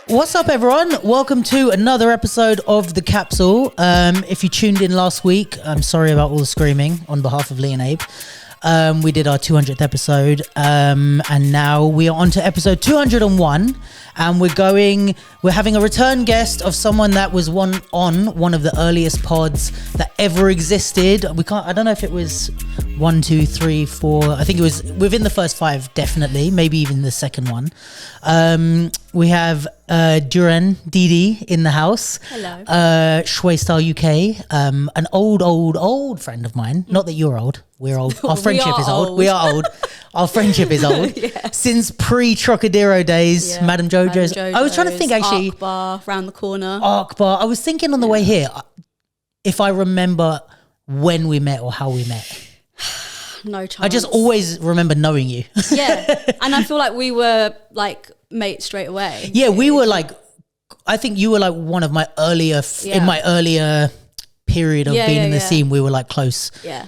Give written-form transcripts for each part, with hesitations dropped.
What's up, everyone? Welcome to another episode of The Capsule. If you tuned in last week, I'm sorry about all the screaming on behalf of Lee and Abe. We did our 200th episode, and now we are on to episode 201, and we're having a return guest of someone that was on one of the earliest pods that ever existed. I don't know if it was 1, 2, 3, 4. I think it was within the first 5, definitely, maybe even the second one. We have Duran Didi in the house. Hello. Shway Style UK, an old friend of mine. Not that you're old. We're old. Our friendship is old. We are old. Our friendship is old. Yeah. Since pre-Trocadero days, yeah. Madame Jojo's. I was trying to think, actually. Arc Bar, round the corner. Arc Bar. I was thinking on the way here, if I remember when we met or how we met. No chance. I just always remember knowing you. Yeah. And I feel like we were like mates straight away. Yeah, we were like, I think you were like one of my earlier, in my earlier period of being in the scene, we were like close. Yeah.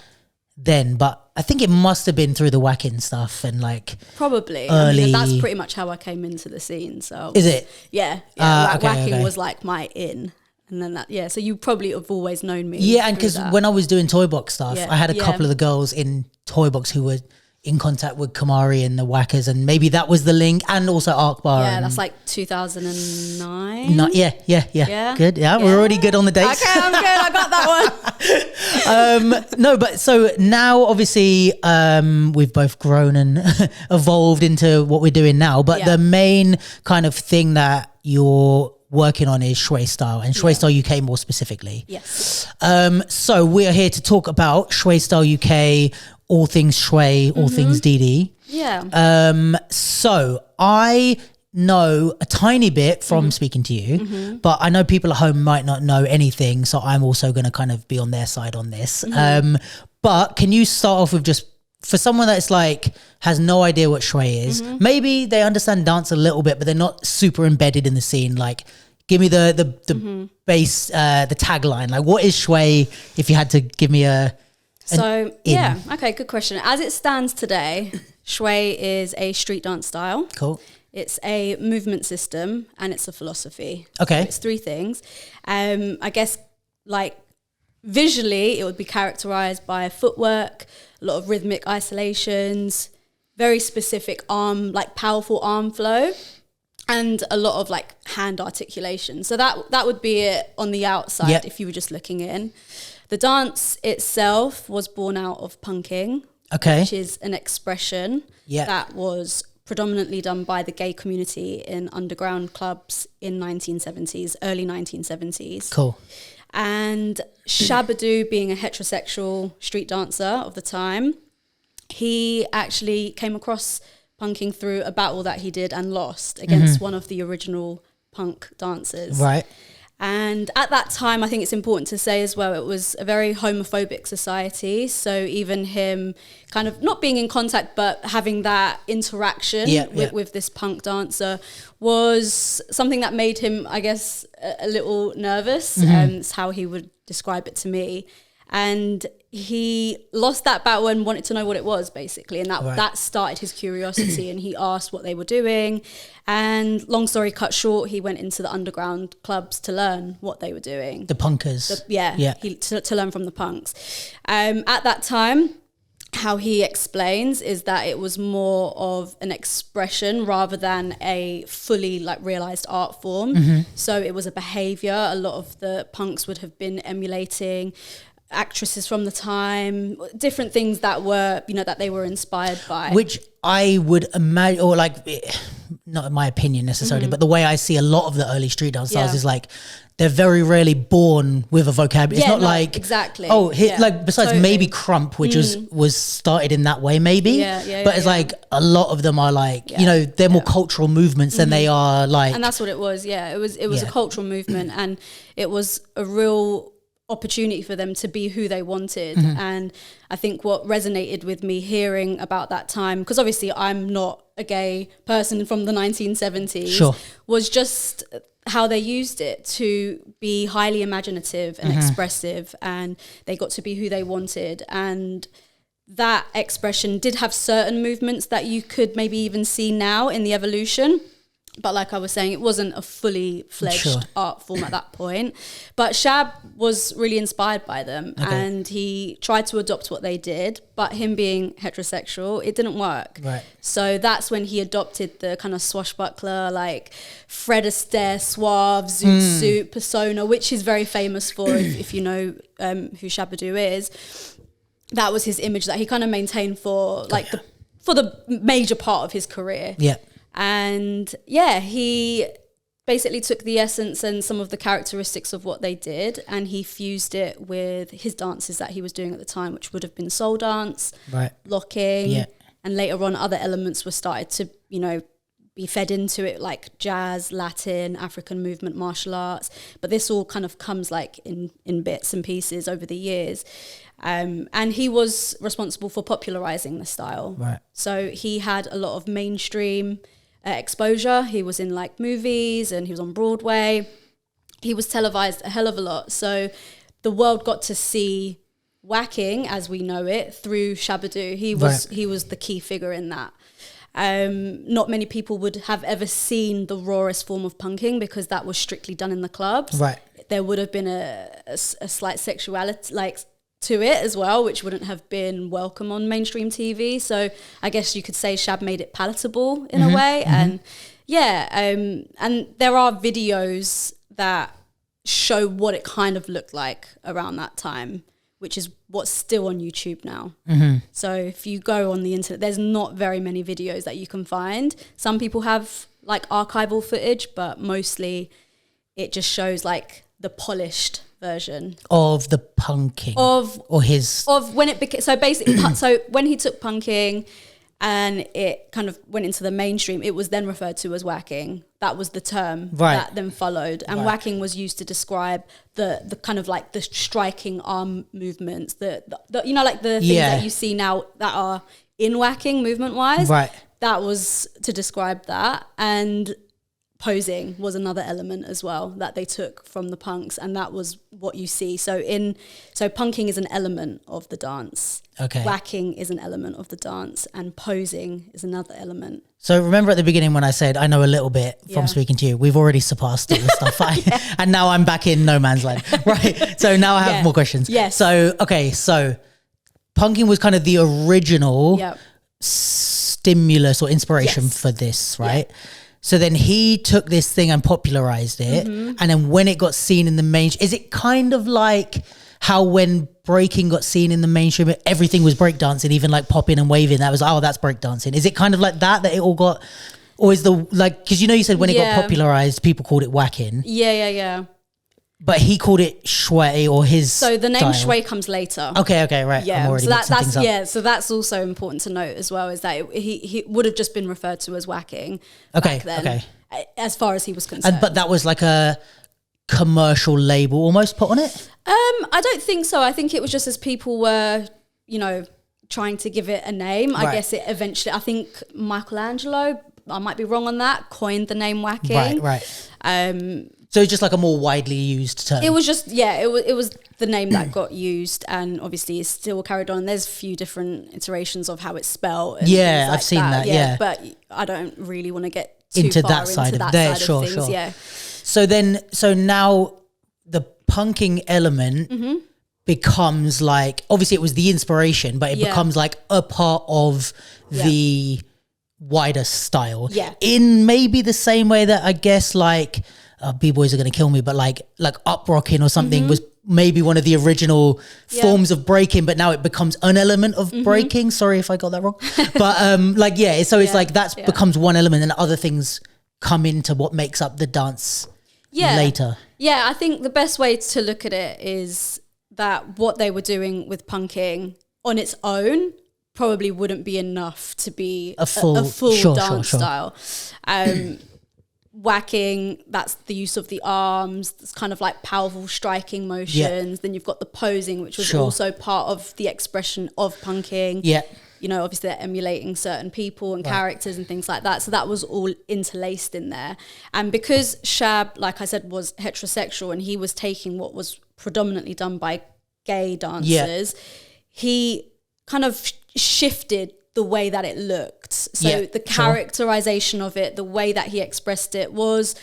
Then, but I think it must have been through the Waacking stuff and like probably early. I mean, that's pretty much how I came into the scene. So is it? Yeah. Waacking was like my in, and then so you probably have always known me. Yeah, and because when I was doing Toy Box stuff, I had a couple of the girls in Toy Box who were in contact with Kamari and the Whackers, and maybe that was the link, and also Arc Bar. Yeah, that's like 2009. Yeah. Good. Yeah, we're already good on the dates. Okay, I'm good. I got that one. No, but so now obviously we've both grown and evolved into what we're doing now. But the main kind of thing that you're working on is Shway Style, and Shway Style UK more specifically. Yes. So we're here to talk about Shway Style UK, all things Shway, all things Didi. Yeah. So I know a tiny bit from speaking to you, but I know people at home might not know anything, so I'm also going to kind of be on their side on this. But can you start off with just, for someone that's like has no idea what Shway is, maybe they understand dance a little bit, but they're not super embedded in the scene, like give me the base, the tagline, like what is Shway, if you had to give me okay, good question. As it stands today, Shway is a street dance style. Cool. It's a movement system and it's a philosophy. Okay. So it's 3 things. I guess like visually it would be characterized by footwork, a lot of rhythmic isolations, very specific powerful arm flow, and a lot of like hand articulation. So that would be it on the outside if you were just looking in. The dance itself was born out of punking, which is an expression that was predominantly done by the gay community in underground clubs in early 1970s. Cool. And Shabadoo, being a heterosexual street dancer of the time, he actually came across punking through a battle that he did and lost against one of the original punk dancers. Right. And at that time, I think it's important to say as well, it was a very homophobic society. So even him kind of not being in contact, but having that interaction with this punk dancer was something that made him, I guess, a little nervous. It's how he would describe it to me. And he lost that battle and wanted to know what it was, basically. And that started his curiosity, and he asked what they were doing. And long story cut short, he went into the underground clubs to learn what they were doing. The punkers. To learn from the punks. At that time, how he explains is that it was more of an expression rather than a fully like realized art form. So it was a behavior. A lot of the punks would have been emulating actresses from the time, different things that were, that they were inspired by. Which I would imagine, or like, not in my opinion necessarily, but the way I see a lot of the early street dance styles is like, they're very rarely born with a vocabulary. It's not like exactly. Like besides maybe Crump, which was started in that way, maybe. But it's like a lot of them are like they're more cultural movements than they are like. And that's what it was. Yeah, it was a cultural movement, and it was a real opportunity for them to be who they wanted. And I think what resonated with me hearing about that time, because obviously I'm not a gay person from the 1970s, was just how they used it to be highly imaginative and expressive, and they got to be who they wanted. And that expression did have certain movements that you could maybe even see now in the evolution. But like I was saying, it wasn't a fully fledged art form at that point. But Shab was really inspired by them, and he tried to adopt what they did. But him being heterosexual, it didn't work. Right. So that's when he adopted the kind of swashbuckler, like Fred Astaire, suave, zoot suit persona, which he's very famous for if you know who Shabba-Doo is. That was his image that he kind of maintained for like for the major part of his career. Yeah. And yeah, he basically took the essence and some of the characteristics of what they did, and he fused it with his dances that he was doing at the time, which would have been soul dance, locking, and later on other elements were started to, you know, be fed into it, like jazz, Latin, African movement, martial arts. But this all kind of comes like in bits and pieces over the years. And he was responsible for popularizing the style. Right. So he had a lot of mainstream exposure. He was in like movies and he was on Broadway. He was televised a hell of a lot. So the world got to see Waacking as we know it through Shabba-Doo. He was the key figure in that. Not many people would have ever seen the rawest form of punking because that was strictly done in the clubs. Right. There would have been a slight sexuality like to it as well, which wouldn't have been welcome on mainstream TV. So I guess you could say Shab made it palatable in a way. And and there are videos that show what it kind of looked like around that time, which is what's still on YouTube now. So if you go on the internet, there's not very many videos that you can find. Some people have like archival footage, but mostly it just shows like the polished version of the punking of when it became, so basically so when he took punking and it kind of went into the mainstream, it was then referred to as waacking. That was the term that then followed, and waacking was used to describe the kind of like the striking arm movements, the you know, like the things that you see now that are in waacking movement wise. That was to describe that. And posing was another element as well that they took from the punks, and that was what you see. So punking is an element of the dance. Waacking is an element of the dance, and posing is another element. So remember at the beginning when I said I know a little bit from speaking to you, we've already surpassed all the stuff and now I'm back in no man's land. Right. So now I have more questions. Yes. So punking was kind of the original stimulus or inspiration for this, right? So then he took this thing and popularized it. And then when it got seen in the mainstream, is it kind of like how when breaking got seen in the mainstream, everything was breakdancing, even like popping and waving, that was, that's breakdancing. Is it kind of like that it all got, or is the, like, because you know you said when it got popularized, people called it waacking. Yeah. But he called it Shway, or his So the name style. Shway comes later. Okay, right. Yeah, I'm already so that's also important to note as well, is that he would have just been referred to as waacking back then, as far as he was concerned. But that was like a commercial label almost put on it? I don't think so. I think it was just as people were, you know, trying to give it a name. I guess it eventually, I think Michelangelo, I might be wrong on that, coined the name waacking. Right. So it's just like a more widely used term. It was just, it was the name that got used, and obviously it's still carried on. There's a few different iterations of how it's spelled. And I've seen that. But I don't really want to get too into far that side into of that there. side of things. Sure. Yeah. So now the punking element becomes like, obviously it was the inspiration, but it becomes like a part of the wider style. Yeah. In maybe the same way that I guess like, B-boys are going to kill me, but like up rocking or something was maybe one of the original forms of breaking, but now it becomes an element of breaking. Sorry if I got that wrong. But so it's like that becomes one element, and other things come into what makes up the dance later. Yeah, I think the best way to look at it is that what they were doing with punking on its own probably wouldn't be enough to be a full dance style. Waacking, that's the use of the arms, it's kind of like powerful striking motions. Then you've got the posing, which was also part of the expression of punking. You know, obviously they're emulating certain people and characters and things like that. So that was all interlaced in there. And because Shab, like I said, was heterosexual and he was taking what was predominantly done by gay dancers, he kind of shifted the way that it looked. So Yeah, the characterization of it, the way that he expressed it was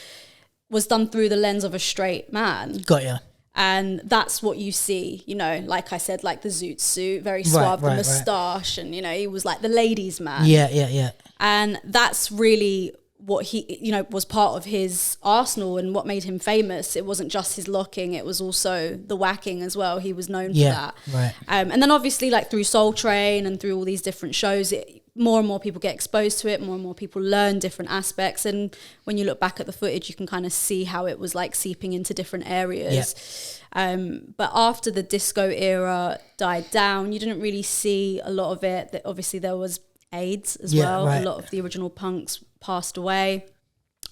done through the lens of a straight man. Got ya. And that's what you see, you know, like I said, like the zoot suit, very suave, the moustache, and, you know, he was like the ladies' man. Yeah. And that's really what he, you know, was part of his arsenal and what made him famous. It wasn't just his locking, it was also the Waacking as well. He was known for that. Right. And then obviously like through Soul Train and through all these different shows, more and more people get exposed to it, more and more people learn different aspects. And when you look back at the footage, you can kind of see how it was like seeping into different areas. But after the disco era died down, you didn't really see a lot of it. Obviously there was AIDS as well. Right. A lot of the original punks passed away,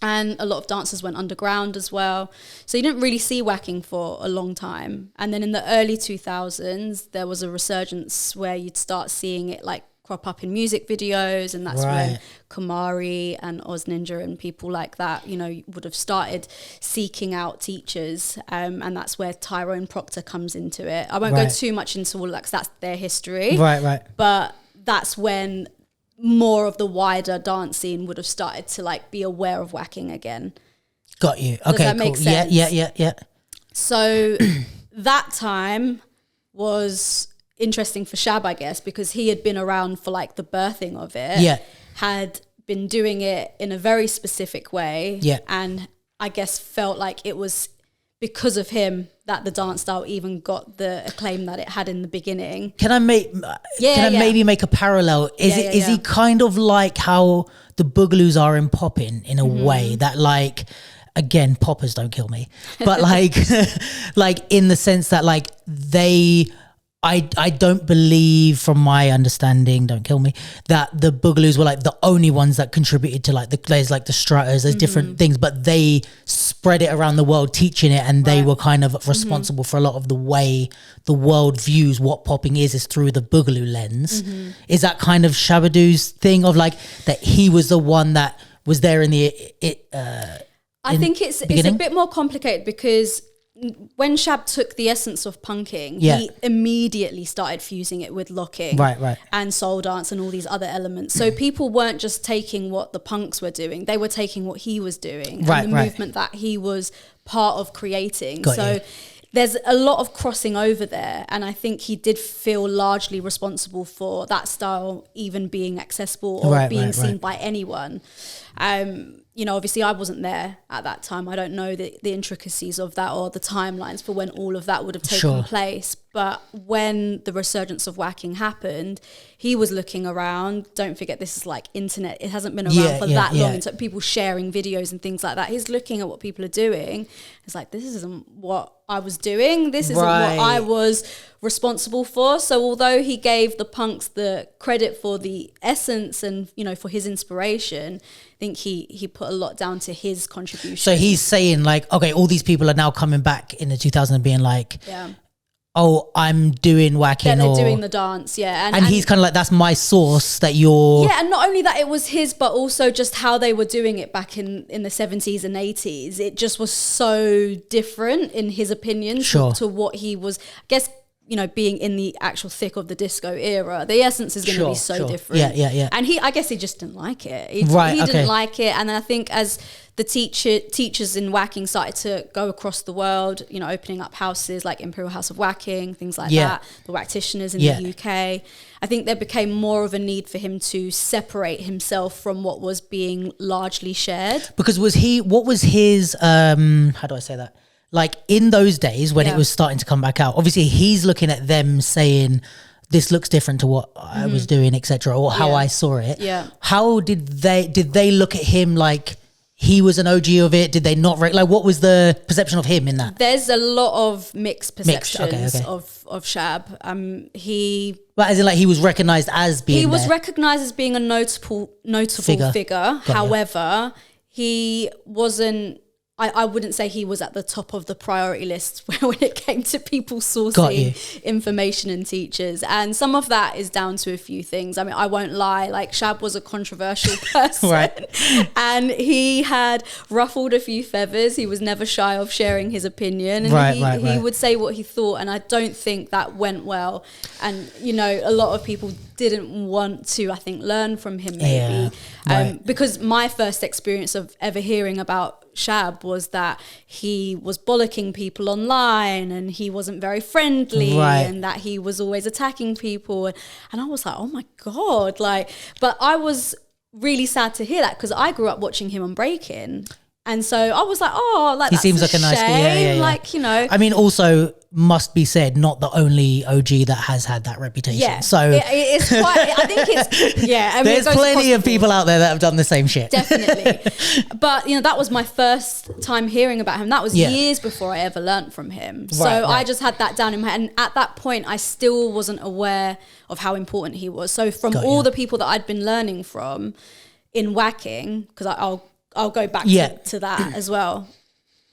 and a lot of dancers went underground as well. So you didn't really see Waacking for a long time. And then in the early 2000s, there was a resurgence where you'd start seeing it like crop up in music videos, and that's when Kamari and Oz Ninja and people like that, you know, would have started seeking out teachers, and that's where Tyrone Proctor comes into it. I won't go too much into all of that because that's their history. Right. But that's when more of the wider dance scene would have started to like be aware of Waacking again. Got you. Okay, does that make sense? Yeah. So that time was interesting for Shab, I guess, because he had been around for like the birthing of it. Yeah. Had been doing it in a very specific way. Yeah. And I guess felt like it was because of him that the dance style even got the acclaim that it had in the beginning. Can I maybe make a parallel? Is he kind of like how the Boogaloos are in popping in a way that, like, again, poppers don't kill me, but like like in the sense that like I don't believe, from my understanding, don't kill me, that the Boogaloos were like the only ones that contributed to like there's like the Strutters, there's different things, but they spread it around the world teaching it, and they were kind of responsible for a lot of the way the world views what popping is through the Boogaloo lens. Is that kind of Shabadoo's thing of like that he was the one that was there in the I think it's a bit more complicated because when Shab took the essence of punking, he immediately started fusing it with locking and soul dance and all these other elements. So people weren't just taking what the punks were doing, they were taking what he was doing and the movement that he was part of creating. There's a lot of crossing over there, and I think he did feel largely responsible for that style even being accessible or being seen by anyone. You know, obviously I wasn't there at that time. I don't know the intricacies of that or the timelines for when all of that would have taken place. But when the resurgence of Waacking happened, he was looking around. Don't forget, this is like internet. It hasn't been around for that long. So people sharing videos and things like that. He's looking at what people are doing. It's like, this isn't what I was doing. This isn't what I was responsible for. So although he gave the punks the credit for the essence and, you know, for his inspiration, I think he put a lot down to his contribution. So he's saying like, okay, all these people are now coming back in the 2000s and being like, oh, I'm doing Waacking. Yeah, they're doing the dance, and he's kind of like, that's my source that you're... Yeah, and not only that it was his, but also just how they were doing it back in the 70s and 80s. It just was so different, in his opinion, to what he was, I guess, you know, being in the actual thick of the disco era. The essence is going to be so different. Yeah. And I guess he just didn't like it. He didn't like it. And I think as the teachers in Waacking started to go across the world, you know, opening up houses like Imperial House of Waacking, things like that, the practitioners in the UK, I think there became more of a need for him to separate himself from what was being largely shared. Because what was his, how do I say that? Like in those days when it was starting to come back out, obviously he's looking at them saying, this looks different to what I was doing, etc., or how I saw it. Yeah. How did they look at him like he was an OG of it? Did they not like what was the perception of him in that? There's a lot of mixed perceptions of Shab. But as in like he was recognized as being He was recognized as being a notable figure. However, he wasn't, I wouldn't say he was at the top of the priority list when it came to people sourcing information and teachers. And some of that is down to a few things. I mean, I won't lie, like Shab was a controversial person and he had ruffled a few feathers. He was never shy of sharing his opinion, and he would say what he thought, and I don't think that went well. And, you know, a lot of people didn't want to, I think, learn from him maybe. Because my first experience of ever hearing about Shab was that he was bollocking people online and he wasn't very friendly and that he was always attacking people. And I was like, oh my God. Like, but I was really sad to hear that because I grew up watching him on Breaking. And so I was like, oh, like he that's seems like a nice guy. Like, you know. I mean, also must be said, not the only OG that has had that reputation. Yeah. So it's quite, I think it's, yeah. I mean, there's plenty of people out there that have done the same shit. Definitely. But, you know, that was my first time hearing about him. That was years before I ever learnt from him. So I just had that down in my head. And at that point, I still wasn't aware of how important he was. So from all the people that I'd been learning from in Waacking, because I'll go back to that as well.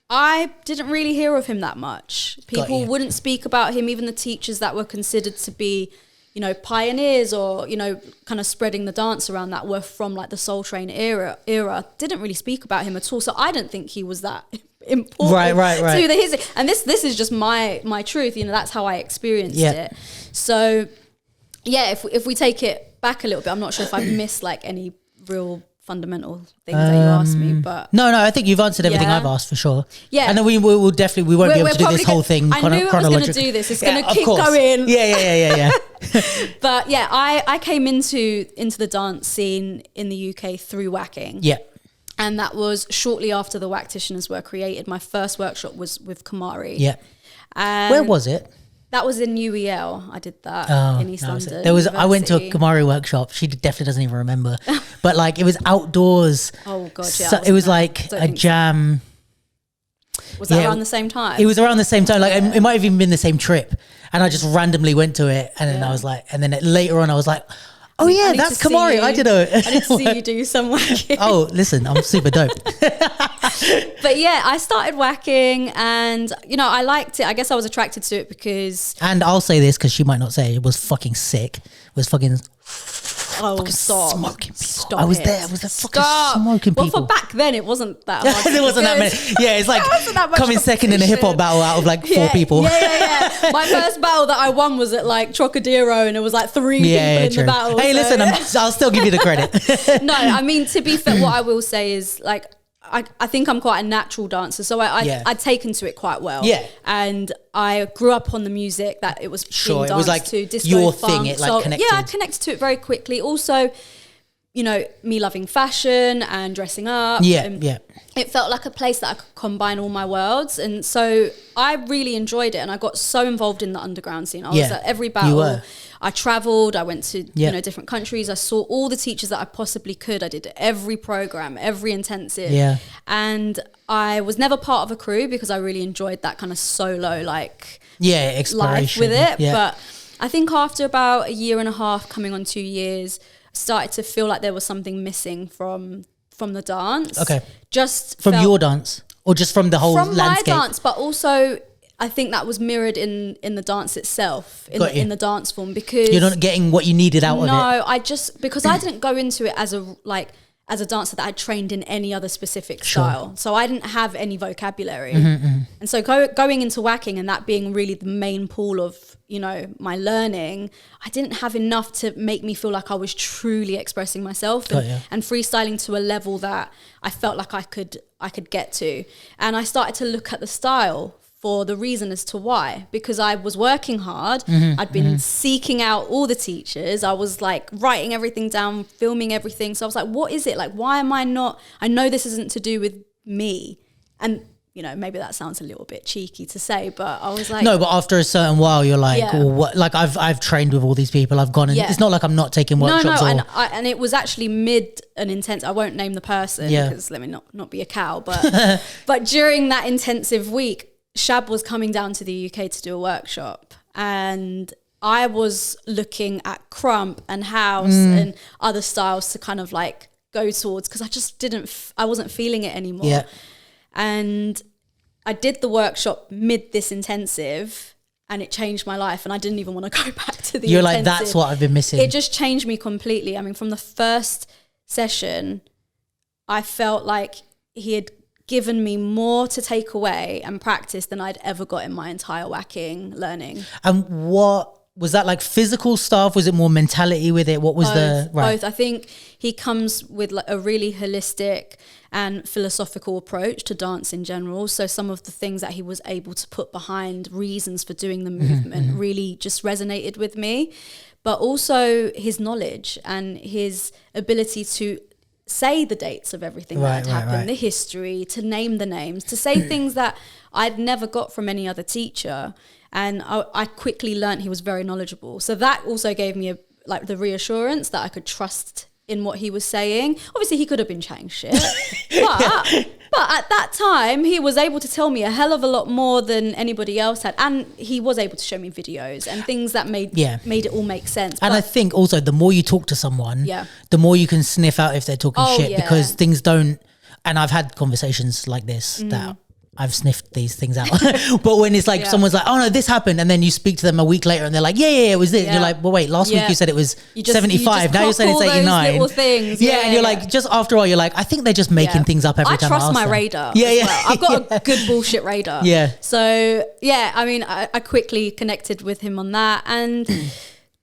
I didn't really hear of him that much. People wouldn't speak about him. Even the teachers that were considered to be, you know, pioneers or, you know, kind of spreading the dance around that were from like the Soul Train era didn't really speak about him at all. So I didn't think he was that important to the history. And this is just my truth. You know, that's how I experienced it. So yeah, if we take it back a little bit, I'm not sure if I've missed like any real fundamental things that you asked me, but no, I think you've answered everything I've asked for sure. Yeah, and then we won't be able to do this whole thing. I knew I was going to do this. It's going to keep going. Yeah. But yeah, I came into the dance scene in the UK through Waacking. Yeah, and that was shortly after the Wackticians were created. My first workshop was with Kamari. Yeah, and where was it? That was in UEL. I did that in East London. I went to a Kamari workshop. She definitely doesn't even remember, but like it was outdoors. Oh God, yeah. So it was like a jam. Was that around the same time? It was around the same time. Like it might have even been the same trip. And I just randomly went to it, and then I was like, and then later on I was like, oh yeah, that's Kamari. I did I need to see you do some Waacking. Oh, listen, I'm super dope. But yeah, I started Waacking and, you know, I liked it. I guess I was attracted to it because... And I'll say this because she might not say it was fucking sick. It was fucking... Oh, stop. Smoking people. Stop I was it. there. I was there fucking smoking people. Well, for back then, it wasn't that hard. There wasn't that many. Yeah, it's like coming second in a hip hop battle out of like 4 people. Yeah. My first battle that I won was at like Trocadero and it was like 3 people in the battle. Hey, listen, I'll still give you the credit. No, I mean, to be fair, what I will say is like, I think I'm quite a natural dancer, so I'd taken to it quite well. Yeah, and I grew up on the music that it was being danced it was like to, disco, your funk. thing. It like connected. Yeah, I connected to it very quickly. Also, you know, me loving fashion and dressing up. Yeah. It felt like a place that I could combine all my worlds, and so I really enjoyed it. And I got so involved in the underground scene. I was at every battle. I travelled. I went to you know, different countries. I saw all the teachers that I possibly could. I did every program, every intensive. Yeah. And I was never part of a crew because I really enjoyed that kind of solo exploration life with it. Yeah. But I think after about 1.5 years, coming on 2 years, I started to feel like there was something missing from the dance. Okay. Just from your dance or just from the whole landscape? From my dance, but also I think that was mirrored in the dance itself, in the dance form, because you're not getting what you needed out of it. No, because I didn't go into it as a dancer that I trained in any other specific style. So I didn't have any vocabulary. And so going into Waacking and that being really the main pool of, you know, my learning, I didn't have enough to make me feel like I was truly expressing myself and freestyling to a level that I felt like I could get to. And I started to look at the style for the reason as to why, because I was working hard. I'd been seeking out all the teachers. I was like writing everything down, filming everything. So I was like, what is it? Like, why am I not, I know this isn't to do with me. And, you know, maybe that sounds a little bit cheeky to say, but I was like, no, but after a certain while, you're like, well, what? Like I've trained with all these people. I've gone and it's not like I'm not taking workshops. No, and it was actually mid an intense, I won't name the person because let me not be a cow, but, but during that intensive week, Shab was coming down to the UK to do a workshop, and I was looking at crump and house and other styles to kind of like go towards, because I just I wasn't feeling it anymore. Yeah. And I did the workshop mid this intensive and it changed my life, and I didn't even want to go back to the intensive. Like, that's what I've been missing. It just changed me completely. I mean, from the first session, I felt like he had given me more to take away and practice than I'd ever got in my entire Waacking learning. And what was that like physical stuff? Was it more mentality with it? What was both? I think he comes with like a really holistic and philosophical approach to dance in general. So some of the things that he was able to put behind reasons for doing the movement really just resonated with me. But also his knowledge and his ability to say the dates of everything that had happened, the history, to name the names, to say things that I'd never got from any other teacher. And I quickly learned he was very knowledgeable. So that also gave me the reassurance that I could trust in what he was saying. Obviously, he could have been chatting shit. But at that time, he was able to tell me a hell of a lot more than anybody else had. And he was able to show me videos and things that made it all make sense. And I think also the more you talk to someone, the more you can sniff out if they're talking shit, because things don't... And I've had conversations like this that... I've sniffed these things out. But when it's like someone's like, oh no, this happened, and then you speak to them a week later and they're like, yeah, it was this. You're like, well, wait, last week you said it was 75. Now you're saying it's 89. Little things. And you're like, just after all, you're like, I think they're just making things up every time. I trust my radar. Well. I've got a good bullshit radar. So I mean, I quickly connected with him on that, and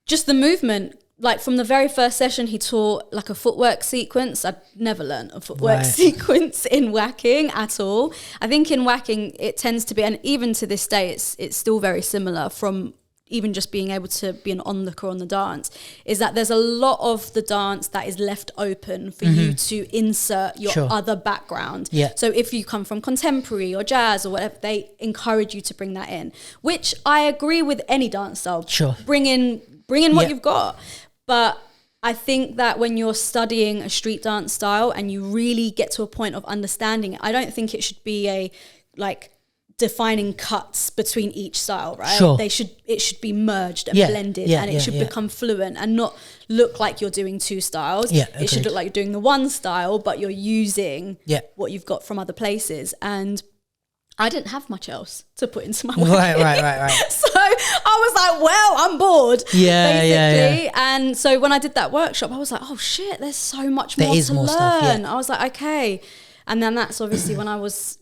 just the movement. Like from the very first session, he taught like a footwork sequence. I'd never learned a footwork sequence in Waacking at all. I think in Waacking, it tends to be, and even to this day, it's still very similar from even just being able to be an onlooker on the dance, is that there's a lot of the dance that is left open for you to insert your other background. So if you come from contemporary or jazz or whatever, they encourage you to bring that in, which I agree with any dance style. Bring in what you've got. But I think that when you're studying a street dance style and you really get to a point of understanding it, I don't think it should be defining cuts between each style, right? It should be merged and blended, and it should become fluent and not look like you're doing two styles. It should look like you're doing the one style, but you're using what you've got from other places. And I didn't have much else to put into my work. Right. So I was like, well, I'm bored, basically. And so when I did that workshop, I was like, oh shit, there's so much more to learn. Stuff, I was like, okay. And then that's obviously when I was,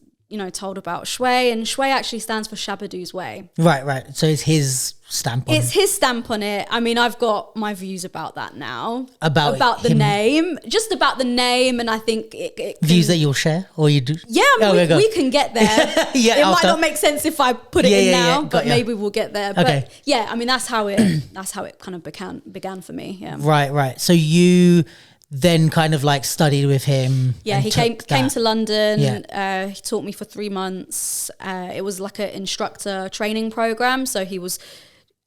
told about Shway, and Shway actually stands for Shabadoo's Way. Right. So it's his stamp on it. It's his stamp on it. I mean, I've got my views about that now. About the name. Just about the name, and I think it views that you'll share, or you do? Yeah, we can get there. It might not make sense if I put it in now, but maybe we'll get there. But I mean, that's how it kind of began for me. Yeah. Right. So you then kind of like studied with him. Yeah, he came to London. He taught me for 3 months. It was like an instructor training program. So he was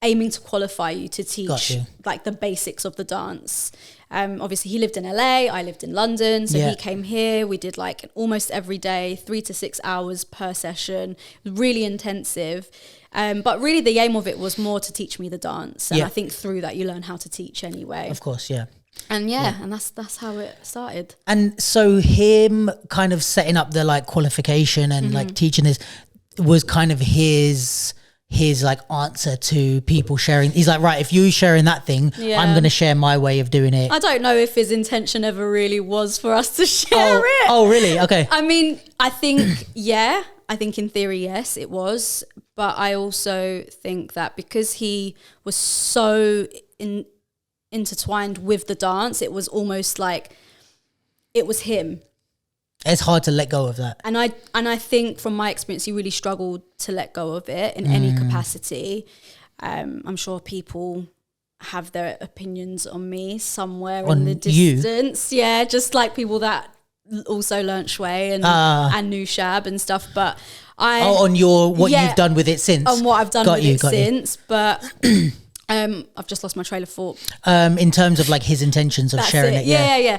aiming to qualify you to teach like the basics of the dance. Obviously he lived in LA, I lived in London. So he came here. We did like almost every day, 3 to 6 hours per session, really intensive. But really the aim of it was more to teach me the dance. And I think through that you learn how to teach anyway. Of course, And and that's how it started. And so him kind of setting up the like qualification and like teaching this was kind of his like answer to people sharing. He's like, right, if you sharing that thing, I'm going to share my way of doing it. I don't know if his intention ever really was for us to share it. Oh, really? Okay. I mean, I think, I think in theory, yes, it was. But I also think that because he was so intertwined with the dance, it was almost like it was him. It's hard to let go of that. And I think from my experience, he really struggled to let go of it in any capacity. I'm sure people have their opinions on me somewhere in the distance. Yeah, just like people that also learnt Shway and knew Shab and stuff. But on you've done with it since. On what I've done with it since. But I've just lost my trail of thought. In terms of like his intentions of sharing it. Yeah.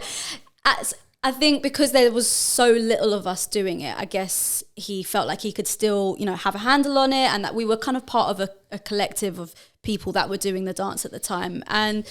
I think because there was so little of us doing it, I guess he felt like he could still, have a handle on it, and that we were kind of part of a collective of people that were doing the dance at the time. And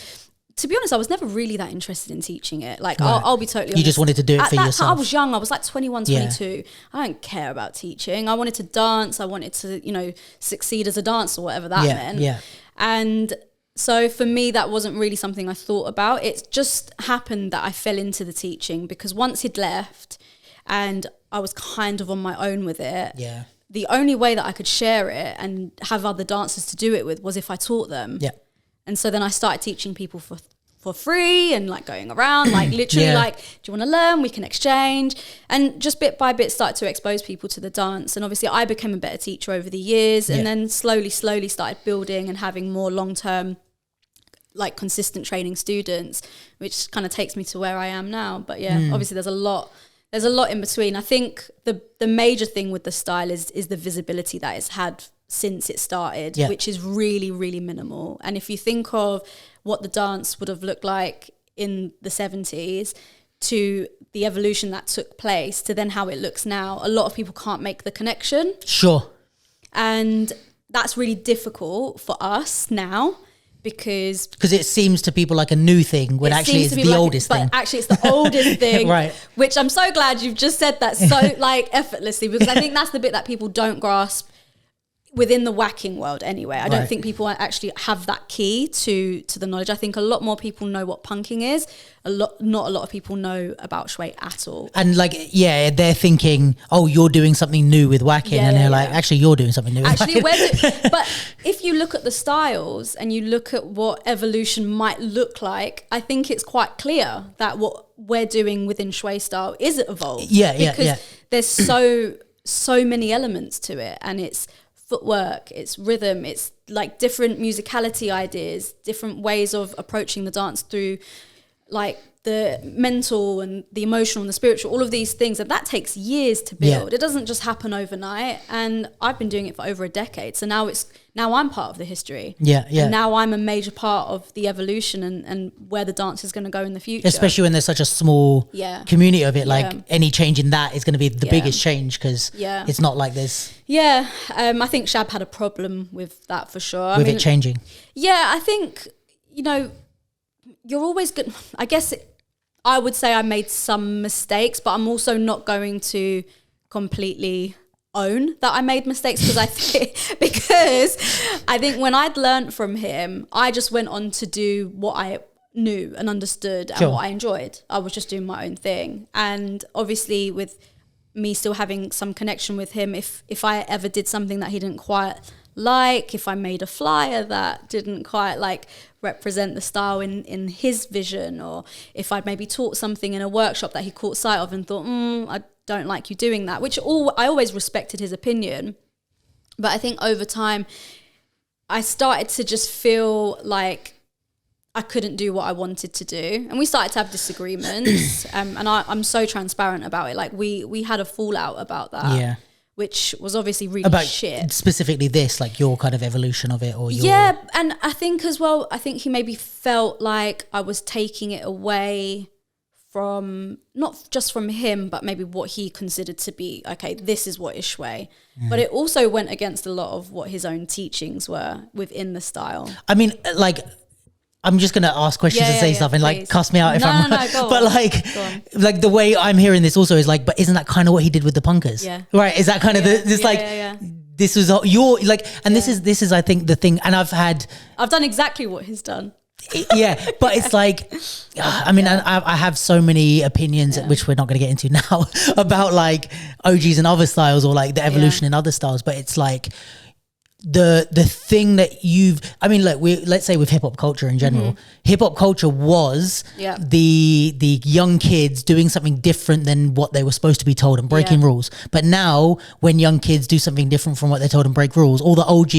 to be honest, I was never really that interested in teaching it. Like, I'll be totally honest. You just wanted to do it for yourself. Time, I was young. I was like 21, 22. I don't care about teaching. I wanted to dance. I wanted to, succeed as a dancer or whatever that meant. Yeah. And so for me, that wasn't really something I thought about. It just happened that I fell into the teaching because once he'd left and I was kind of on my own with it, the only way that I could share it and have other dancers to do it with was if I taught them. Yeah. And so then I started teaching people for free and like going around, like literally like, do you want to learn? We can exchange. And just bit by bit started to expose people to the dance. And obviously I became a better teacher over the years, and then slowly started building and having more long-term, like consistent training students, which kind of takes me to where I am now. But obviously there's a lot in between. I think the major thing with the style is the visibility that it's had since it started, which is really, really minimal. And if you think of what the dance would have looked like in the 70s to the evolution that took place to then how it looks now, a lot of people can't make the connection. Sure. And that's really difficult for us now, because it seems to people like a new thing when actually it's the oldest thing. But actually it's the oldest thing. Right. Which I'm so glad you've just said that so like effortlessly, because I think that's the bit that people don't grasp within the waacking world anyway. I don't think people actually have that key to the knowledge. I think a lot more people know what punking is. Not a lot of people know about Shway at all. And like, they're thinking, oh, you're doing something new with waacking. And they're like, actually, you're doing something new with waacking. But if you look at the styles and you look at what evolution might look like, I think it's quite clear that what we're doing within Shway style is evolved. Because there's so many elements to it, and it's footwork, it's rhythm, it's like different musicality ideas, different ways of approaching the dance through like the mental and the emotional and the spiritual, all of these things, and that takes years to build. It doesn't just happen overnight, and I've been doing it for over a decade, so now I'm part of the history. And now I'm a major part of the evolution and where the dance is going to go in the future, especially when there's such a small community of it. Like any change in that is going to be the biggest change, because it's not like there's I think Shab had a problem with that for sure, with it changing. I think, you know, you're always good. I guess I would say I made some mistakes, but I'm also not going to completely own that I made mistakes, because I think when I'd learned from him, I just went on to do what I knew and understood and what I enjoyed. I was just doing my own thing. And obviously with me still having some connection with him, if I ever did something that he didn't quite like, if I made a flyer that didn't quite like represent the style in his vision, or if I'd maybe taught something in a workshop that he caught sight of and thought, I don't like you doing that, which I always respected his opinion. But I think over time I started to just feel like I couldn't do what I wanted to do, and we started to have disagreements. And I'm so transparent about it. Like we had a fallout about that, which was obviously really about shit. Specifically this, like your kind of evolution of it, or your... And I think as well, I think he maybe felt like I was taking it away from, not just from him, but maybe what he considered to be, okay, this is what is Shway. But it also went against a lot of what his own teachings were within the style. I mean, like, I'm just going to ask questions and say stuff and like cuss me out if I'm wrong. Go but on. like the way I'm hearing this also is like, but isn't that kind of what he did with the punkers? Right. Is that kind of this was your, like, and this is, I think, the thing. And I've done exactly what he's done. But it's like, I mean, I have so many opinions, which we're not going to get into now, about like OGs and other styles, or like the evolution in other styles. But it's like, the thing that let's say with hip hop culture in general, hip hop culture was the young kids doing something different than what they were supposed to be told and breaking rules. But now when young kids do something different from what they're told and break rules, all the OG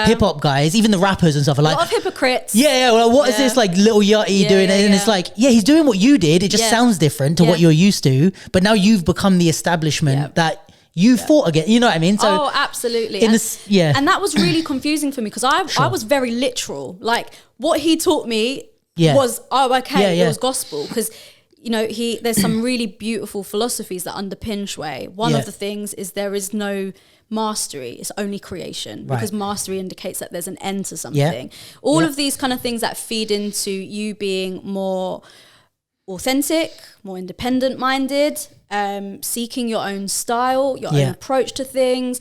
hip hop guys, even the rappers and stuff, are like, a lot of hypocrites. Well, what is this like little Yachty doing? And it's like, he's doing what you did. It just sounds different to what you're used to. But now you've become the establishment that you fought against, you know what I mean? So absolutely. And that was really confusing for me, because I was very literal. Like what he taught me was, it was gospel. Because, you know, there's some really beautiful philosophies that underpin Shway. One of the things is there is no mastery, it's only creation, because mastery indicates that there's an end to something. All of these kind of things that feed into you being more authentic, more independent minded, seeking your own style, your own approach to things,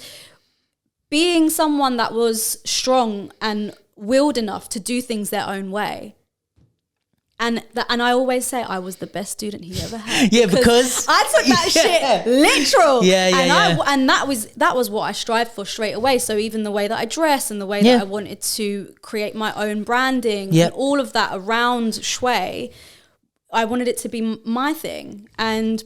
being someone that was strong and willed enough to do things their own way. And I always say I was the best student he ever had. Yeah, because I took that shit literal. Yeah. And that was what I strived for straight away. So even the way that I dress and the way that I wanted to create my own branding and all of that around Shway, I wanted it to be my thing. And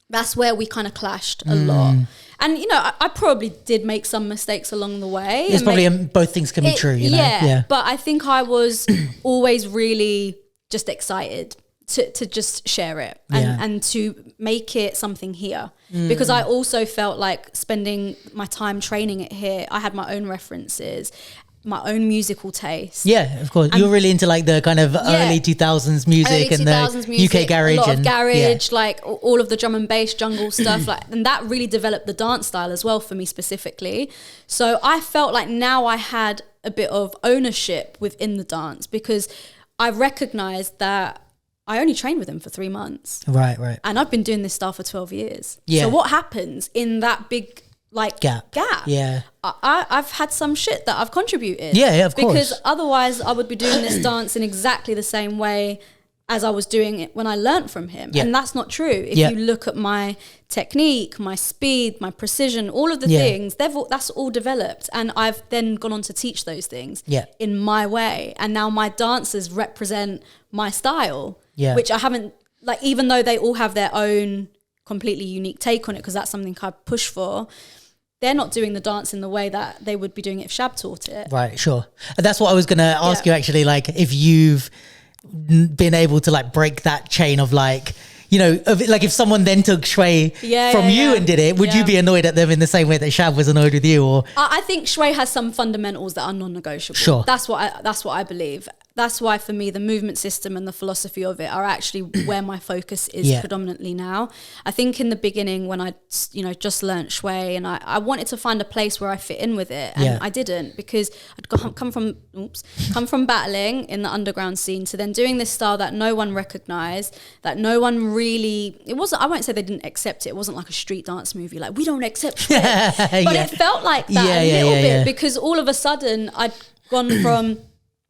that's where we kind of clashed a lot. And, you know, I probably did make some mistakes along the way. It's probably both things can be true, you know? Yeah. But I think I was always really just excited to just share it and to make it something here. Because I also felt like spending my time training it here, I had my own references, my own musical taste. Yeah, of course. You're really into like the kind of early 2000s music and the music, UK garage. A lot of garage, like all of the drum and bass jungle stuff. And that really developed the dance style as well for me specifically. So I felt like now I had a bit of ownership within the dance because I recognized that I only trained with him for 3 months. Right. And I've been doing this style for 12 years. Yeah. So what happens in that big gap? Yeah. I've had some shit that I've contributed. Yeah, of course. Because otherwise I would be doing this dance in exactly the same way as I was doing it when I learnt from him. And that's not true. If you look at my technique, my speed, my precision, all of the things, that's all developed. And I've then gone on to teach those things in my way. And now my dancers represent my style, which I haven't, like, even though they all have their own completely unique take on it, because that's something I push for, they're not doing the dance in the way that they would be doing it if Shab taught it. Right, sure. And that's what I was going to ask you actually, like, if you've been able to like break that chain of like, you know, like if someone then took Shway from you and did it, would you be annoyed at them in the same way that Shab was annoyed with you? Or I think Shway has some fundamentals that are non-negotiable. Sure. That's what I believe. That's why for me the movement system and the philosophy of it are actually where my focus is predominantly now. I think in the beginning when I, you know, just learnt Shway and I wanted to find a place where I fit in with it, and I didn't, because I'd come from battling in the underground scene to then doing this style that no one recognized, that no one really, it wasn't, I won't say they didn't accept it. It wasn't like a street dance movie, like we don't accept Shway. But it felt like that a little bit because all of a sudden I'd gone from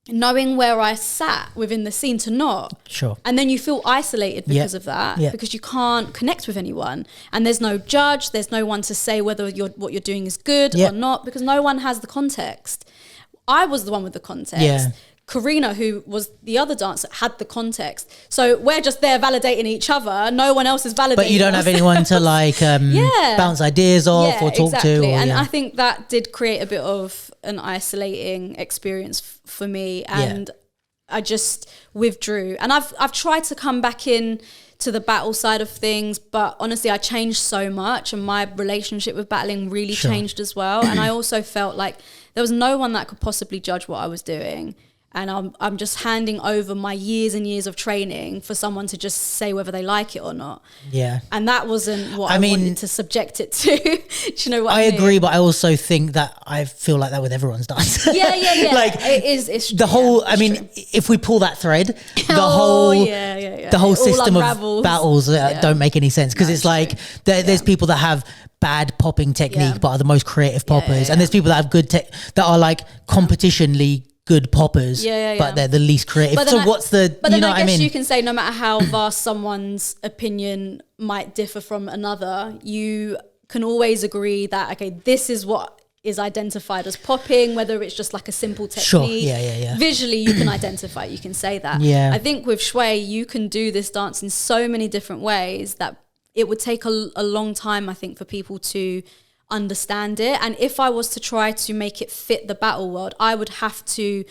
knowing where I sat within the scene to not. Sure. And then you feel isolated because of that, because you can't connect with anyone. And there's no judge, there's no one to say whether what you're doing is good or not, because no one has the context. I was the one with the context. Yeah. Karina, who was the other dancer, had the context. So we're just there validating each other. No one else is validating. But you don't have anyone to like bounce ideas off or talk to. Or, and I think that did create a bit of an isolating experience for me. And I just withdrew. And I've tried to come back in to the battle side of things, but honestly I changed so much and my relationship with battling really changed as well. And I also felt like there was no one that could possibly judge what I was doing. And I'm just handing over my years and years of training for someone to just say whether they like it or not. Yeah. And that wasn't what I wanted to subject it to. Do you know what I mean? I agree, but I also think that I feel like that with everyone's dance. Yeah. Like it's the whole, I mean, true. If we pull that thread, the whole system of battles don't make any sense, because it's like there's people that have bad popping technique but are the most creative poppers. And there's people that have good that are like competitionally good poppers, but they're the least creative. But then what's the, but then you know I what guess I mean? You can say no matter how vast someone's opinion might differ from another, you can always agree that, okay, this is what is identified as popping, whether it's just like a simple technique. Sure, yeah. Visually, you can identify, you can say that. Yeah. I think with Shway, you can do this dance in so many different ways that it would take a long time, I think, for people to understand it. And if I was to try to make it fit the battle world, I would have to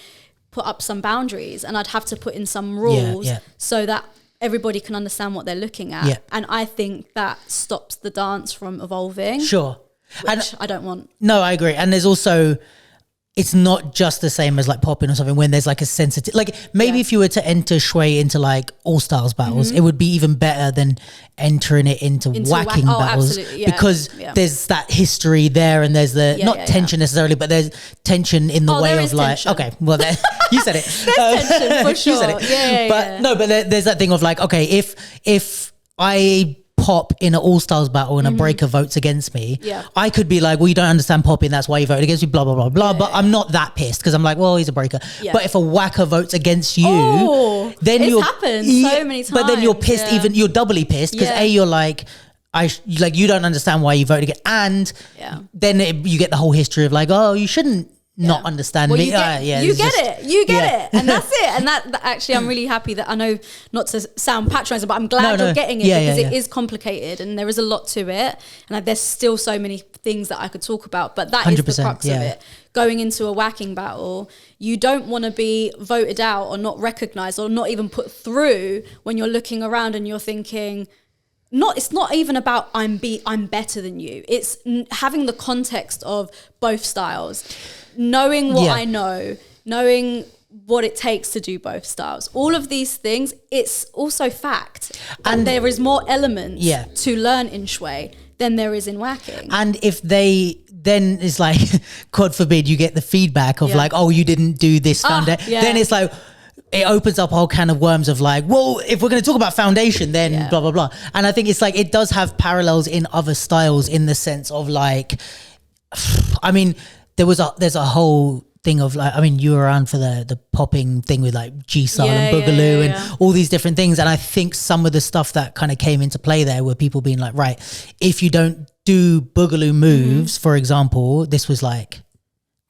put up some boundaries and I'd have to put in some rules so that everybody can understand what they're looking at. And I think that stops the dance from evolving. Sure. Which I don't want. No, I agree. And there's also, it's not just the same as like popping or something when there's like a sensitive, like maybe if you were to enter Shway into like all styles battles, it would be even better than entering it into Waacking battles, because there's that history there, and there's the not tension necessarily, but there's tension in the way of like tension. Okay, well you said it. There's tension for sure. You said it. But no, but there's that thing of like, okay, if I pop in an all-stars battle and a breaker votes against me, Yeah. I could be like, well, you don't understand popping, that's why you voted against me, blah, blah, blah, blah. But I'm not that pissed because I'm like, well, he's a breaker. Yeah. But if a whacker votes against you, then it's you're... happened so many times. But then you're pissed, even you're doubly pissed because you're like... you don't understand why you voted against, and then you get the whole history of like, oh, you shouldn't not understand me. You get it, and that's it. And that actually, I'm really happy that I know not to sound patronising, but I'm glad you're getting it because it is complicated and there is a lot to it, and there's still so many things that I could talk about. But that is the crux of it. Going into a whacking battle, you don't want to be voted out or not recognised or not even put through when you're looking around and you're thinking. It's not even about I'm better than you. It's having the context of both styles, knowing what I know, knowing what it takes to do both styles. All of these things, it's also fact. And there is more elements to learn in Shway than there is in whacking. And if then it's like, God forbid, you get the feedback of like, oh, you didn't do this foundation. Then it's like, it opens up a whole can of worms of like, well, if we're going to talk about foundation, then blah, blah, blah. And I think it's like, it does have parallels in other styles in the sense of like, I mean, there's a whole thing of like, I mean, you were around for the popping thing with like G-Style and Boogaloo and all these different things. And I think some of the stuff that kind of came into play there were people being like, right, if you don't do Boogaloo moves, for example, this was like,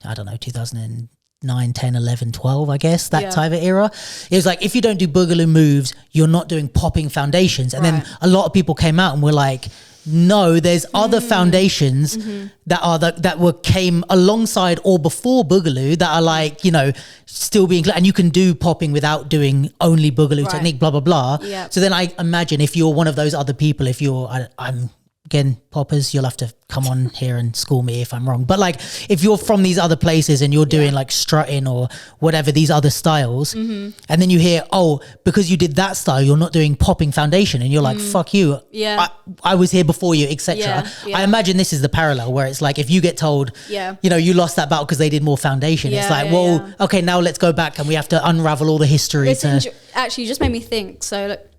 I don't know, 2009, 10, 11, 12, I guess, that type of era. It was like, if you don't do Boogaloo moves, you're not doing popping foundations. And then a lot of people came out and were like, no, there's other foundations that came alongside or before Boogaloo that are like, you know, still being, and you can do popping without doing only Boogaloo technique, blah, blah, blah. Yeah. So then I imagine if you're one of those other people, if you're, I'm again, poppers, you'll have to come on here and school me if I'm wrong. But like, if you're from these other places and you're doing like strutting or whatever, these other styles, and then you hear, oh, because you did that style, you're not doing popping foundation, and you're like, fuck you. Yeah. I was here before you, etc. I imagine this is the parallel where it's like, if you get told, you know, you lost that battle because they did more foundation. It's like, well, okay, now let's go back and we have to unravel all the history. Actually, you just made me think. So look,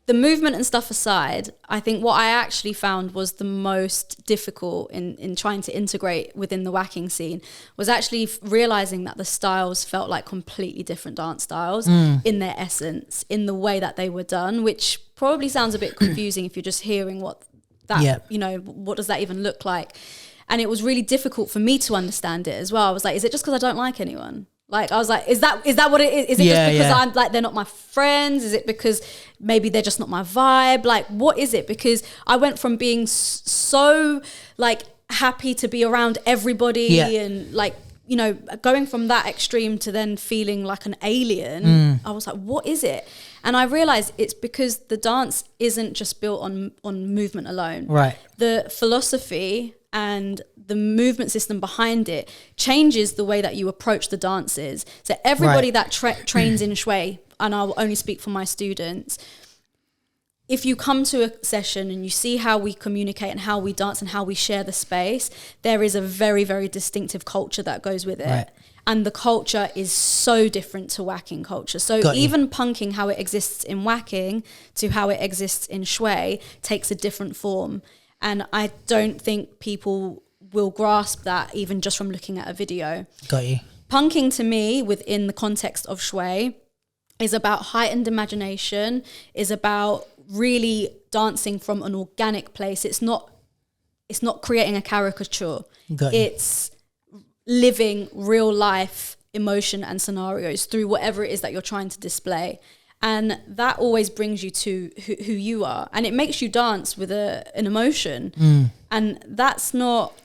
the movement and stuff aside, I think what I actually found was the most difficult in trying to integrate within the whacking scene was actually realizing that the styles felt like completely different dance styles in their essence, in the way that they were done, which probably sounds a bit confusing if you're just hearing what that, you know, what does that even look like? And it was really difficult for me to understand it as well. I was like, is it just because I don't like anyone? Like, I was like, is that what it is? Is it just because I'm like, they're not my friends? Is it because maybe they're just not my vibe? Like, what is it? Because I went from being so like happy to be around everybody and like, you know, going from that extreme to then feeling like an alien. I was like, what is it? And I realized it's because the dance isn't just built on movement alone. Right. The philosophy and the movement system behind it changes the way that you approach the dances. So everybody that trains in Shway, and I'll only speak for my students, if you come to a session and you see how we communicate and how we dance and how we share the space, there is a very, very distinctive culture that goes with it. Right. And the culture is so different to whacking culture. So even punking, how it exists in whacking to how it exists in Shway takes a different form. And I don't think people will grasp that even just from looking at a video. Got you. Punking to me, within the context of Shway, is about heightened imagination, is about really dancing from an organic place. It's not creating a caricature. It's living real life emotion and scenarios through whatever it is that you're trying to display. And that always brings you to who you are. And it makes you dance with an emotion. And that's not,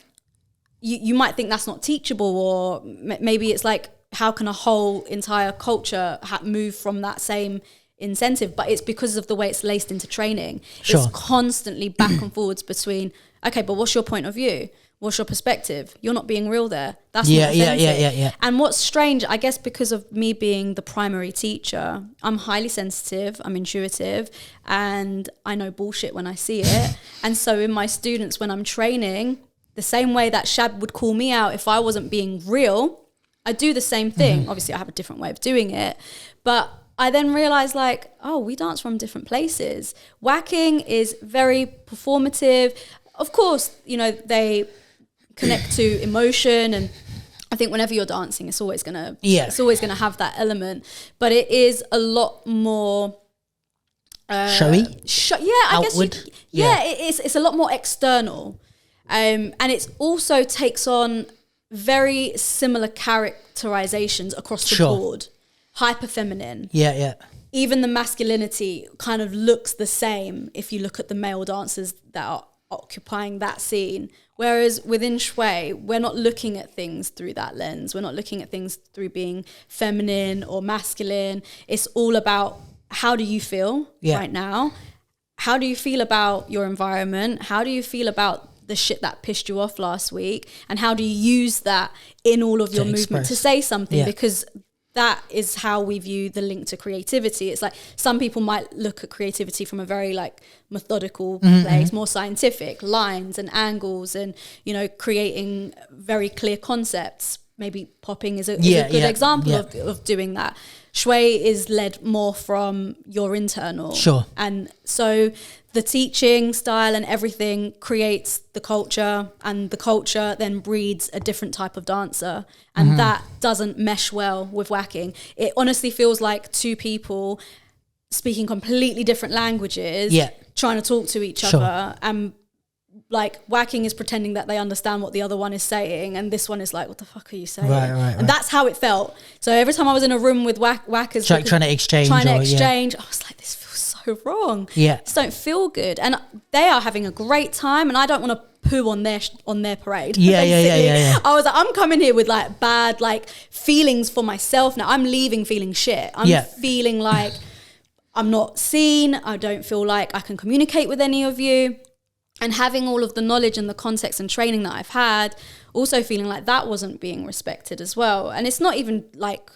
you might think that's not teachable, or maybe it's like, how can a whole entire culture move from that same incentive? But it's because of the way it's laced into training. It's constantly back and forwards between, okay, but what's your point of view? What's your perspective? You're not being real there. That's not authentic. Yeah. And what's strange, I guess because of me being the primary teacher, I'm highly sensitive, I'm intuitive, and I know bullshit when I see it. And so in my students, when I'm training, the same way that Shab would call me out if I wasn't being real, I do the same thing. Obviously, I have a different way of doing it, but I then realized like, oh, we dance from different places. Waacking is very performative. Of course, you know, they connect to emotion, and I think whenever you're dancing, it's always gonna have that element. But it is a lot more showy. Outward. It's a lot more external, and it also takes on very similar characterizations across the board. Hyper feminine. Yeah. Even the masculinity kind of looks the same if you look at the male dancers that are occupying that scene. Whereas within Shway, we're not looking at things through that lens. We're not looking at things through being feminine or masculine. It's all about, how do you feel right now? How do you feel about your environment? How do you feel about the shit that pissed you off last week? And how do you use that in all of your movement to say something? Because that is how we view the link to creativity. It's like some people might look at creativity from a very like methodical place, more scientific, lines and angles, and, you know, creating very clear concepts. Maybe popping is a good example of doing that. Shway is led more from your internal. Sure. And so the teaching style and everything creates the culture, and the culture then breeds a different type of dancer. And that doesn't mesh well with Waacking. It honestly feels like two people speaking completely different languages, trying to talk to each other. And like Waacking is pretending that they understand what the other one is saying, and this one is like, what the fuck are you saying? Right. And that's how it felt. So every time I was in a room with Wackers trying to exchange, I was like, this feels so wrong. This don't feel good. And they are having a great time, and I don't want to poo on their parade. I was like, I'm coming here with like bad like feelings for myself now. I'm leaving feeling shit. I'm feeling like I'm not seen. I don't feel like I can communicate with any of you. And having all of the knowledge and the context and training that I've had, also feeling like that wasn't being respected as well. And it's not even like,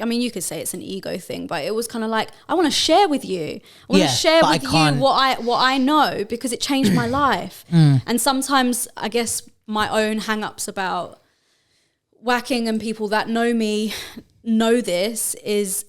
I mean, you could say it's an ego thing, but it was kind of like, I want to share with you. I want to share with you what I know, because it changed my life. And sometimes I guess my own hang-ups about Waacking, and people that know me know this, is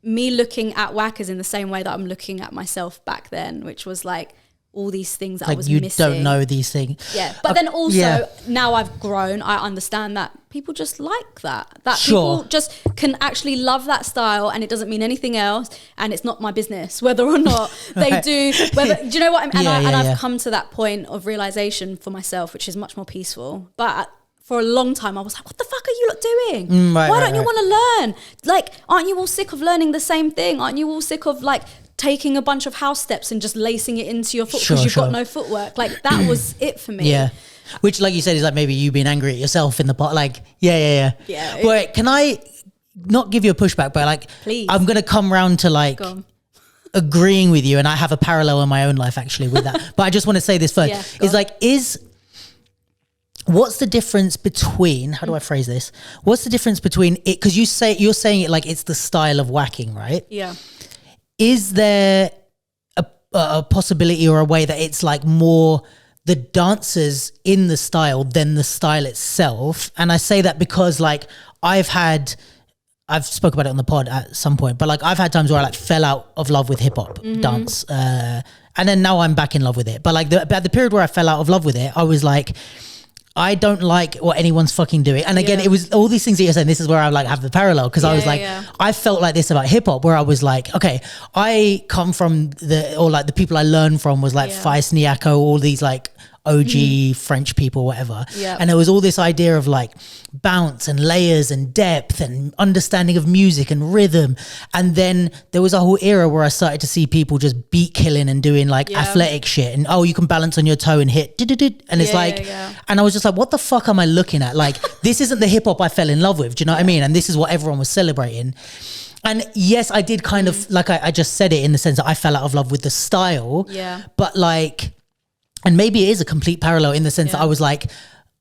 me looking at Wackers in the same way that I'm looking at myself back then, which was like, all these things that like I was you missing. don't know these things. But then also now I've grown, I understand that people just like that. That people just can actually love that style, and it doesn't mean anything else, and it's not my business whether or not they do. Do you know what I mean? And I've come to that point of realization for myself, which is much more peaceful. But for a long time I was like, what the fuck are you lot doing? Why don't you want to learn? Like, aren't you all sick of learning the same thing? Aren't you all sick of like taking a bunch of house steps and just lacing it into your foot because you've got no footwork? Like, that was it for me. Which, like you said, is like maybe you being angry at yourself in the part. Like, Wait, can I not give you a pushback, but like, please, I'm gonna come round to like agreeing with you, and I have a parallel in my own life actually with that. But I just want to say this first. What's the difference between, how do I phrase this? What's the difference between it? Because you're saying it like it's the style of Waacking, right? Yeah. Is there a possibility or a way that it's like more the dancers in the style than the style itself? And I say that because like I've spoke about it on the pod at some point, but like I've had times where I like fell out of love with hip hop dance. And then now I'm back in love with it. But like at the period where I fell out of love with it, I was like, I don't like what anyone's fucking doing. And again, it was all these things that you're saying. This is where I like have the parallel, because I was like, I felt like this about hip hop, where I was like, okay, I come from the people I learned from was like Feist, Niako, all these like OG French people, whatever. And there was all this idea of like bounce and layers and depth and understanding of music and rhythm. And then there was a whole era where I started to see people just beat killing and doing like athletic shit, and you can balance on your toe and hit and it's and I was just like, what the fuck am I looking at? Like, this isn't the hip hop I fell in love with. Do you know what I mean? And this is what everyone was celebrating. And yes, I did kind of like I just said it in the sense that I fell out of love with the style. But like, and maybe it is a complete parallel in the sense that I was like,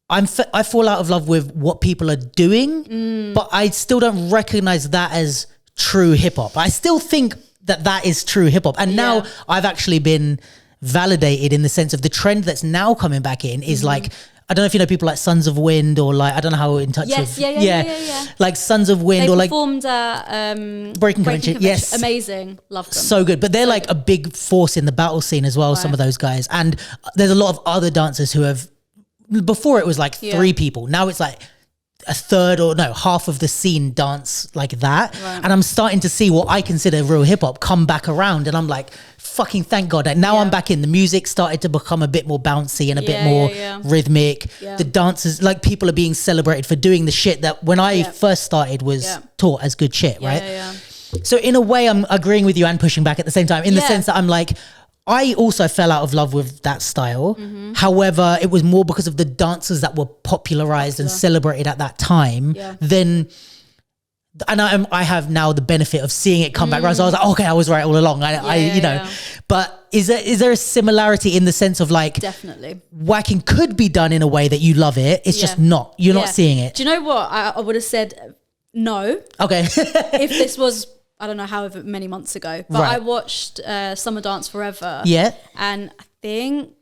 I fall out of love with what people are doing, but I still don't recognize that as true hip hop. I still think that is true hip hop. And now I've actually been validated in the sense of the trend that's now coming back in is like I don't know if you know people like Sons of Wind or like, I don't know how in touch with. Yeah. Like Sons of Wind They or like. performed at Breaking Convention. Yes. Amazing. Love them. So good. But they're like a big force in the battle scene as well, some of those guys. And there's a lot of other dancers who have, before it was like 3 people. Now it's like a third or no, half of the scene dance like that. Right. And I'm starting to see what I consider real hip hop come back around. And I'm like, fucking thank God. And now I'm back in. The music started to become a bit more bouncy and a bit more rhythmic. Yeah. The dancers, like people are being celebrated for doing the shit that when I first started was taught as good shit, right? Yeah. So in a way, I'm agreeing with you and pushing back at the same time in the sense that I'm like, I also fell out of love with that style. Mm-hmm. However, it was more because of the dancers that were popularized and celebrated at that time than... And I have now the benefit of seeing it come back around. So I was like, okay, I was right all along. You know. But is there a similarity in the sense of like... Definitely. Waacking could be done in a way that you love it. It's just not. You're not seeing it. Do you know what? I would have said no. Okay. If this was... I don't know, however many months ago, but I watched Summer Dance Forever. Yeah. And I think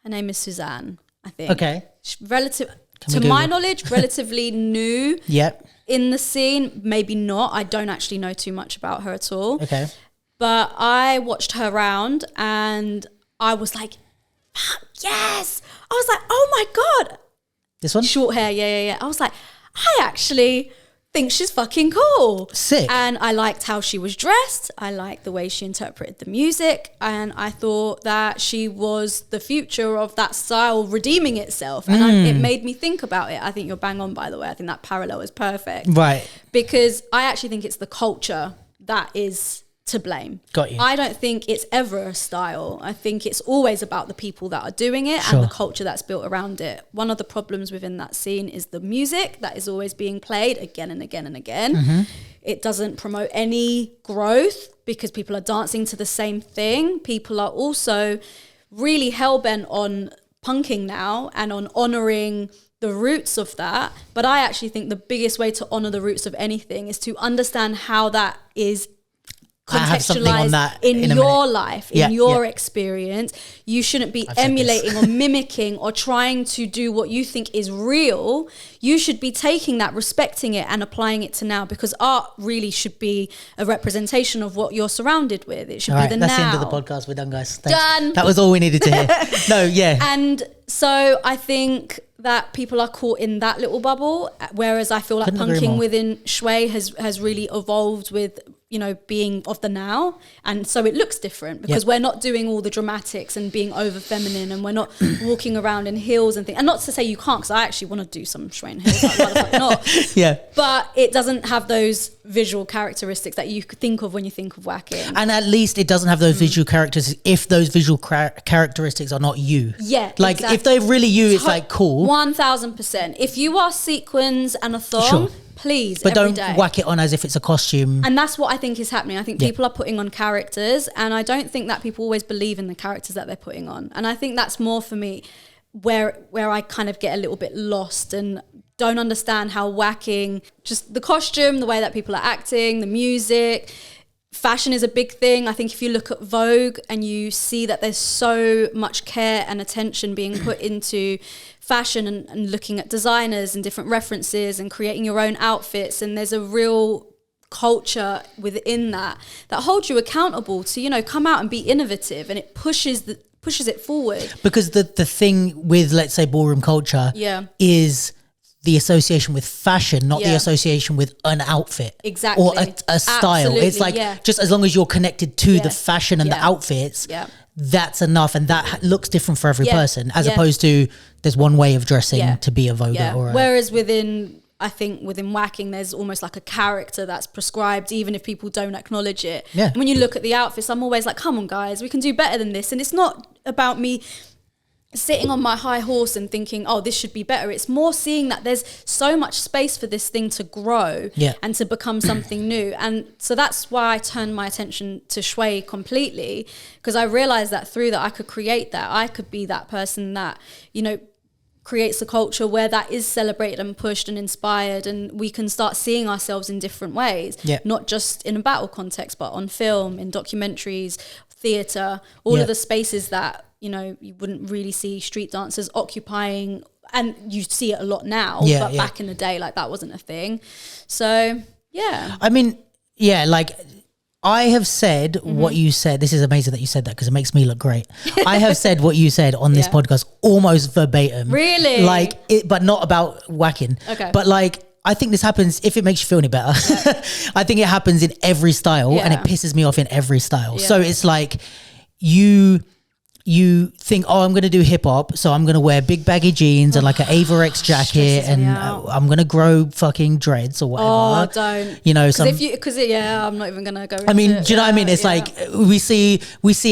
her name is Suzanne, I think. Okay. To my knowledge, relatively new in the scene. Maybe not. I don't actually know too much about her at all. Okay. But I watched her round and I was like, fuck yes. I was like, oh my God. This one? Short hair, yeah. I was like, I actually... think she's fucking cool. Sick. And I liked how she was dressed. I liked the way she interpreted the music. And I thought that she was the future of that style redeeming itself. And it made me think about it. I think you're bang on, by the way. I think that parallel is perfect. Right. Because I actually think it's the culture that is to blame. Got you. I don't think it's ever a style. I think it's always about the people that are doing it and the culture that's built around it. One of the problems within that scene is the music that is always being played again and again and again. Mm-hmm. It doesn't promote any growth because people are dancing to the same thing. People are also really hell-bent on punking now and on honouring the roots of that. But I actually think the biggest way to honour the roots of anything is to understand how that is contextualized in your life, in your experience. You shouldn't be emulating or mimicking or trying to do what you think is real. You should be taking that, respecting it and applying it to now, because art really should be a representation of what you're surrounded with. It should be the now. That's the end of the podcast. We're done, guys. Thanks. Done. That was all we needed to hear. No, yeah. And so I think that people are caught in that little bubble, whereas I feel like punking within Shway has really evolved with, you know, being of the now. And so it looks different because we're not doing all the dramatics and being over feminine, and we're not walking around in heels and things. And not to say you can't, because I actually want to do some Shway in heels, like not. Yeah. But it doesn't have those visual characteristics that you could think of when you think of Waacking. And at least it doesn't have those visual characteristics if those visual characteristics are not you. Yeah, like if they're really you, it's like cool. 1000%. If you are sequins and a thong, please, but don't whack it on as if it's a costume. And that's what I think is happening. I think people are putting on characters, and I don't think that people always believe in the characters that they're putting on. And I think that's more for me where I kind of get a little bit lost and don't understand how Waacking, just the costume, the way that people are acting, the music, fashion is a big thing. I think if you look at Vogue and you see that there's so much care and attention being put into fashion and looking at designers and different references and creating your own outfits, and there's a real culture within that holds you accountable to, you know, come out and be innovative, and it pushes it forward. Because the thing with, let's say, ballroom culture is the association with fashion, not the association with an outfit. Exactly. Or a style. Absolutely, it's like just as long as you're connected to the fashion and the outfits, that's enough. And that looks different for every person, as opposed to there's one way of dressing to be a voguer. Or whereas within Waacking, there's almost like a character that's prescribed, even if people don't acknowledge it. Yeah. And when you look at the outfits, I'm always like, come on, guys, we can do better than this. And it's not about me sitting on my high horse and thinking, oh, this should be better. It's more seeing that there's so much space for this thing to grow and to become something new. And so that's why I turned my attention to Shway completely, because I realized that through that I could create that. I could be that person that, you know, creates a culture where that is celebrated and pushed and inspired, and we can start seeing ourselves in different ways, not just in a battle context, but on film, in documentaries, theatre, all of the spaces that, you know, you wouldn't really see street dancers occupying and you see it a lot now, Yeah, but yeah. back in the day, like that wasn't a thing. So yeah. I mean, yeah, like I have said what you said. This is amazing that you said that because it makes me look great. I have said what you said on this Yeah. podcast almost verbatim. Really? Like it, but not about whacking. Okay. But like, I think this happens if it makes you feel any better. I think it happens in every style and it Yeah. pisses me off in every style. Yeah. So it's like you think, oh, I'm going to do hip hop. So I'm going to wear big baggy jeans and like an Avirex jacket stresses me and out. I'm going to grow fucking dreads or whatever. Oh, don't. You know, some, Because I'm not even gonna go. I mean, into do you know what I mean? It's yeah. like we see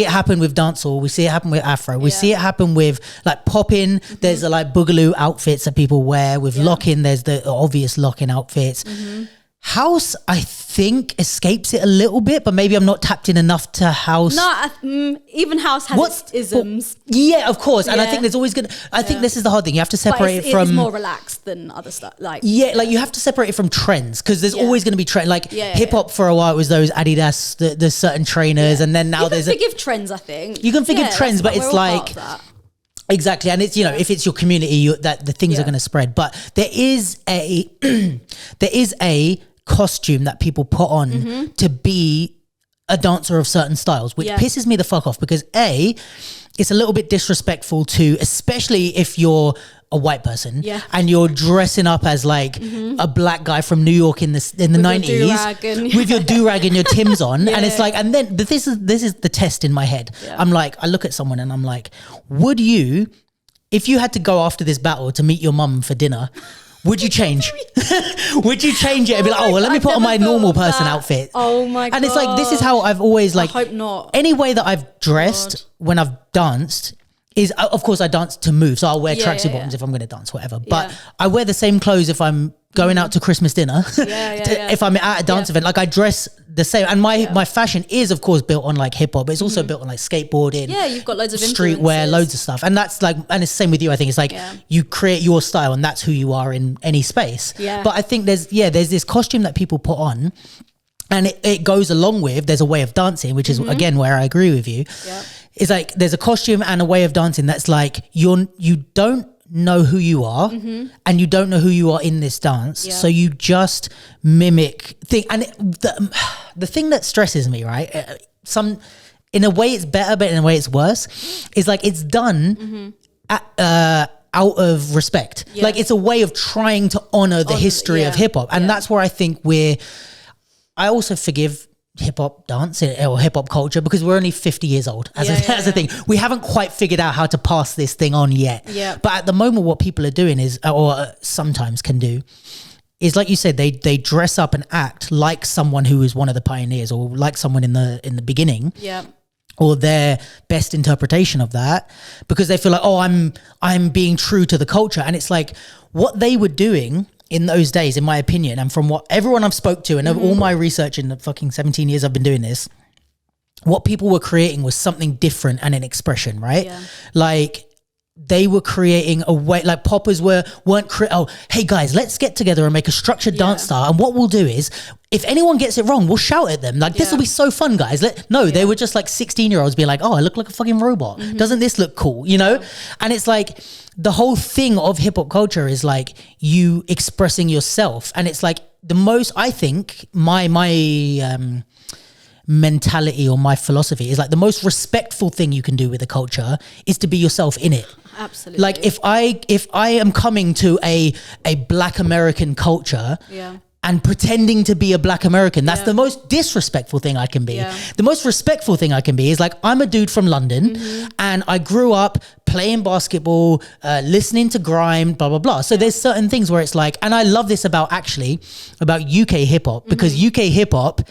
it happen with dancehall, we see it happen with Afro, we Yeah. see it happen with like popping. There's the like boogaloo outfits that people wear. With locking, there's the obvious locking outfits. House, I think, escapes it a little bit, but maybe I'm not tapped in enough to house. No, even house has its isms. Yeah, of course, and I Yeah. think there's always gonna. I think this is the hard thing. You have to But separate it's, it from. it's more relaxed than other stuff. Like Yeah, like you have to separate it from trends because there's Yeah. always going to be trend. Like Yeah, hip hop for a while, it was those Adidas, the certain trainers, and then now you can there's forgive trends. I think You can forgive trends, that's but we're it's all part like- of that. Exactly, and it's if it's your community, that the things are Yeah. going to spread. But there is a costume that people put on to be a dancer of certain styles, which Yeah. pisses me the fuck off because it's a little bit disrespectful to, especially if you're a white person Yeah. and you're dressing up as like a black guy from New York in the your 90s do-rag and- with your do-rag and your Timbs on, and it's Yeah. like, and then this is the test in my head. Yeah. I'm like, I look at someone and I'm like, would you, if you had to go after this battle to meet your mum for dinner, would you change? Would you change it and be like, oh, well, let me I've put on never my thought normal of person that. outfit? Oh my god! And it's like, this is how I've always like, I hope not. any way that I've dressed when I've danced is, of course, I dance to move. So I'll wear Yeah, tracksuit yeah, bottoms yeah. if I'm going to dance, whatever. But Yeah. I wear the same clothes if I'm going out to Christmas dinner. yeah. If I'm at a dance Yeah. event, like I dress the same. And my fashion is, of course, built on like hip hop, but it's also built on like skateboarding. Yeah, you've got loads of streetwear, influences. loads of stuff. And that's like, and it's the same with you. I think it's like Yeah. you create your style and that's who you are in any space. Yeah. But I think there's this costume that people put on. And it goes along with, there's a way of dancing, which is again where I agree with you. Yeah. It's like there's a costume and a way of dancing that's like you don't know who you are and you don't know who you are in this dance. Yeah. So you just mimic thing. And the thing that stresses me, right? In a way it's better, but in a way it's worse, is like it's done out of respect. Yeah. Like it's a way of trying to honor the history of yeah, hip hop. And yeah. that's where I think I also forgive hip hop dance or hip hop culture because we're only 50 years old as a thing. We haven't quite figured out how to pass this thing on yet. Yeah. But at the moment, what people are doing is, or sometimes can do, is like you said, they dress up and act like someone who is one of the pioneers or like someone in the beginning. Yeah. Or their best interpretation of that because they feel like, oh, I'm being true to the culture. And it's like what they were doing in those days, in my opinion, and from what everyone I've spoke to and all my research in the fucking 17 years I've been doing this, what people were creating was something different and an expression, right? Yeah. Like they were creating a way, like poppers weren't hey guys, let's get together and make a structured dance style. And what we'll do is, if anyone gets it wrong, we'll shout at them. Like, this will be so fun, guys. They were just like 16-year-olds being like, oh, I look like a fucking robot. Doesn't this look cool? You know? And it's like, the whole thing of hip hop culture is like you expressing yourself. And it's like the most, I think, my mentality or my philosophy is like the most respectful thing you can do with a culture is to be yourself in it. Absolutely. Like if I am coming to a Black American culture and pretending to be a Black American, that's the most disrespectful thing I can be. Yeah. The most respectful thing I can be is like, I'm a dude from London and I grew up playing basketball, listening to grime, blah, blah, blah. So there's certain things where it's like, and I love this about UK hip hop because UK hip hop,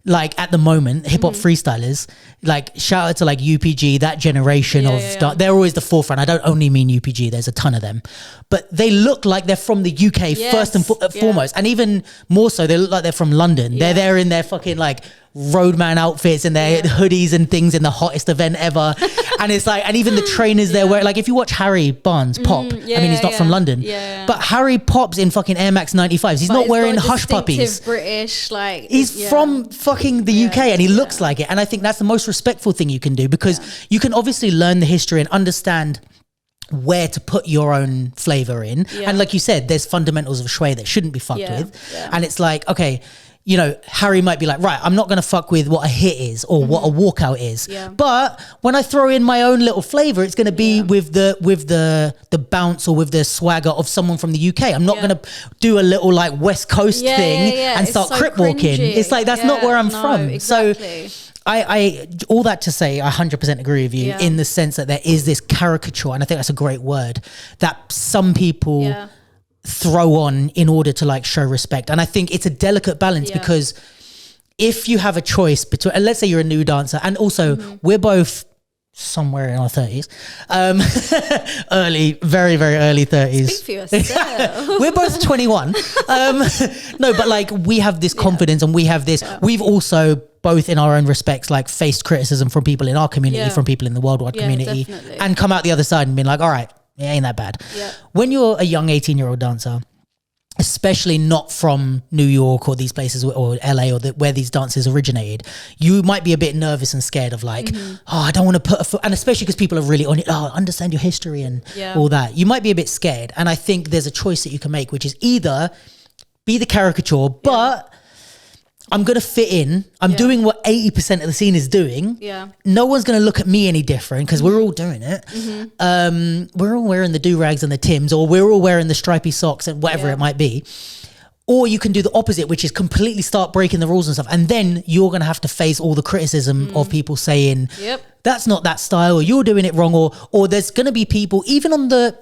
like at the moment, hip hop freestylers, like shout out to like UPG, that generation they're always the forefront. I don't only mean UPG, there's a ton of them, but they look like they're from the UK first and foremost. And even more so, they look like they're from London. They're there in their fucking like roadman outfits and their hoodies and things in the hottest event ever. And it's like, and even the trainers they're wearing, like if you watch Harry Barnes pop, I mean, he's not from London, but Harry pops in fucking Air Max 95s. He's not wearing hush puppies. British, like he's from fucking the UK and he looks like it. And I think that's the most respectful thing you can do because you can obviously learn the history and understand where to put your own flavor in. And like you said, there's fundamentals of Shway that shouldn't be fucked with. And it's like, okay, you know, Harry might be like, right, I'm not going to fuck with what a hit is or what a walkout is. But when I throw in my own little flavor, it's going to be with the bounce or with the swagger of someone from the UK. I'm not going to do a little like West Coast thing and start so crip walking. It's like, that's not where I'm from. Exactly. So I all that to say, I 100% agree with you in the sense that there is this caricature, and I think that's a great word, that some people throw on in order to like show respect. And I think it's a delicate balance because if you have a choice between, let's say you're a new dancer, and also we're both somewhere in our 30s, early, very, very early 30s. Speak for yourself. We're both 21. No, but like we have this confidence and we have this, we've also both in our own respects, like faced criticism from people in our community, from people in the worldwide community, and come out the other side and been like, all right, it ain't that bad. When you're a young 18-year-old dancer, especially not from New York or these places or LA or where these dances originated, you might be a bit nervous and scared of like, oh, I don't want to put a foot, and especially because people are really on it, oh, understand your history and all that. You might be a bit scared. And I think there's a choice that you can make, which is either be the caricature, but I'm going to fit in. I'm doing what 80% of the scene is doing. No one's going to look at me any different because we're all doing it. We're all wearing the do-rags and the Tims, or we're all wearing the stripy socks and whatever it might be. Or you can do the opposite, which is completely start breaking the rules and stuff. And then you're going to have to face all the criticism of people saying, that's not that style, or you're doing it wrong. Or there's going to be people, even on the,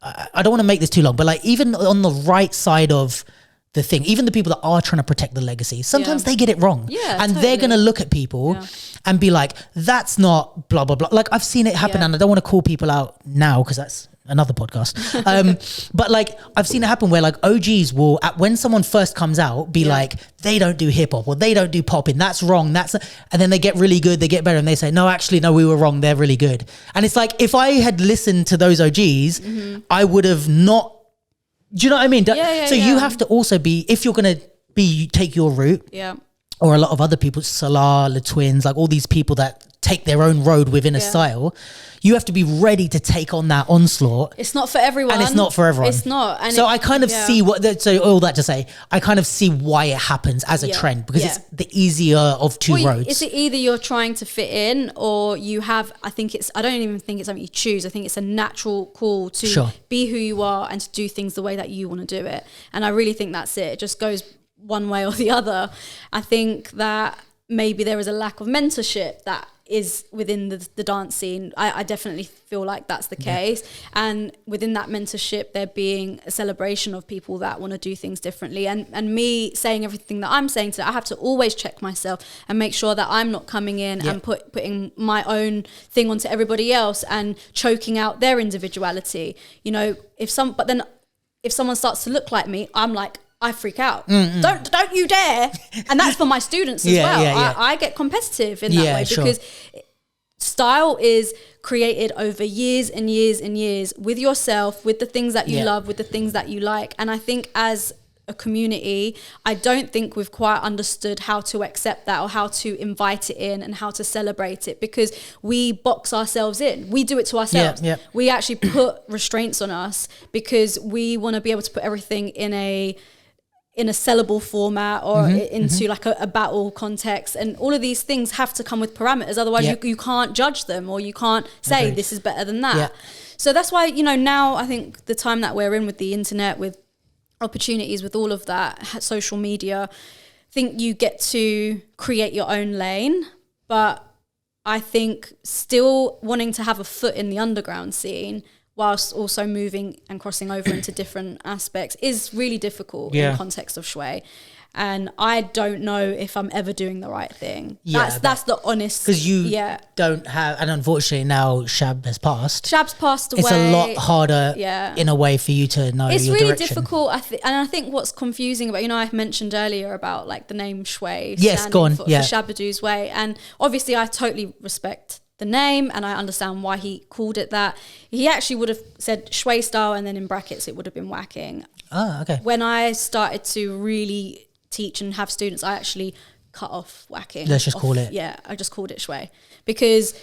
I don't want to make this too long, but like even on the right side of the thing, even the people that are trying to protect the legacy, sometimes they get it wrong. And they're going to look at people and be like, that's not blah, blah, blah. Like I've seen it happen and I don't want to call people out now because that's another podcast. But like I've seen it happen where like OGs will, when someone first comes out, be like, they don't do hip hop or they don't do popping. That's wrong. And then they get really good. They get better and they say, no, actually, no, we were wrong. They're really good. And it's like, if I had listened to those OGs, I would have not. Do you know what I mean? So you have to also be, if you're going to take your route, or a lot of other people, Salah, the Twins, like all these people that take their own road within a style, you have to be ready to take on that onslaught. It's not for everyone. And it's not for everyone. It's not. And so I kind of see so all that to say, I kind of see why it happens as a trend, because it's the easier of two roads. It's either you're trying to fit in, or you have, I don't even think it's something you choose. I think it's a natural call to be who you are and to do things the way that you want to do it. And I really think that's it. It just goes one way or the other. I think that maybe there is a lack of mentorship that is within the dance scene. I definitely feel like that's the case. And within that mentorship, there being a celebration of people that want to do things differently. And me saying everything that I'm saying today, I have to always check myself and make sure that I'm not coming in and putting my own thing onto everybody else and choking out their individuality. You know, if someone starts to look like me, I'm like, I freak out. Don't you dare. And that's for my students as well. I get competitive in that way because style is created over years and years and years with yourself, with the things that you love, with the things that you like. And I think as a community, I don't think we've quite understood how to accept that or how to invite it in and how to celebrate it, because we box ourselves in. We do it to ourselves. We actually put restraints on us because we want to be able to put everything in a sellable format or into like a battle context, and all of these things have to come with parameters, otherwise you can't judge them, or you can't say this is better than that. So that's why, you know, now I think the time that we're in with the internet, with opportunities, with all of that social media, I think you get to create your own lane. But I think still wanting to have a foot in the underground scene whilst also moving and crossing over into different aspects is really difficult in the context of Shway. And I don't know if I'm ever doing the right thing. That's the honest. Because you don't have, and unfortunately now Shab has passed. Shab's passed away. It's a lot harder in a way for you to know it's your really direction. difficult. And I think what's confusing about, you know, I mentioned earlier about like the name Shway. Yes, go on. For Shabadoo's Way. And obviously I totally respect the name and I understand why he called it that. He actually would have said Shway style and then in brackets it would have been Waacking. Oh, okay. When I started to really teach and have students, I actually cut off Waacking. Let's just call it. Yeah, I just called it Shway, because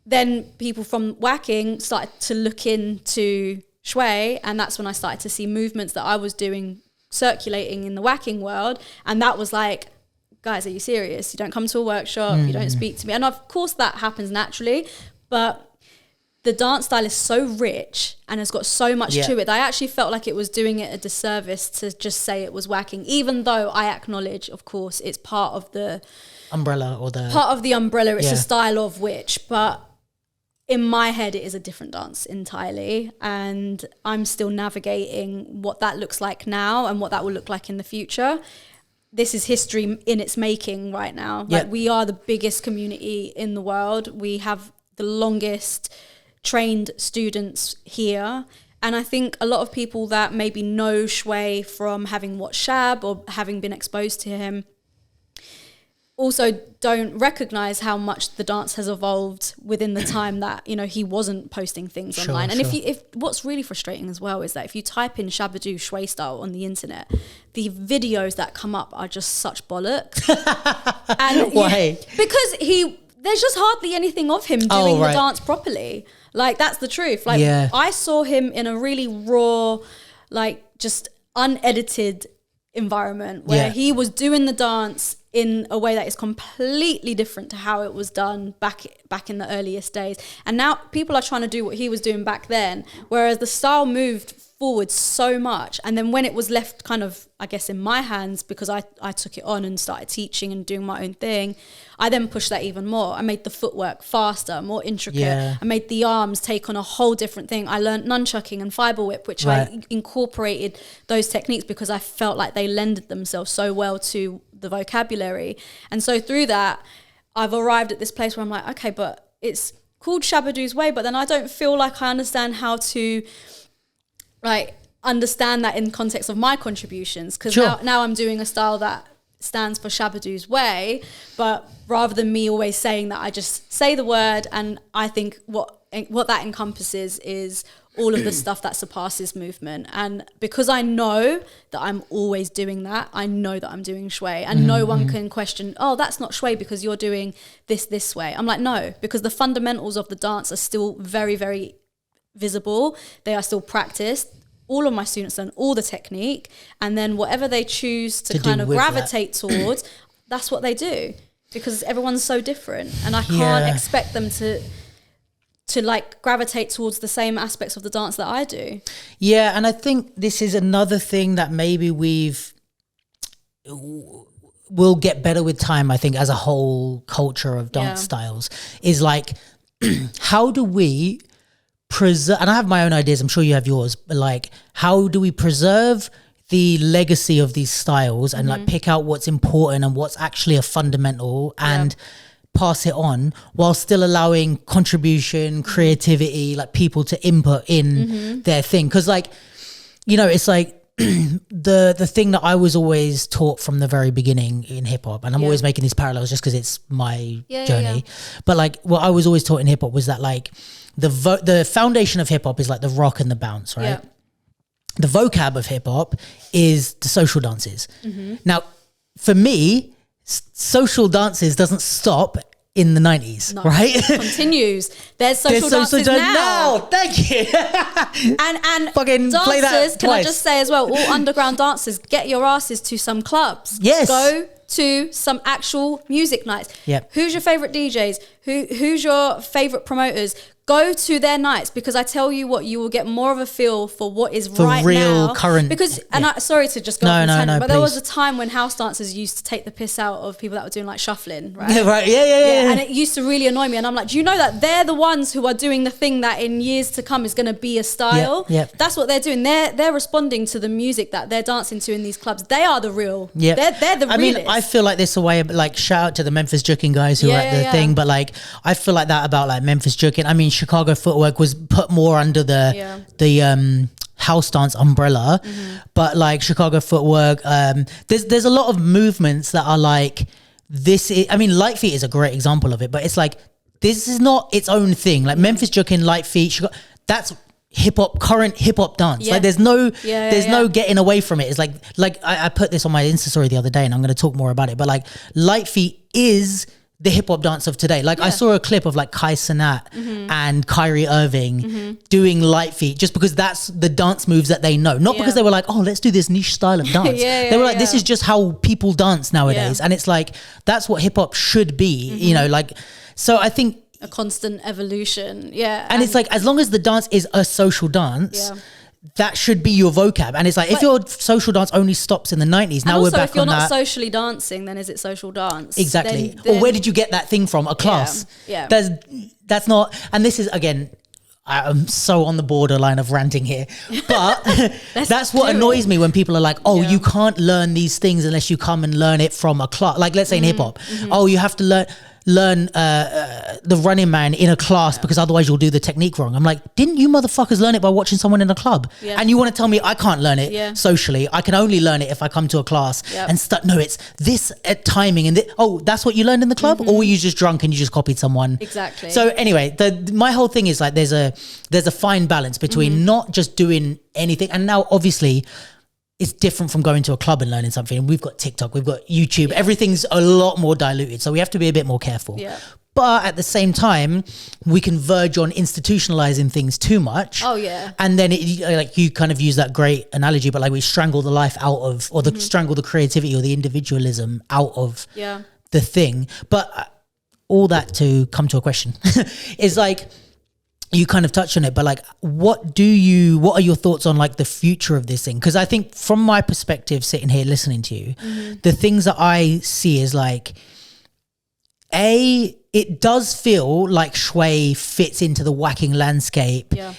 then people from Waacking started to look into Shway, and that's when I started to see movements that I was doing circulating in the Waacking world, and that was like, guys, are you serious? You don't come to a workshop, you don't speak to me. And of course that happens naturally, but the dance style is so rich and has got so much to it that I actually felt like it was doing it a disservice to just say it was Waacking, even though I acknowledge, of course, it's part of the umbrella it's a style of which, but in my head it is a different dance entirely, and I'm still navigating what that looks like now and what that will look like in the future. This is history in its making right now. Like, we are the biggest community in the world. We have the longest trained students here, and I think a lot of people that maybe know Shway from having watched Shab or having been exposed to him also don't recognize how much the dance has evolved within the time that, you know, he wasn't posting things online. And if what's really frustrating as well is that if you type in Shabadoo Shway style on the internet, the videos that come up are just such bollocks. And why? Because there's just hardly anything of him doing the dance properly. Like, that's the truth. Like, I saw him in a really raw, like, just unedited environment where he was doing the dance in a way that is completely different to how it was done back in the earliest days. And now people are trying to do what he was doing back then, whereas the style moved forward so much. And then when it was left kind of, I guess, in my hands, because I took it on and started teaching and doing my own thing, I then pushed that even more. I made the footwork faster, more intricate. I made the arms take on a whole different thing. I learned nunchucking and fiber whip, which I incorporated those techniques because I felt like they lended themselves so well to the vocabulary. And so through that, I've arrived at this place where I'm like, okay, but it's called Shabadoo's Way, but then I don't feel like I understand how to like understand that in context of my contributions, because now I'm doing a style that stands for Shabadoo's Way, but rather than me always saying that, I just say the word, and I think what that encompasses is all of the stuff that surpasses movement. And because I know that I'm always doing that, I know that I'm doing Shway, and no one can question, oh, that's not Shway because you're doing this way. I'm like, no, because the fundamentals of the dance are still very, very visible. They are still practiced. All of my students learn all the technique, and then whatever they choose to kind of gravitate towards, that's what they do, because everyone's so different, and I can't expect them to like gravitate towards the same aspects of the dance that I do. Yeah, and I think this is another thing that maybe we'll get better with time, I think, as a whole culture of dance styles, is like, how do we preserve, and I have my own ideas, I'm sure you have yours, but like, how do we preserve the legacy of these styles and like pick out what's important and what's actually a fundamental and pass it on, while still allowing contribution, creativity, like people to input in their thing? Because like, you know, it's like the thing that I was always taught from the very beginning in hip hop, and I'm always making these parallels just because it's my journey, but like what I was always taught in hip hop was that like the foundation of hip hop is like the rock and the bounce, right? The vocab of hip hop is the social dances. Now, for me, social dances doesn't stop in the 90s, right? It continues. There's social dances now. Thank you. and fucking dancers, play that can I just say as well, all underground dancers, get your asses to some clubs. Yes. Go to some actual music nights. Who's your favorite DJs? Who's your favorite promoters? Go to their nights, because I tell you what, you will get more of a feel for what is for right real now. Current. Because, and sorry to just go off on tangent, but please. there was a time when house dancers used to take the piss out of people that were doing like shuffling, right? Yeah. And it used to really annoy me. And I'm like, do you know that they're the ones who are doing the thing that in years to come is going to be a style? That's what they're doing. They're responding to the music that they're dancing to in these clubs. They are the real. They're the realest. I mean, I feel like this a way of like, shout out to the Memphis Juking guys who are at the thing, but like, I feel like that about like Memphis Juking. I mean, Chicago Footwork was put more under the house dance umbrella, but like Chicago Footwork, there's a lot of movements that are like this. I mean, Light Feet is a great example of it, but it's like, this is not its own thing. Like Memphis Juking, Light Feet, that's hip hop, current hip hop dance. Like there's no getting away from it. It's like I put this on my Insta story the other day, and I'm going to talk more about it, but like Light Feet is the hip hop dance of today. Like I saw a clip of like Kai Cenat and Kyrie Irving doing light feet just because that's the dance moves that they know. Not because they were like, oh, let's do this niche style of dance. They were like, this is just how people dance nowadays. And it's like, that's what hip hop should be, you know, like, so I think a constant evolution. Yeah. And it's like, as long as the dance is a social dance, that should be your vocab. And it's like, if your social dance only stops in the 90s, now we're back on that. If you're not socially dancing, then is it social dance? Exactly. Then, or where did you get that thing from? A class. Yeah. That's not, and this is, again, I'm so on the borderline of ranting here, but that's what annoys me when people are like, oh, you can't learn these things unless you come and learn it from a class. Like, let's say in hip hop, oh, you have to learn the Running Man in a class because otherwise you'll do the technique wrong. I'm like, didn't you motherfuckers learn it by watching someone in a club? And you want to tell me I can't learn it socially? I can only learn it if I come to a class and no, it's this timing and that's what you learned in the club, or were you just drunk and you just copied someone? Exactly. So anyway, my whole thing is like there's a fine balance between not just doing anything, and now obviously it's different from going to a club and learning something. We've got TikTok, we've got YouTube, everything's a lot more diluted. So we have to be a bit more careful. Yeah. But at the same time, we can verge on institutionalizing things too much. Oh, yeah. And then like you kind of use that great analogy, but like we strangle the life out of, or strangle the creativity or the individualism out of the thing. But all that to come to a question is like, you kind of touched on it, but like, what are your thoughts on like the future of this thing? Because I think from my perspective, sitting here listening to you, the things that I see is like, it does feel like Shway fits into the Waacking landscape. Yeah.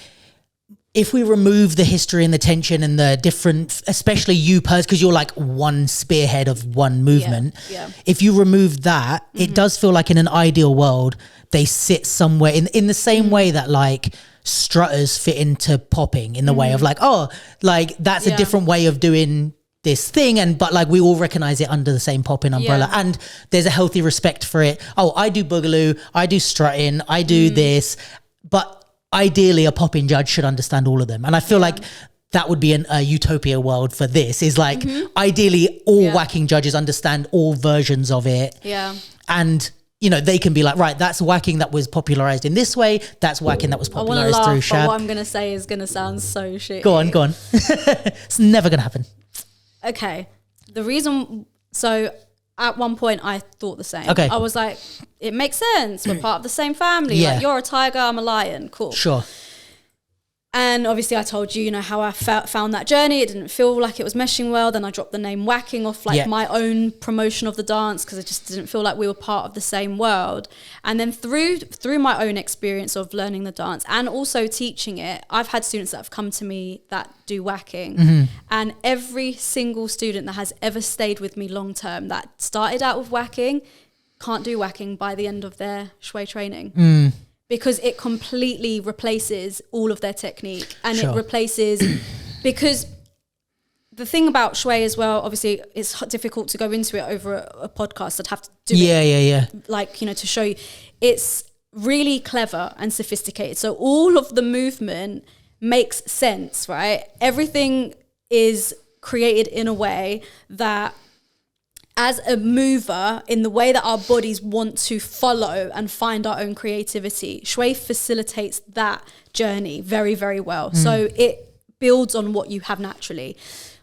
If we remove the history and the tension and the different, especially you because you're like one spearhead of one movement. Yeah. If you remove that, it does feel like in an ideal world, they sit somewhere in the same way that like strutters fit into popping in the way of like, oh, like that's a different way of doing this thing. But like we all recognize it under the same popping umbrella and there's a healthy respect for it. Oh, I do boogaloo, I do strutting, I do this, but ideally a popping judge should understand all of them. And I feel like that would be a utopia world for this is like ideally all Waacking judges understand all versions of it. Yeah. And you know, they can be like, right, that's Waacking that was popularized in this way. That's Waacking that was popularized through Shab. What I'm going to say is going to sound so shit. Go on. It's never going to happen. Okay. So at one point I thought the same. Okay. I was like, it makes sense. We're part of the same family. Yeah. Like, you're a tiger, I'm a lion. Cool. Sure. And obviously I told you, how I found that journey. It didn't feel like it was meshing well. Then I dropped the name Waacking off my own promotion of the dance because I just didn't feel like we were part of the same world. And then through my own experience of learning the dance and also teaching it, I've had students that have come to me that do Waacking. And every single student that has ever stayed with me long term that started out with Waacking can't do Waacking by the end of their Shway training. Because it completely replaces all of their technique and it replaces, because the thing about Shway as well, obviously it's difficult to go into it over a podcast. I'd have to do it like, to show you. It's really clever and sophisticated. So all of the movement makes sense, right? Everything is created in a way that as a mover, in the way that our bodies want to follow and find our own creativity, Shway facilitates that journey very, very well. So it builds on what you have naturally.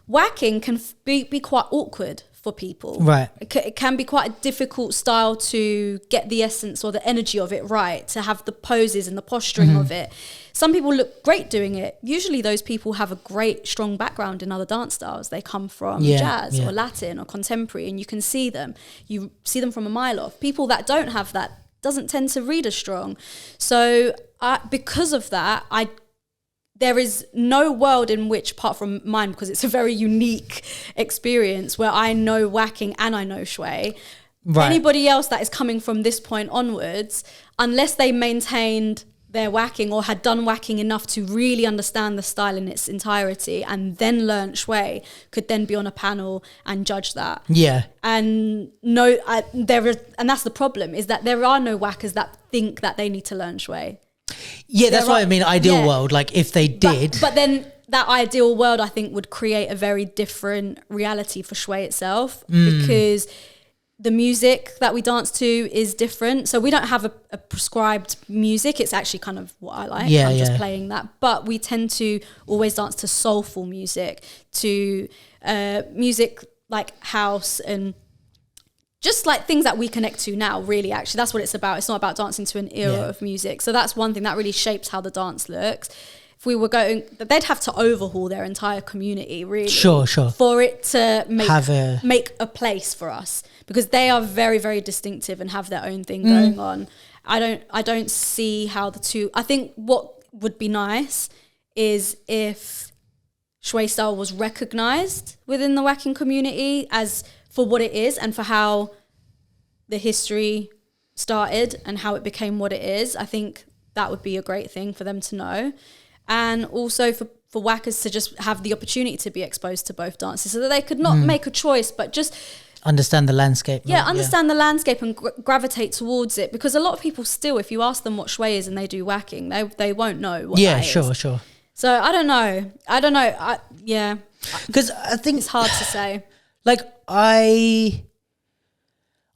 Waacking can be quite awkward for people. Right. It can be quite a difficult style to get the essence or the energy of it right, to have the poses and the posturing of it. Some people look great doing it. Usually those people have a great, strong background in other dance styles. They come from jazz or Latin or contemporary, and you can see them. You see them from a mile off. People that don't have that doesn't tend to read as strong. So because of that, there is no world in which, apart from mine, because it's a very unique experience, where I know Waacking and I know Shway. Right. Anybody else that is coming from this point onwards, unless they maintained their Waacking or had done Waacking enough to really understand the style in its entirety and then learnt Shway, could then be on a panel and judge that. Yeah. And and that's the problem, is that there are no Whackers that think that they need to learn Shway. Yeah, that's what I mean. Ideal world, like if they did. But then that ideal world, I think, would create a very different reality for Shway itself, because the music that we dance to is different. So we don't have a prescribed music. It's actually kind of what I like. I'm just playing that. But we tend to always dance to soulful music, to music like house and just like things that we connect to now, really. Actually, that's what it's about. It's not about dancing to an era of music. So that's one thing that really shapes how the dance looks. If we were going, they'd have to overhaul their entire community, really. Sure. For it to make a place for us, because they are very, very distinctive and have their own thing going on. I don't see how the two. I think what would be nice is if Shway style was recognised within the Waacking community as for what it is and for how the history started and how it became what it is. I think that would be a great thing for them to know. And also for whackers to just have the opportunity to be exposed to both dances so that they could not make a choice, but just understand the landscape. Understand the landscape and gravitate towards it. Because a lot of people still, if you ask them what Shway is and they do whacking, they won't know what that is. Sure. So I don't know. Because I think it's hard to say. Like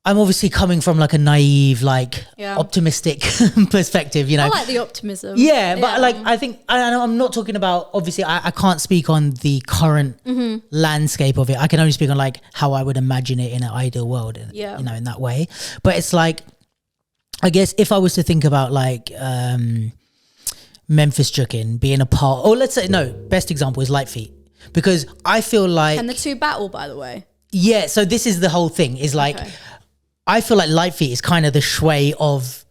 I'm obviously coming from like a naive, like optimistic perspective, you know. I like the optimism. Yeah, but like I think I'm not talking about. Obviously, I can't speak on the current landscape of it. I can only speak on like how I would imagine it in an ideal world, you know, in that way. But it's like, I guess if I was to think about like Memphis Jukin being a part, or let's say best example is Light Feet, because I feel like and the two battle, by the way. Yeah, so this is the whole thing. Is like. Okay. I feel like Light Feet is kind of the Shway of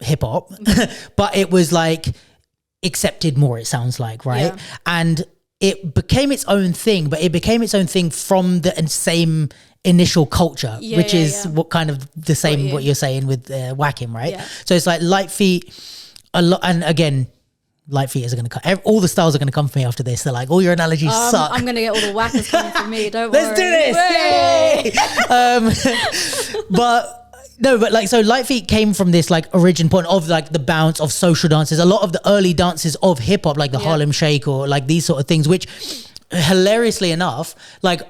hip hop, but it was like accepted more, it sounds like, right? Yeah. And it became its own thing, but it became its own thing from the same initial culture, which is what kind of the same what you're saying with Waacking, right? Yeah. So it's like Light Feet, a lot, and again, Light Feet is going to come. All the styles are going to come for me after this. They're like, all your analogies suck. I'm going to get all the whackers coming for me. Don't worry. Let's do this! Yay! But like, so Light Feet came from this like origin point of like the bounce of social dances. A lot of the early dances of hip hop, like the Harlem Shake or like these sort of things, which hilariously enough, like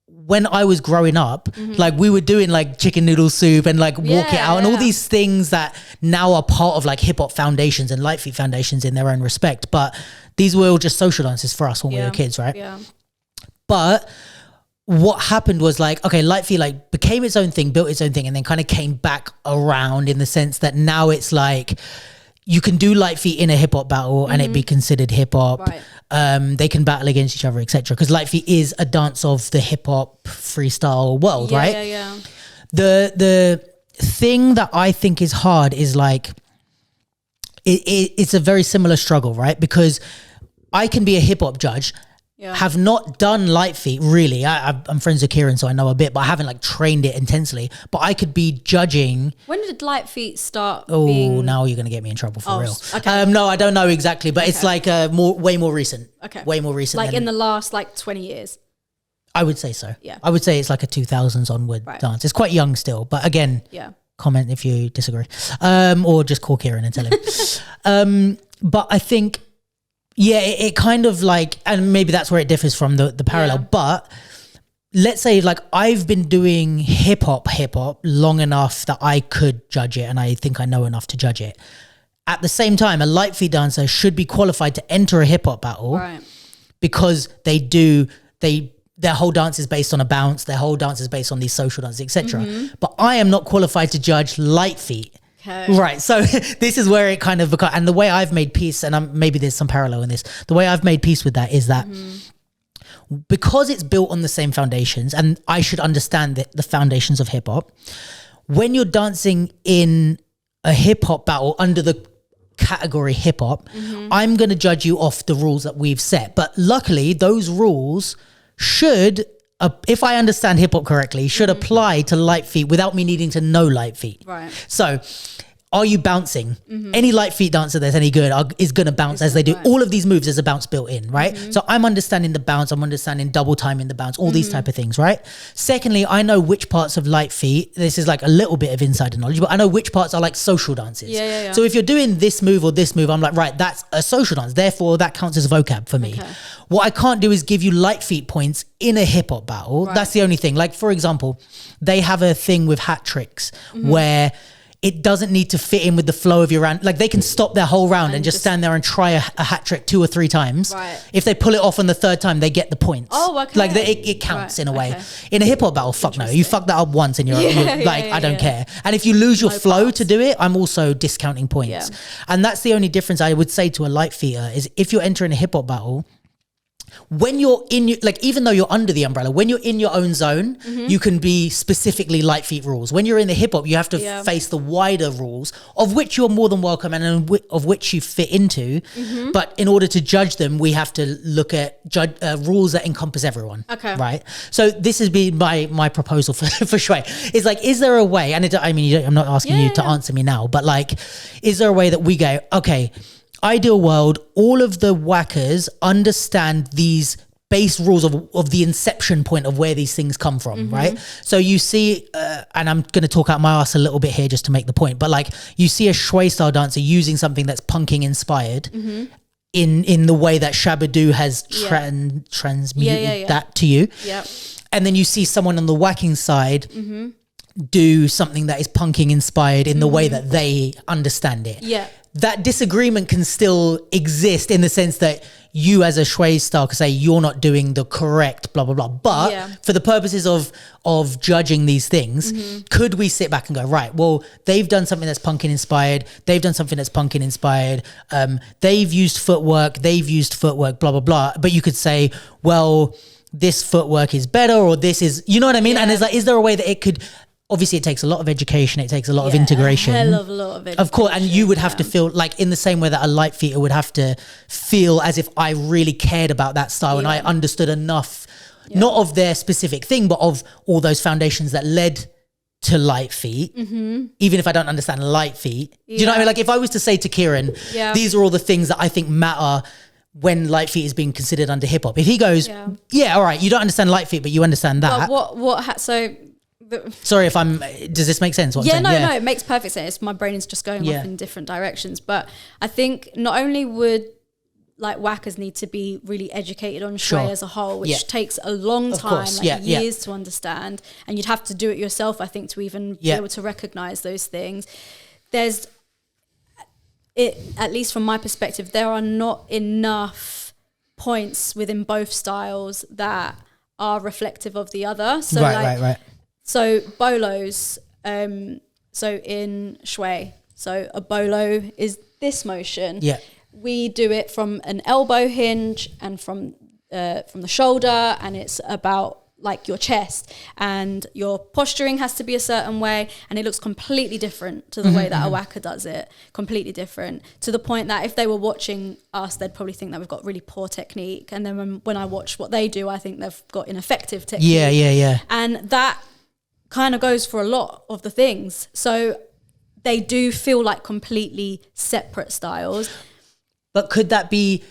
when I was growing up, like we were doing like chicken noodle soup and like walk it out and all these things that now are part of like hip hop foundations and Light Feet foundations in their own respect. But these were all just social dances for us when we were kids, right? Yeah. But what happened was like, okay, Light Feet like became its own thing, built its own thing, and then kind of came back around in the sense that now it's like you can do Light Feet in a hip hop battle and it be considered hip hop. Right. They can battle against each other, etc. Because Light Feet is a dance of the hip hop freestyle world, right? Yeah. The thing that I think is hard is like it's a very similar struggle, right? Because I can be a hip hop judge. Yeah. Have not done Light Feet really. I'm friends with Kieran, so I know a bit, but I haven't like trained it intensely. But I could be judging. When did Light Feet start? Oh, now you're gonna get me in trouble for real. Okay. No, I don't know exactly, but it's like way more recent. Okay. Way more recent. Like in the last like 20 years. I would say so. Yeah. I would say it's like a 2000s onward dance. It's quite young still, but again, comment if you disagree, or just call Kieran and tell him. But I think. Yeah, it kind of like, and maybe that's where it differs from the parallel, but let's say like I've been doing hip hop long enough that I could judge it and I think I know enough to judge it. At the same time, a Light Feet dancer should be qualified to enter a hip hop battle because their whole dance is based on a bounce, their whole dance is based on these social dances, etc. But I am not qualified to judge Light Feet. Okay. Right, so this is where it kind of becomes, and the way I've made peace, and maybe there's some parallel in this, the way I've made peace with that is that because it's built on the same foundations, and I should understand the foundations of hip hop, when you're dancing in a hip hop battle under the category hip hop, I'm going to judge you off the rules that we've set. But luckily, those rules should, if I understand hip hop correctly, should apply to Light Feet without me needing to know Light Feet. Right. So are you bouncing? Any light feet dancer that's any good is going to bounce as they do. All of these moves, there's a bounce built in, right? So I'm understanding the bounce, I'm understanding double time in the bounce, all these type of things, right? Secondly, I know which parts of light feet, this is like a little bit of insider knowledge, but I know which parts are like social dances. So if you're doing this move or this move, I'm like, right, that's a social dance. Therefore, that counts as vocab for me. Okay. What I can't do is give you light feet points in a hip hop battle. That's the only thing. Like, for example, they have a thing with hat tricks where it doesn't need to fit in with the flow of your round. Like, they can stop their whole round and just stand there and try a hat trick 2 or 3 times. If they pull it off on the 3rd time, they get the points. Like, it counts in a way. In a hip hop battle, fuck no. You fuck that up once and you're like, I don't care. And if you lose your flow to do it, I'm also discounting points. And that's the only difference I would say to a light feeder is if you're entering a hip hop battle, when you're in your, like, even though you're under the umbrella, when you're in your own zone, you can be specifically light feet rules. When you're in the hip hop, you have to face the wider rules, of which you're more than welcome and of which you fit into. But in order to judge them, we have to look at rules that encompass everyone. Right. So this has been my proposal for Shway. Is like, is there a way? And I'm not asking you to answer me now, but like, is there a way that we go, okay, ideal world, all of the whackers understand these base rules of the inception point of where these things come from, right? So you see, and I'm going to talk out my ass a little bit here just to make the point, but like, you see a Shway style dancer using something that's punking inspired in the way that Shabadoo has transmuted that to you. And then you see someone on the Waacking side do something that is punking inspired in the way that they understand it. That disagreement can still exist in the sense that you as a Shway style could say you're not doing the correct blah, blah, blah. But for the purposes of judging these things, could we sit back and go, right, well, they've done something that's punking inspired. They've done something that's punking inspired. They've used footwork, blah, blah, blah. But you could say, well, this footwork is better, or this is, you know what I mean? And it's like, is there a way that it could... Obviously, it takes a lot of education. It takes a lot of integration. A hell of a lot of education. Of course, and you would have to feel like in the same way that a light feeder would have to feel as if I really cared about that style and I understood enough, not of their specific thing, but of all those foundations that led to light feet. Even if I don't understand light feet. Do you know what I mean? Like if I was to say to Kieran, these are all the things that I think matter when light feet is being considered under hip hop. If he goes, all right, you don't understand light feet, but you understand that. Sorry if does this make sense? What I'm saying? No, it makes perfect sense. My brain is just going off in different directions. But I think not only would like whackers need to be really educated on Shway as a whole, which takes a long time, years to understand. And you'd have to do it yourself, I think, to even be able to recognize those things. At least from my perspective, there are not enough points within both styles that are reflective of the other. So right. So bolos, so in Shway, so a bolo is this motion. We do it from an elbow hinge and from the shoulder, and it's about like your chest, and your posturing has to be a certain way, and it looks completely different to the way that a whacker does it, completely different, to the point that if they were watching us, they'd probably think that we've got really poor technique, and then when I watch what they do, I think they've got ineffective technique. And that kind of goes for a lot of the things. So they do feel like completely separate styles. But could that be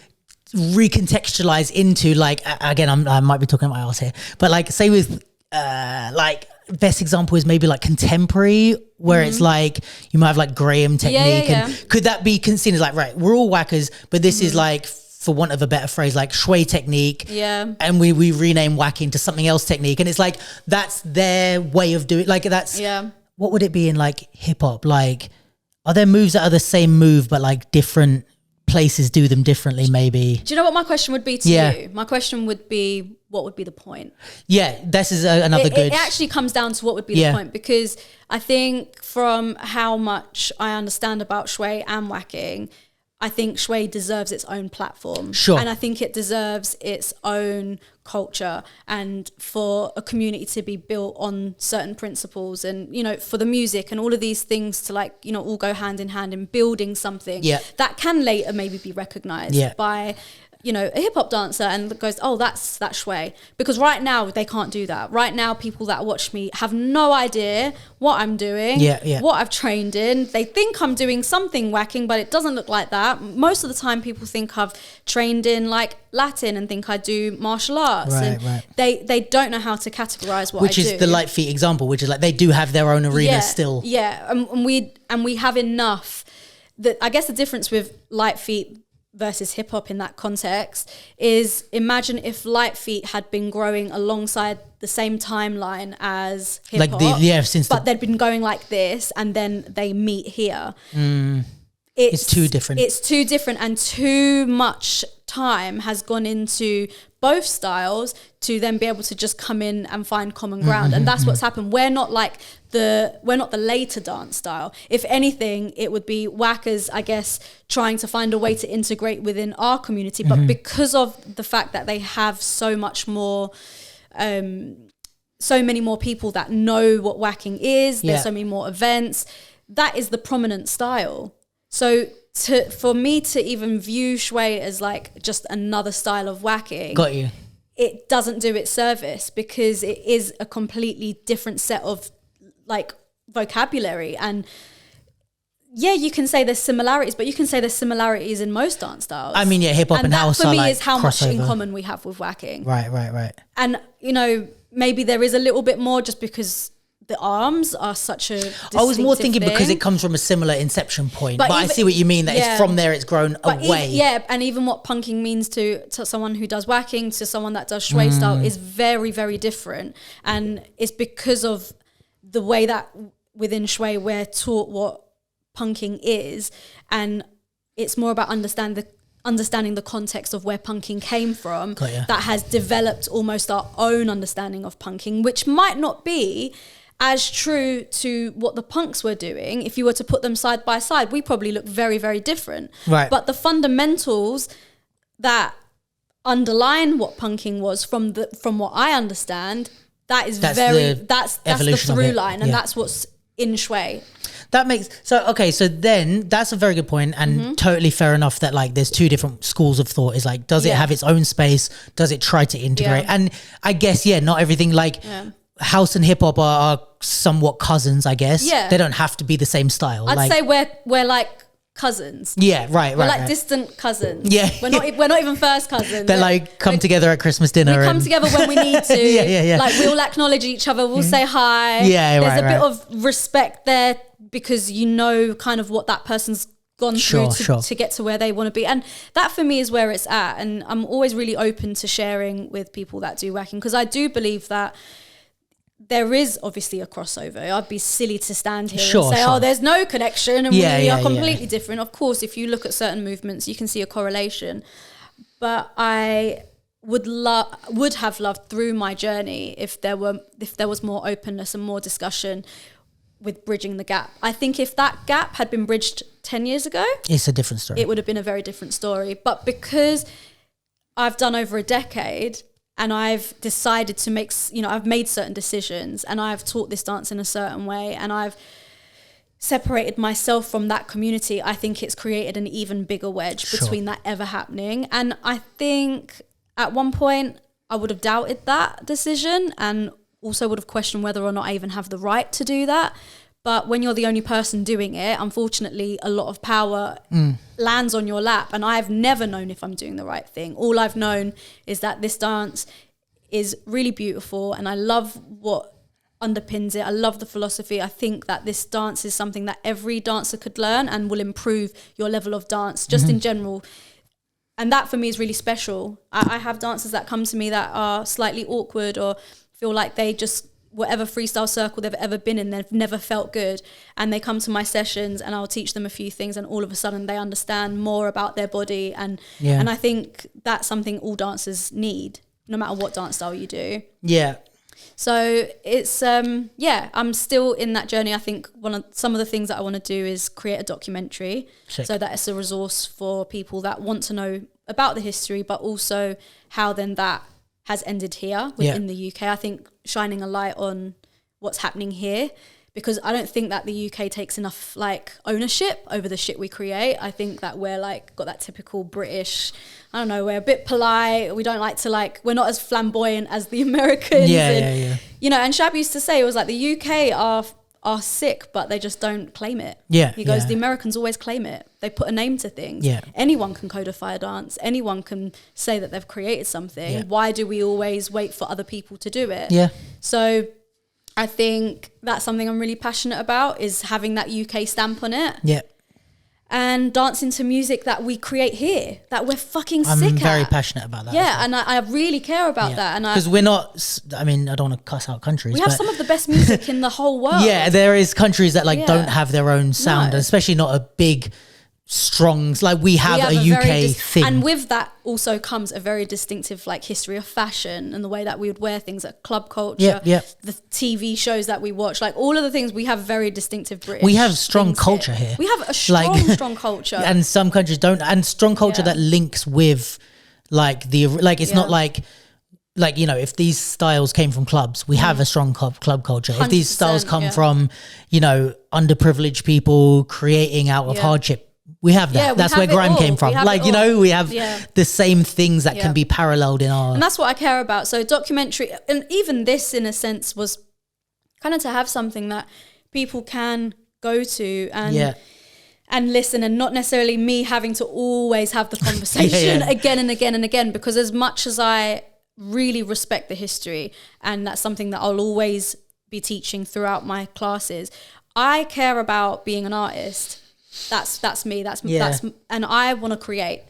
recontextualized into like, again, I might be talking about my ass here, but like say with like best example is maybe like contemporary, where it's like you might have like Graham technique. And could that be considered like, right, we're all whackers, but this is like, for want of a better phrase, like Shway technique. And we rename Waacking to something else technique. And it's like, that's their way of doing, like that's, what would it be in like hip hop? Like, are there moves that are the same move, but like different places do them differently maybe? Do you know what my question would be to you? My question would be, what would be the point? This is another good... It actually comes down to what would be the point, because I think from how much I understand about Shway and Waacking, I think Shway deserves its own platform. And I think it deserves its own culture, and for a community to be built on certain principles, and, you know, for the music and all of these things to like, you know, all go hand in hand in building something that can later maybe be recognized by a hip hop dancer and goes, oh, that's Shway. Because right now they can't do that. Right now, people that watch me have no idea what I'm doing, what I've trained in. They think I'm doing something waacking, but it doesn't look like that. Most of the time, people think I've trained in like Latin and think I do martial arts. Right. They don't know how to categorize what Which I is do. the light feet example, which is like they do have their own arena still. Yeah, and we have enough. That I guess the difference with light feet versus hip hop in that context is, imagine if light feet had been growing alongside the same timeline as hip hop, but they'd been going like this, and then they meet here. It's too different. It's too different, and too much time has gone into both styles to then be able to just come in and find common ground. And that's what's happened. We're not the later dance style. If anything, it would be whackers, I guess, trying to find a way to integrate within our community. But because of the fact that they have so much more, so many more people that know what waacking is, there's so many more events, that is the prominent style. So for me to even view Shway as like just another style of waacking, got you, it doesn't do it service, because it is a completely different set of like vocabulary. And you can say there's similarities, but you can say there's similarities in most dance styles. I mean, hip hop and house for me are is how much in crossover. common we have with waacking. Right. And maybe there is a little bit more just because the arms are such a distinctive I was more thinking thing. because it comes from a similar inception point, but I see what you mean, that it's from there it's grown away. And even what punking means to someone who does waacking to someone that does Shway style is very, very different. And it's because of the way that within Shway we're taught what punking is, and it's more about understanding the context of where punking came from that has developed almost our own understanding of punking, which might not be as true to what the punks were doing. If you were to put them side by side, we probably look very, very different. Right. But the fundamentals that underline what punking was, from what I understand, that's the through line, and that's what's in Shway. That makes so then that's a very good point, and totally fair enough that like there's two different schools of thought. Is like, does it have its own space? Does it try to integrate? And I guess not everything like house and hip hop are somewhat cousins, I guess. They don't have to be the same style. I'd say we're like cousins. We're like distant cousins. We're not even first cousins. They're like come together at Christmas dinner. We come together when we need to. Like we'll acknowledge each other. We'll say hi. There's a bit of respect there, because kind of what that person's gone through to get to where they want to be. And that for me is where it's at. And I'm always really open to sharing with people that do waacking, because I do believe that there is obviously a crossover. I'd be silly to stand here and say, oh, there's no connection and we are completely different. Of course, if you look at certain movements, you can see a correlation. But I would have loved through my journey if there was more openness and more discussion with bridging the gap. I think if that gap had been bridged 10 years ago, it's a different story. It would have been a very different story. But because I've done over a decade, and I've decided to I've made certain decisions, and I've taught this dance in a certain way, and I've separated myself from that community, I think it's created an even bigger wedge between that ever happening. And I think at one point I would have doubted that decision, and also would have questioned whether or not I even have the right to do that. But when you're the only person doing it, unfortunately, a lot of power lands on your lap. And I've never known if I'm doing the right thing. All I've known is that this dance is really beautiful, and I love what underpins it. I love the philosophy. I think that this dance is something that every dancer could learn and will improve your level of dance just in general. And that for me is really special. I have dancers that come to me that are slightly awkward or feel like they just, whatever freestyle circle they've ever been in, they've never felt good. And they come to my sessions and I'll teach them a few things, and all of a sudden they understand more about their body. And I think that's something all dancers need, no matter what dance style you do. Yeah. So it's, I'm still in that journey. I think some of the things that I want to do is create a documentary. Sick. So that it's a resource for people that want to know about the history, but also how then that has ended here within the UK. I think shining a light on what's happening here, because I don't think that the UK takes enough like ownership over the shit we create. I think that we're like got that typical British, I don't know, we're a bit polite. We don't like to like, we're not as flamboyant as the Americans. Yeah. You know, and Shab used to say, it was like the UK are sick, but they just don't claim it. Yeah. He goes, the Americans always claim it. They put a name to things. Yeah. Anyone can codify a dance. Anyone can say that they've created something. Yeah. Why do we always wait for other people to do it? Yeah. So I think that's something I'm really passionate about, is having that UK stamp on it. Yeah. And dancing to music that we create here, that we're fucking I'm sick at. very passionate about that. Yeah, and I really care about that. And because we're not, I mean, I don't want to cuss out countries. We have some of the best music in the whole world. Yeah, there is countries that like don't have their own sound, No. especially not a big, strong, like we have a very UK thing. And with that also comes a very distinctive like history of fashion and the way that we would wear things, like club culture, the TV shows that we watch, like all of the things. We have very distinctive British. We have strong culture here. We have a strong culture. And some countries don't, and strong culture that links with like it's not like, you know, if these styles came from clubs, we have a strong club culture. If these styles come from, you know, underprivileged people creating out of hardship, we have that. Yeah, that's where grime came from. Like, you know, we have the same things that can be paralleled in our... And that's what I care about. So documentary, and even this in a sense was kind of to have something that people can go to and listen, and not necessarily me having to always have the conversation again and again and again, because as much as I really respect the history, and that's something that I'll always be teaching throughout my classes, I care about being an artist. That's me. That's and I want to create.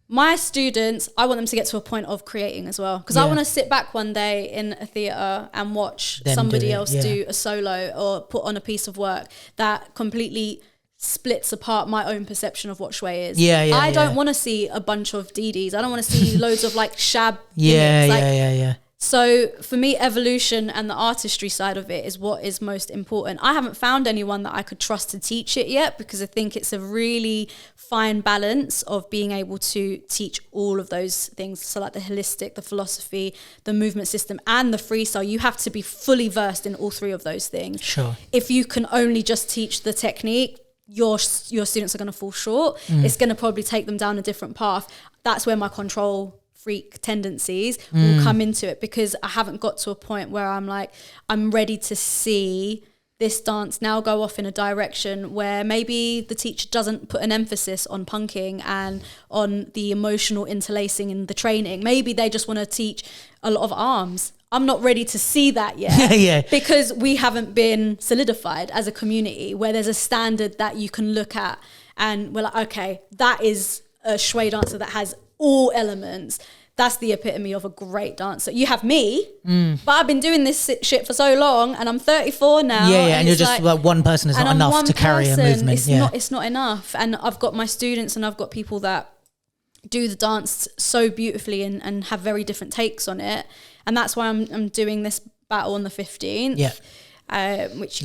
My students, I want them to get to a point of creating as well, because I want to sit back one day in a theatre and watch somebody else do a solo or put on a piece of work that completely splits apart my own perception of what Shway is. I don't want to see a bunch of DDs. I don't want to see loads of like Shab gimmicks. So for me, evolution and the artistry side of it is what is most important. I haven't found anyone that I could trust to teach it yet, because I think it's a really fine balance of being able to teach all of those things. So like the holistic, the philosophy, the movement system, and the freestyle. You have to be fully versed in all three of those things. Sure. If you can only just teach the technique, your students are going to fall short. It's going to probably take them down a different path. That's where my control freak tendencies will come into it, because I haven't got to a point where I'm like, I'm ready to see this dance now go off in a direction where maybe the teacher doesn't put an emphasis on punking and on the emotional interlacing in the training. Maybe they just want to teach a lot of arms. I'm not ready to see that yet because we haven't been solidified as a community where there's a standard that you can look at and we're like, okay, that is a Shway dancer that has all elements. That's the epitome of a great dancer. You have me, but I've been doing this shit for so long, and I'm 34 now. And you're just like one person is not enough to carry a movement. It's not enough. And I've got my students, and I've got people that do the dance so beautifully and have very different takes on it. And that's why I'm doing this battle on the 15th. Which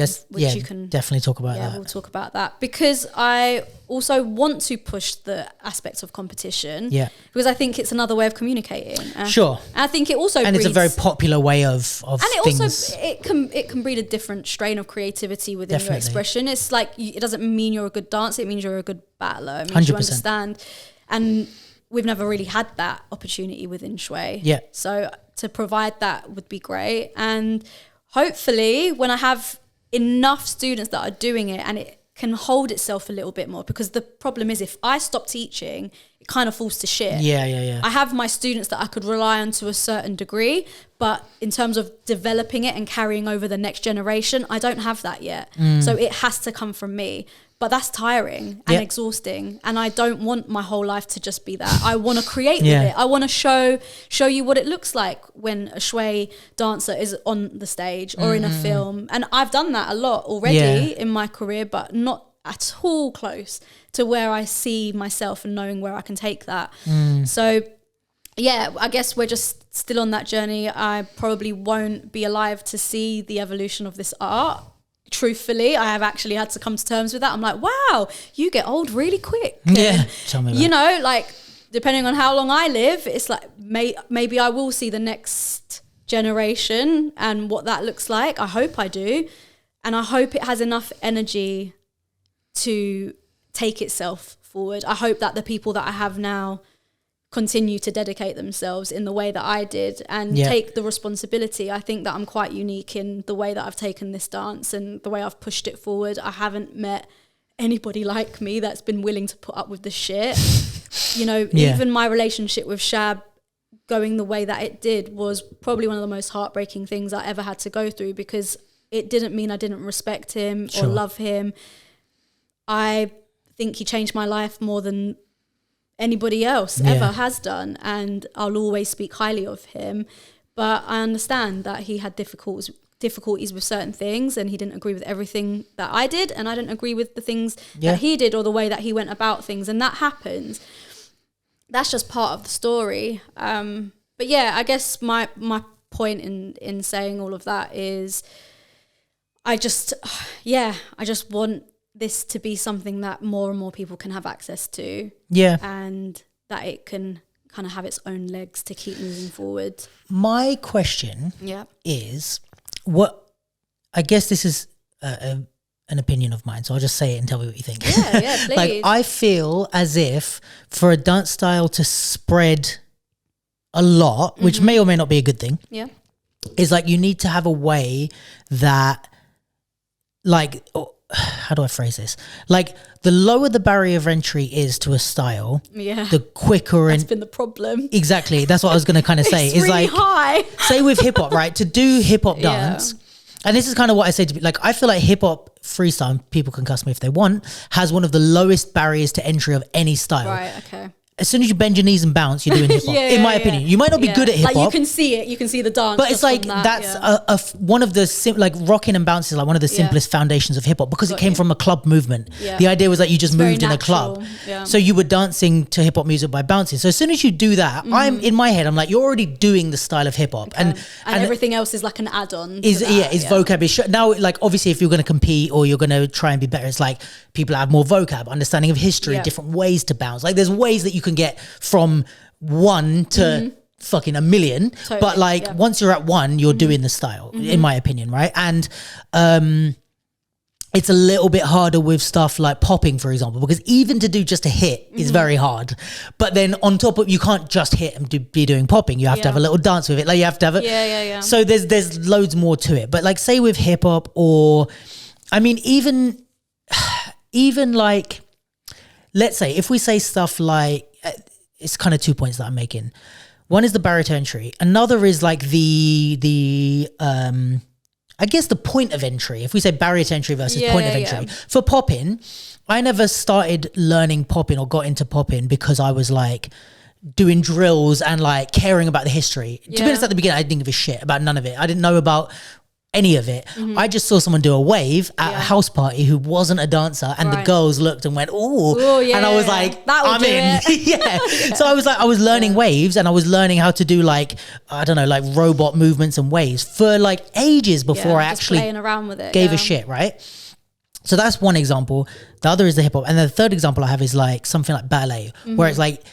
you can definitely talk about that. We'll talk about that, because I also want to push the aspects of competition. Because I think it's another way of communicating. Sure. And I think it also breeds, it's a very popular way of and it things. Also it can breed a different strain of creativity within your expression. It's like it doesn't mean you're a good dancer. It means you're a good battler. It means 100%. You understand. And we've never really had that opportunity within Shway. So to provide that would be great. And hopefully when I have enough students that are doing it and it can hold itself a little bit more, because the problem is if I stop teaching, it kind of falls to shit. I have my students that I could rely on to a certain degree, but in terms of developing it and carrying over the next generation, I don't have that yet. So it has to come from me. But that's tiring and exhausting, and I don't want my whole life to just be that. I want to create with it. I want to show you what it looks like when a Shway dancer is on the stage or in a film. And I've done that a lot already in my career, but not at all close to where I see myself and knowing where I can take that. So yeah, I guess we're just still on that journey. I probably won't be alive to see the evolution of this art. Truthfully, I have actually had to come to terms with that. I'm like, wow, you get old really quick. Tell me about you know, like depending on how long I live, it's like maybe I will see the next generation and what that looks like. I hope I do. And I hope it has enough energy to take itself forward. I hope that the people that I have now continue to dedicate themselves in the way that I did and take the responsibility. I think that I'm quite unique in the way that I've taken this dance and the way I've pushed it forward. I haven't met anybody like me that's been willing to put up with the shit. You know, even my relationship with Shab going the way that it did was probably one of the most heartbreaking things I ever had to go through, because it didn't mean I didn't respect him or love him. I think he changed my life more than anybody else ever has done, and I'll always speak highly of him. But I understand that he had difficulties with certain things, and he didn't agree with everything that I did, and I didn't agree with the things that he did or the way that he went about things, and that happens. That's just part of the story. But yeah, I guess my point in saying all of that is I just want this to be something that more and more people can have access to. Yeah. And that it can kind of have its own legs to keep moving forward. My question is, what, I guess this is an opinion of mine, so I'll just say it and tell me what you think. Yeah, please. Like, I feel as if for a dance style to spread a lot, which may or may not be a good thing, is like you need to have a way that, like, how do I phrase this? Like, the lower the barrier of entry is to a style, the quicker. That's been the problem. Exactly. That's what I was going to kind of say. It's really like, high. Say with hip hop, right? To do hip hop dance, and this is kind of what I say to be like, I feel like hip hop freestyle, people can cuss me if they want, has one of the lowest barriers to entry of any style. Right, okay. As soon as you bend your knees and bounce, you're doing hip hop. In my opinion, you might not be good at hip hop. Like, you can see it, you can see the dance. But it's like that's one of the like rocking and bouncing is like one of the simplest foundations of hip hop, because it came from a club movement. The idea was that you just moved in a club, so you were dancing to hip hop music by bouncing. So as soon as you do that, I'm in my head, I'm like, you're already doing the style of hip hop, and everything else is like an add-on. Is vocab. Now, like, obviously, if you're going to compete or you're going to try and be better, it's like people have more vocab, understanding of history, different ways to bounce. Like, there's ways that you can get from 1 to fucking a million, but like once you're at 1, you're doing the style, in my opinion, right? And it's a little bit harder with stuff like popping, for example, because even to do just a hit is very hard. But then on top of, you can't just hit and be doing popping. You have to have a little dance with it. Like, you have to have it. So there's loads more to it. But like, say with hip hop, or I mean, even like, let's say if we say stuff like, it's kind of 2 points that I'm making. One is the barrier to entry. Another is like the I guess the point of entry. If we say barrier to entry versus point of entry. For popping, I never started learning popping or got into popping because I was like doing drills and like caring about the history. To be honest, at the beginning, I didn't give a shit about none of it. I didn't know about any of it. I just saw someone do a wave at a house party who wasn't a dancer, and the girls looked and went, "Ooh," and I was like, "I'm in." So I was like, I was learning waves, and I was learning how to do like, I don't know, like robot movements and waves for like ages before I actually playing around with it, gave a shit, right? So that's one example. The other is the hip hop, and the third example I have is like something like ballet, where it's like,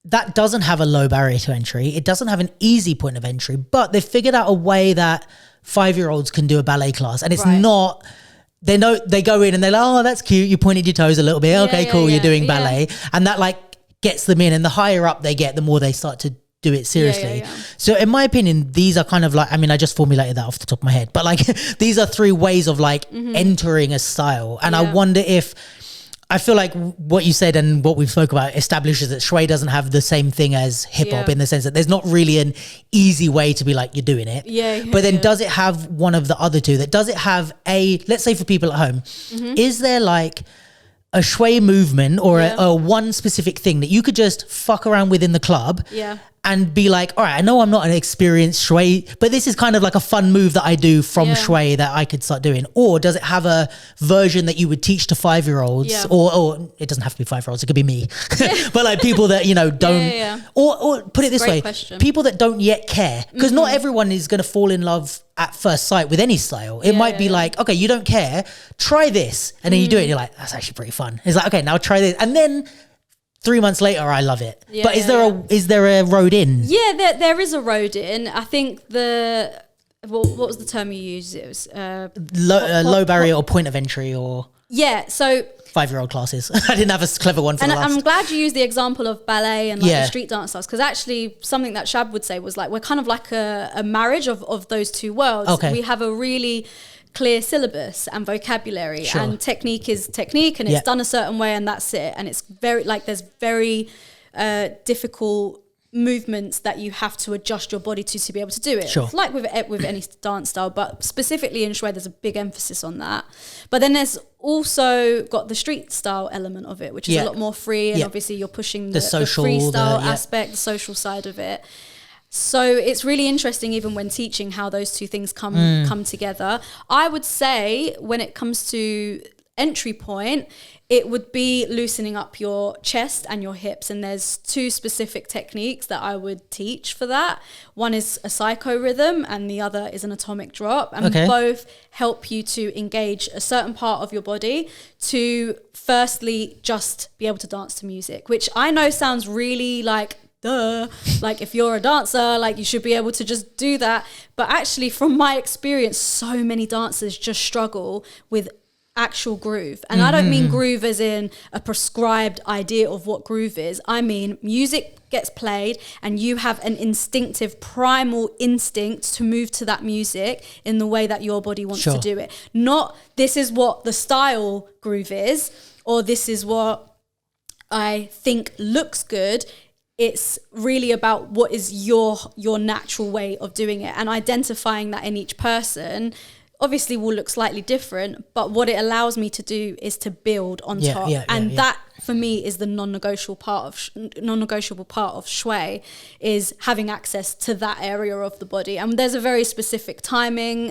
that doesn't have a low barrier to entry. It doesn't have an easy point of entry, but they figured out a way that 5-year-olds can do a ballet class, and it's not, they know, they go in and they're like, oh, that's cute, you pointed your toes a little bit, okay, cool, you're doing ballet, and that like gets them in, and the higher up they get, the more they start to do it seriously. So in my opinion, these are kind of like, I mean, I just formulated that off the top of my head, but like these are 3 ways of like entering a style, and I wonder if, I feel like what you said and what we've spoke about establishes that Shway doesn't have the same thing as hip hop, in the sense that there's not really an easy way to be like, you're doing it. But then does it have one of the other two? That does it have a, let's say for people at home, is there like a Shway movement or a one specific thing that you could just fuck around with in the club and be like, all right, I know I'm not an experienced Shway, but this is kind of like a fun move that I do from Shway that I could start doing? Or does it have a version that you would teach to 5-year-olds? Or it doesn't have to be 5-year-olds, it could be me. But like people that, you know, don't, or put it this way, people that don't yet care. Because not everyone is going to fall in love at first sight with any style. It might be like, okay, you don't care, try this. And then you do it and you're like, that's actually pretty fun. It's like, okay, now try this. And then 3 months later, I love it. But is there a road in? Yeah, there is a road in. I think the what was the term you used? It was low barrier or point of entry or so 5-year-old classes. I didn't have a clever one for and the last. I'm glad you used the example of ballet and like the street dance styles, because actually something that Shab would say was like we're kind of like a marriage of those two worlds. Okay. We have a really clear syllabus and vocabulary, and technique is technique, and it's done a certain way, and that's it. And it's very like there's very difficult movements that you have to adjust your body to be able to do it. Sure. It's like with any dance style, but specifically in Shway, there's a big emphasis on that. But then there's also got the street style element of it, which is a lot more free, and obviously you're pushing the social, the freestyle aspect, the social side of it. So it's really interesting, even when teaching, how those two things come together. I would say when it comes to entry point, it would be loosening up your chest and your hips. And there's two specific techniques that I would teach for that. One is a psycho rhythm and the other is an atomic drop. And both help you to engage a certain part of your body to firstly just be able to dance to music, which I know sounds really like, duh, like if you're a dancer, like you should be able to just do that. But actually, from my experience, so many dancers just struggle with actual groove. And I don't mean groove as in a prescribed idea of what groove is. I mean music gets played and you have an instinctive primal instinct to move to that music in the way that your body wants to do it. Not this is what the style groove is, or this is what I think looks good. It's really about what is your natural way of doing it, and identifying that in each person obviously will look slightly different, but what it allows me to do is to build on top. That for me is the non-negotiable part of Shway, is having access to that area of the body. And there's a very specific timing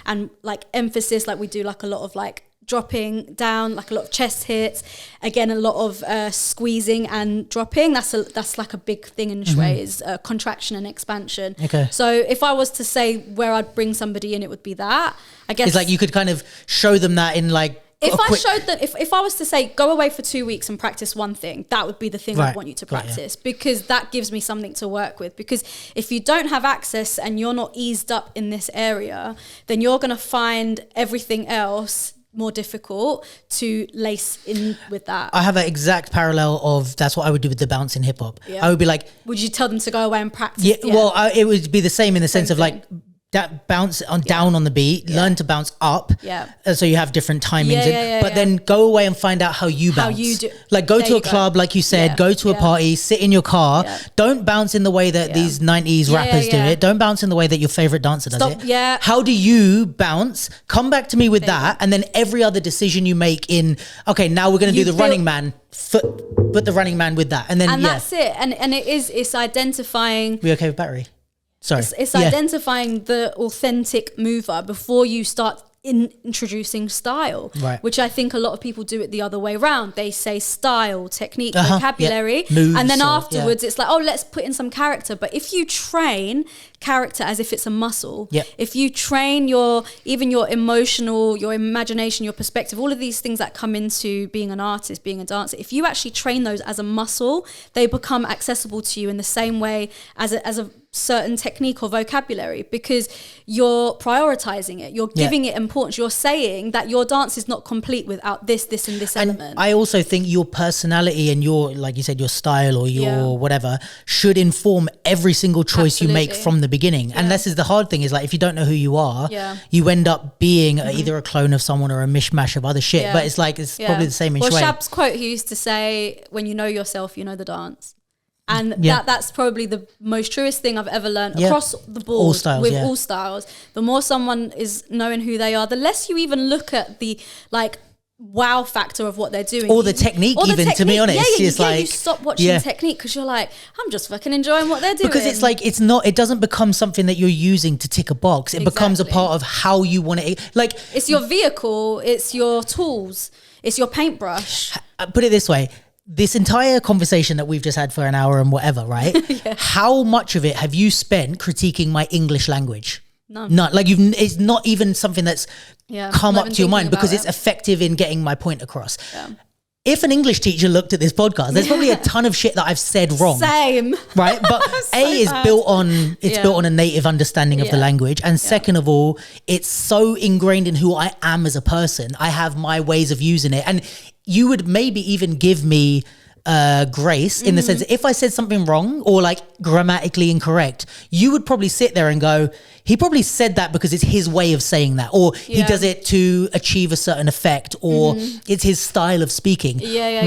and like emphasis, like we do like a lot of like dropping down, like a lot of chest hits, again a lot of squeezing and dropping. That's like a big thing in Shway, is contraction and expansion. So if I was to say where I'd bring somebody in, it would be that, I guess. It's like you could kind of show them that in like showed them, if I was to say go away for 2 weeks and practice one thing, that would be the thing I want you to practice, because that gives me something to work with. Because if you don't have access and you're not eased up in this area, then you're going to find everything else more difficult to lace in with that. I have an exact parallel of that's what I would do with the bounce in hip hop. I would be like, would you tell them to go away and practice? Well, it would be the same in the sense of like that bounce on down on the beat, learn to bounce up. So you have different timings, but then go away and find out how you bounce. How you do. Like go to a club, like you said, go to a party, sit in your car. Don't bounce in the way that these 90s rappers do it. Don't bounce in the way that your favorite dancer does it. How do you bounce? Come back to me with that. And then every other decision you make in, okay, now we're going to do the running man. Put the running man with that. And then, that's it. And it's identifying. We okay with battery? Sorry. It's identifying the authentic mover before you start introducing style, which I think a lot of people do it the other way around. They say style, technique, vocabulary, and then afterwards it's like, oh, let's put in some character. But if you train character as if it's a muscle, if you train your emotional, your imagination, your perspective, all of these things that come into being an artist, being a dancer, if you actually train those as a muscle, they become accessible to you in the same way as a certain technique or vocabulary, because you're prioritizing it, you're giving it importance, you're saying that your dance is not complete without this and this element. I also think your personality and your, like you said, your style or your whatever should inform every single choice you make from the beginning. And this is the hard thing, is like if you don't know who you are, you end up being either a clone of someone or a mishmash of other shit. But it's like it's probably the same in Shway. Shab's quote, he used to say, when you know yourself, you know the dance. And that's probably the most truest thing I've ever learned across the board, all styles, all styles. The more someone is knowing who they are, the less you even look at the like wow factor of what they're doing, or the technique, to be honest. It's like you stop watching technique because you're like, I'm just fucking enjoying what they're doing. Because it's like it doesn't become something that you're using to tick a box. It becomes a part of how you want it. Like it's your vehicle, it's your tools, it's your paintbrush. Put it this way. This entire conversation that we've just had for an hour and whatever, right? How much of it have you spent critiquing my English language? None. Like it's not even something that's come up to your mind, because it's effective in getting my point across. if an English teacher looked at this podcast, there's probably a ton of shit that I've said wrong. Same. Right? But is built on a native understanding of the language. And second of all, it's so ingrained in who I am as a person. I have my ways of using it. And you would maybe even give me grace in the sense that if I said something wrong or like grammatically incorrect, you would probably sit there and go, he probably said that because it's his way of saying that, or he does it to achieve a certain effect, or it's his style of speaking,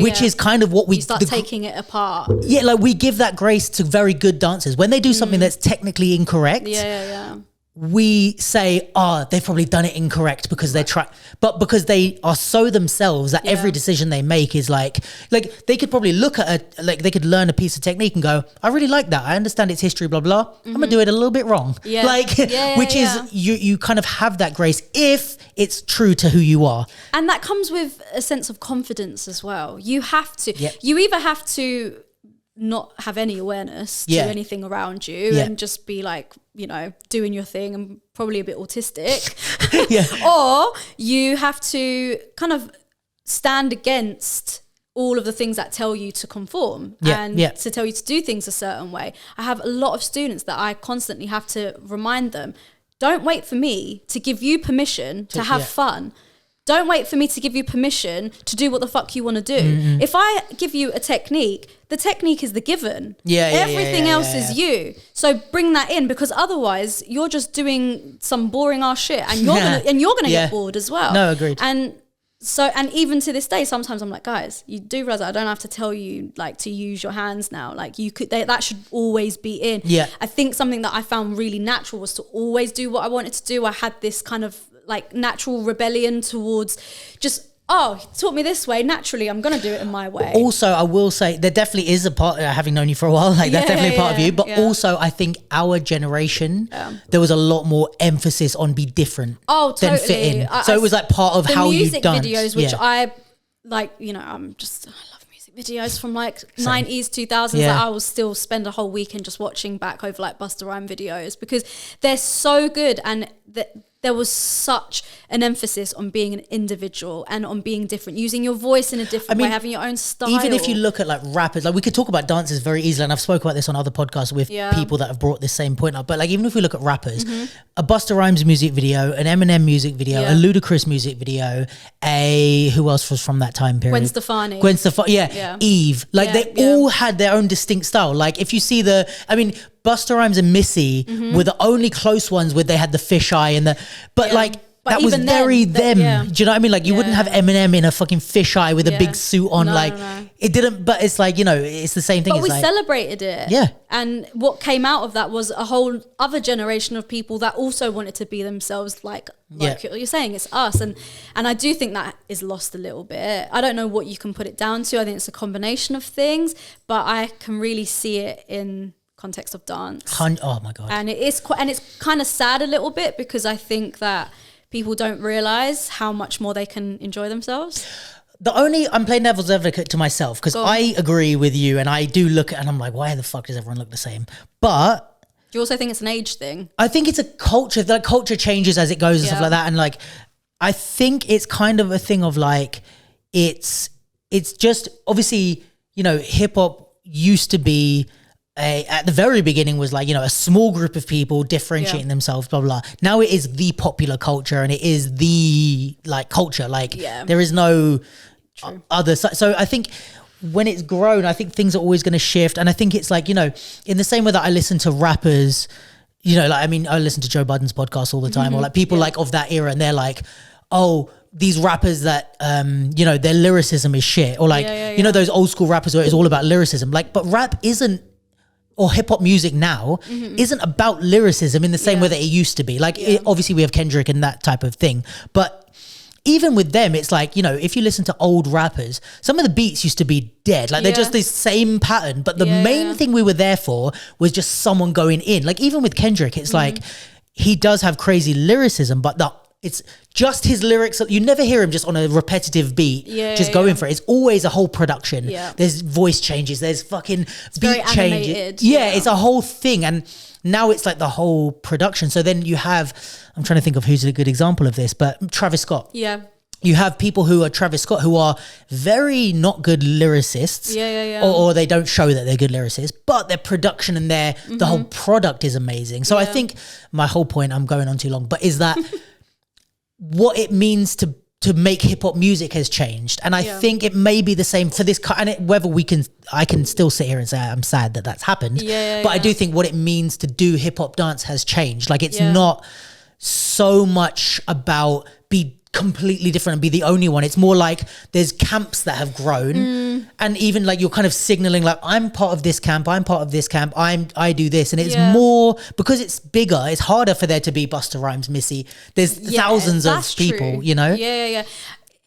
which is kind of what we start taking it apart. Yeah, like we give that grace to very good dancers when they do something that's technically incorrect. We say, they've probably done it incorrect because they're but because they are so themselves that every decision they make is like they could probably look at they could learn a piece of technique and go, I really like that. I understand its history, blah, blah. I'm gonna do it a little bit wrong. Which is you kind of have that grace if it's true to who you are. And that comes with a sense of confidence as well. You have to, you either have to not have any awareness to anything around you and just be like, you know, doing your thing and probably a bit autistic. Or you have to kind of stand against all of the things that tell you to conform and to tell you to do things a certain way. I have a lot of students that I constantly have to remind them, don't wait for me to give you permission to have fun. Don't wait for me to give you permission to do what the fuck you want to do. If I give you a technique, the technique is the given. Everything else is you. So bring that in, because otherwise you're just doing some boring ass shit and you're gonna get bored as well. No, agreed. And even to this day, sometimes I'm like, guys, you do realize that I don't have to tell you like to use your hands now. Like that should always be in. I think something that I found really natural was to always do what I wanted to do. I had this kind of like natural rebellion towards just, he taught me this way, naturally I'm gonna do it in my way. Also, I will say there definitely is a part, having known you for a while, like that's definitely a part of you, but also I think our generation, there was a lot more emphasis on be different than fit in. So it was like part of how you dance. The music videos, which I like, you know, I love music videos from like 90s, 2000s that I will still spend a whole weekend just watching back over like Busta Rhymes videos because they're so good, and there was such an emphasis on being an individual and on being different, using your voice in a different way, having your own style. Even if you look at like rappers, like we could talk about dancers very easily, and I've spoken about this on other podcasts with people that have brought this same point up, but like even if we look at rappers, a Busta Rhymes music video, an Eminem music video, a Ludacris music video, who else was from that time period? Gwen Stefani, Eve, like they all had their own distinct style. Like if you see Busta Rhymes and Missy were the only close ones where they had the fisheye and that was very them. Do you know what I mean? Like you wouldn't have Eminem in a fucking fisheye with a big suit on. It didn't, but it's like, you know, it's the same thing. But we celebrated it. Yeah. And what came out of that was a whole other generation of people that also wanted to be themselves, like you're saying, it's us. And I do think that is lost a little bit. I don't know what you can put it down to. I think it's a combination of things, but I can really see it in context of dance. Oh my God. And it's kind of sad a little bit because I think that people don't realize how much more they can enjoy themselves. I'm playing devil's advocate to myself because I agree with you, and I do look at and I'm like, why the fuck does everyone look the same? But do you also think it's an age thing? I think it's a culture. Like culture changes as it goes and stuff like that. And like, I think it's kind of a thing of like, it's just obviously, you know, hip hop used to be at the very beginning was like, you know, a small group of people differentiating themselves, blah, blah, blah. Now it is the popular culture and it is the like culture. Like there is no other. So I think when it's grown, I think things are always going to shift. And I think it's like, you know, in the same way that I listen to rappers, you know, like, I mean, I listen to Joe Budden's podcast all the time or like people like of that era, and they're like, oh, these rappers that, you know, their lyricism is shit, or like, you know, those old school rappers where it's all about lyricism. Like, but rap isn't, or hip hop music now isn't about lyricism in the same way that it used to be. Like, obviously we have Kendrick and that type of thing, but even with them, it's like, you know, if you listen to old rappers, some of the beats used to be dead. Like they're just this same pattern, but the main thing we were there for was just someone going in. Like even with Kendrick, it's like, he does have crazy lyricism, but it's just his lyrics. You never hear him just on a repetitive beat, just going for it. It's always a whole production. There's voice changes. There's fucking beat changes. It's a whole thing. And now it's like the whole production. So then you have, I'm trying to think of who's a good example of this, but Travis Scott. you have people who are Travis Scott who are very not good lyricists. Or they don't show that they're good lyricists, but their production and the whole product is amazing. So I think my whole point, I'm going on too long, but is that what it means to make hip hop music has changed. And I think it may be the same for this, and I can still sit here and say I'm sad that that's happened. But I do think what it means to do hip hop dance has changed. Like it's not so much about be completely different and be the only one. It's more like there's camps that have grown, and even like you're kind of signaling like I'm part of this camp, I'm part of this camp, I do this, and it's more because it's bigger. It's harder for there to be Busta Rhymes, Missy. There's thousands of people, true. you know.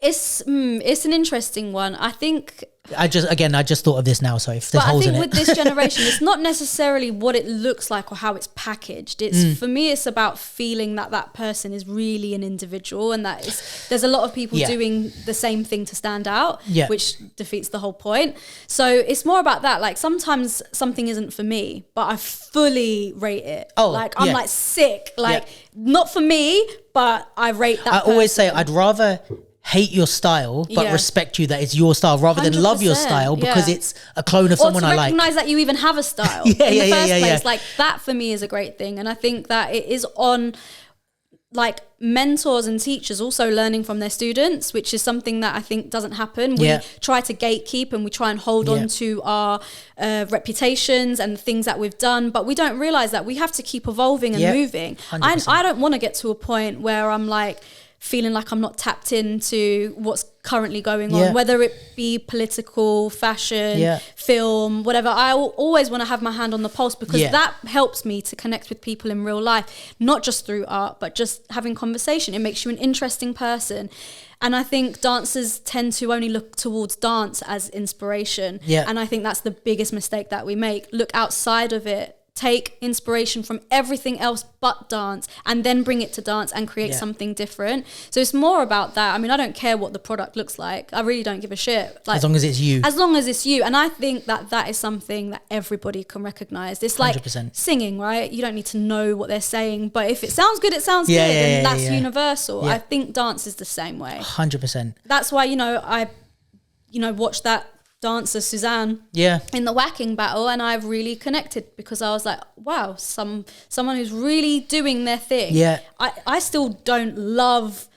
It's an interesting one. I think. I just thought of this now. So if there's holes in it, with this generation, it's not necessarily what it looks like or how it's packaged. It's for me, it's about feeling that person is really an individual, and that there's a lot of people doing the same thing to stand out, which defeats the whole point. So it's more about that. Like sometimes something isn't for me, but I fully rate it. I'm like sick. Like not for me, but I rate that. I always say I'd rather hate your style but respect you that it's your style rather than love your style because it's a clone of someone I like. Or to recognize that you even have a style in the first place. Like that for me is a great thing, and I think that it is on like mentors and teachers also learning from their students, which is something that I think doesn't happen. We try to gatekeep and we try and hold on to our reputations and the things that we've done, but we don't realize that we have to keep evolving and moving. I don't want to get to a point where I'm like feeling like I'm not tapped into what's currently going on, whether it be political, fashion, film, whatever. I always want to have my hand on the pulse because that helps me to connect with people in real life, not just through art, but just having conversation. It makes you an interesting person. And I think dancers tend to only look towards dance as inspiration. And I think that's the biggest mistake that we make. Look outside of it. Take inspiration from everything else but dance and then bring it to dance and create something different. So it's more about that. I mean, I don't care what the product looks like. I really don't give a shit. Like, as long as it's you. As long as it's you. And I think that is something that everybody can recognize. It's like 100%. Singing, right? You don't need to know what they're saying, but if it sounds good, it sounds good. And that's universal. I think dance is the same way. 100%. That's why, I watched that dancer Suzanne in the Waacking battle, and I've really connected because I was like, wow, someone who's really doing their thing. I still don't love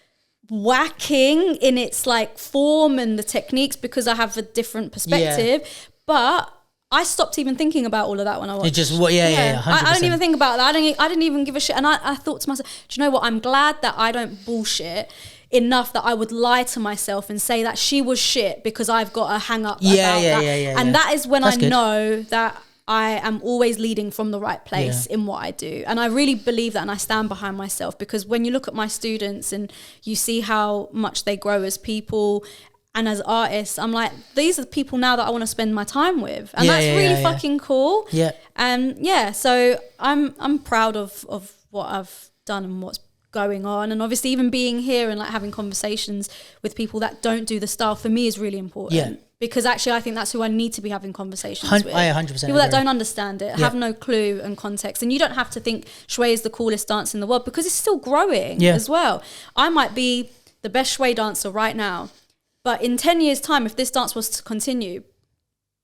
Waacking in its like form and the techniques because I have a different perspective, but I stopped even thinking about all of that when I watched. It just 100%. I didn't even think about that. I didn't even give a shit, and I thought to myself, do you know what, I'm glad that I don't bullshit enough that I would lie to myself and say that she was shit because I've got a hang up about that. And that is when I know that I am always leading from the right place in what I do. And I really believe that, and I stand behind myself, because when you look at my students and you see how much they grow as people and as artists, I'm like, these are the people now that I want to spend my time with. And that's really fucking cool. So I'm proud of what I've done and what's going on, and obviously even being here and like having conversations with people that don't do the style for me is really important, because actually I think that's who I need to be having conversations with. I 100% people that don't understand it, have no clue and context, and you don't have to think Shway is the coolest dance in the world because it's still growing as well. I might be the best Shway dancer right now, but in 10 years time, if this dance was to continue,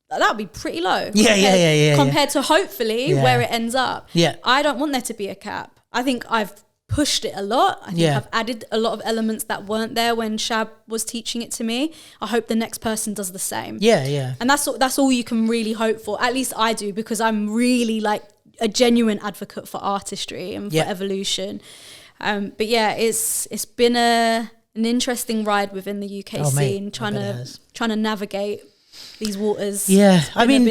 that would be pretty low compared to hopefully where it ends up. I don't want there to be a cap. I think I've pushed it a lot. I think I've added a lot of elements that weren't there when Shab was teaching it to me. I hope the next person does the same. And that's all you can really hope for. At least I do, because I'm really like a genuine advocate for artistry and for evolution. But it's been an interesting ride within the UK scene, trying to navigate these waters. I mean,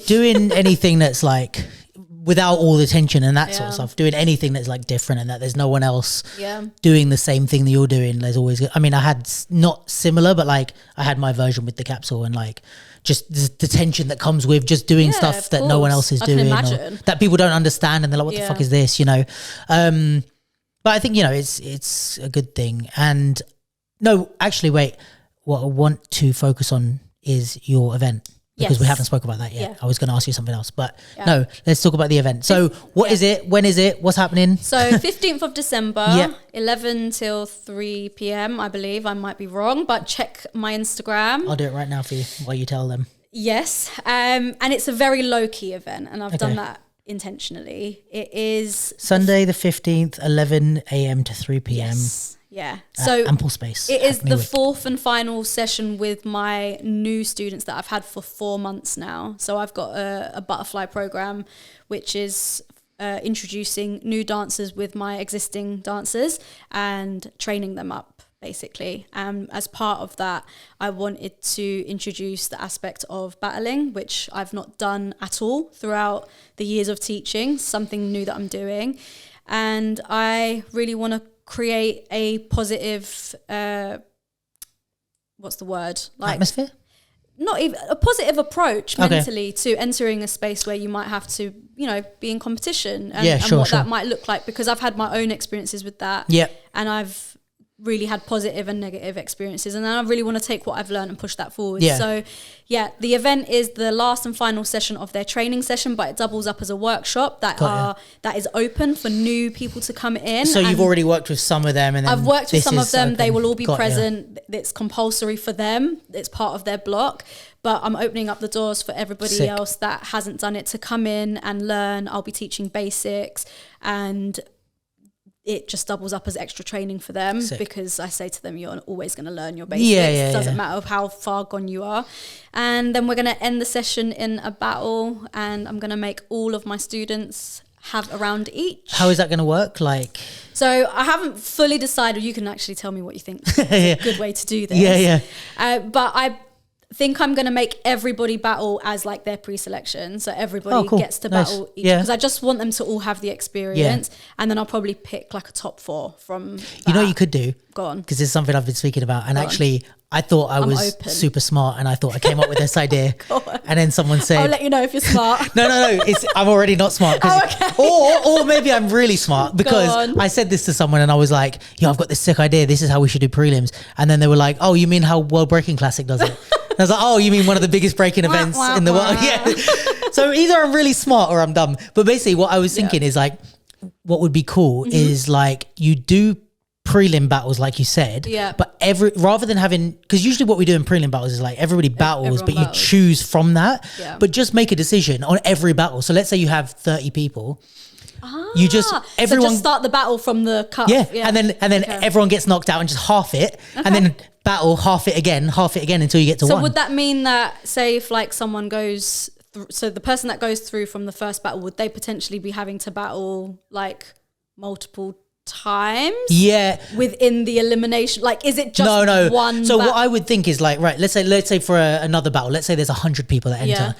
doing anything that's like without all the tension and that sort of stuff, doing anything that's like different and that there's no one else doing the same thing that you're doing. There's always, I mean, I had not similar, but like I had my version with the capsule, and like just the tension that comes with just doing stuff that no one else is doing, or that people don't understand, and they're like, what the fuck is this, but I think, it's a good thing. And no, actually, wait, what I want to focus on is your event. Because we Yes. haven't spoken about that yet. Yeah. I was going to ask you something else, but no, let's talk about the event. So what is it? When is it? What's happening? So 15th of December, Yeah. 11 till 3 p.m, I believe. I might be wrong, but check my Instagram. I'll do it right now for you while you tell them. Yes. And it's a very low-key event, and I've done Okay. that intentionally. It is... Sunday the 15th, 11 a.m. to 3 p.m. Yes. Yeah. So ample space. it is Hackney the Wick. fourth and final session with my new students that I've had for 4 months now. So I've got a butterfly program, which is introducing new dancers with my existing dancers and training them up, basically. As part of that, I wanted to introduce the aspect of battling, which I've not done at all throughout the years of teaching, something new that I'm doing. And I really want to create a positive, what's the word? Like, atmosphere? not even a positive approach Okay. mentally to entering a space where you might have to, be in competition and, Yeah, and sure, what sure. that might look like, because I've had my own experiences with that. Yeah. And I've really had positive and negative experiences, and then I really want to take what I've learned and push that forward. Yeah. So the event is the last and final session of their training session, but it doubles up as a workshop that is open for new people to come in. So you've And already worked with some of them, and then I've worked with this some of is them. They open. will all be Got ya. present. It's compulsory for them. It's part of their block. But I'm opening up the doors for everybody Sick. else that hasn't done it to come in and learn. I'll be teaching basics, and it just doubles up as extra training for them. Sick. Because I say to them, you're always going to learn your basics. Yeah, Doesn't matter how far gone you are. And then we're going to end the session in a battle, and I'm going to make all of my students have a round each. How is that going to work? Like, So I haven't fully decided. You can actually tell me what you think is a good way to do this. yeah. But I think I'm going to make everybody battle as like their pre-selection. So everybody Oh, cool. gets to Nice. battle each, Yeah. because I just want them to all have the experience. And then I'll probably pick like a top 4 from that. You know what you could do? Go on. Because it's something I've been speaking about. And Go on. actually, I thought I was open. super smart, and I thought I came up with this idea. Go on. And then someone said, I'll let you know if you're smart. No, I'm already not smart. Or maybe I'm really smart, because on. I said this to someone and I was like, yo, I've got this sick idea. This is how we should do prelims. And then they were like, oh, you mean how World Breaking Classic does it? And I was like, oh, you mean one of the biggest breaking events in the world? Yeah. So either I'm really smart or I'm dumb. But basically what I was thinking is like, what would be cool is like you do prelim battles like you said, but rather than having, because usually what we do in prelim battles is like everybody battles, but you choose from that, but just make a decision on every battle. So let's say you have 30 people, you just everyone so just start the battle from the cup. and then everyone gets knocked out and just half it, and then battle half it again until you get to So one. would that mean that, say if like someone goes so the person that goes through from the first battle, would they potentially be having to battle like multiple times within the elimination? Like, is it just one? So what I would think is like, right, let's say for another battle, let's say there's 100 people that enter,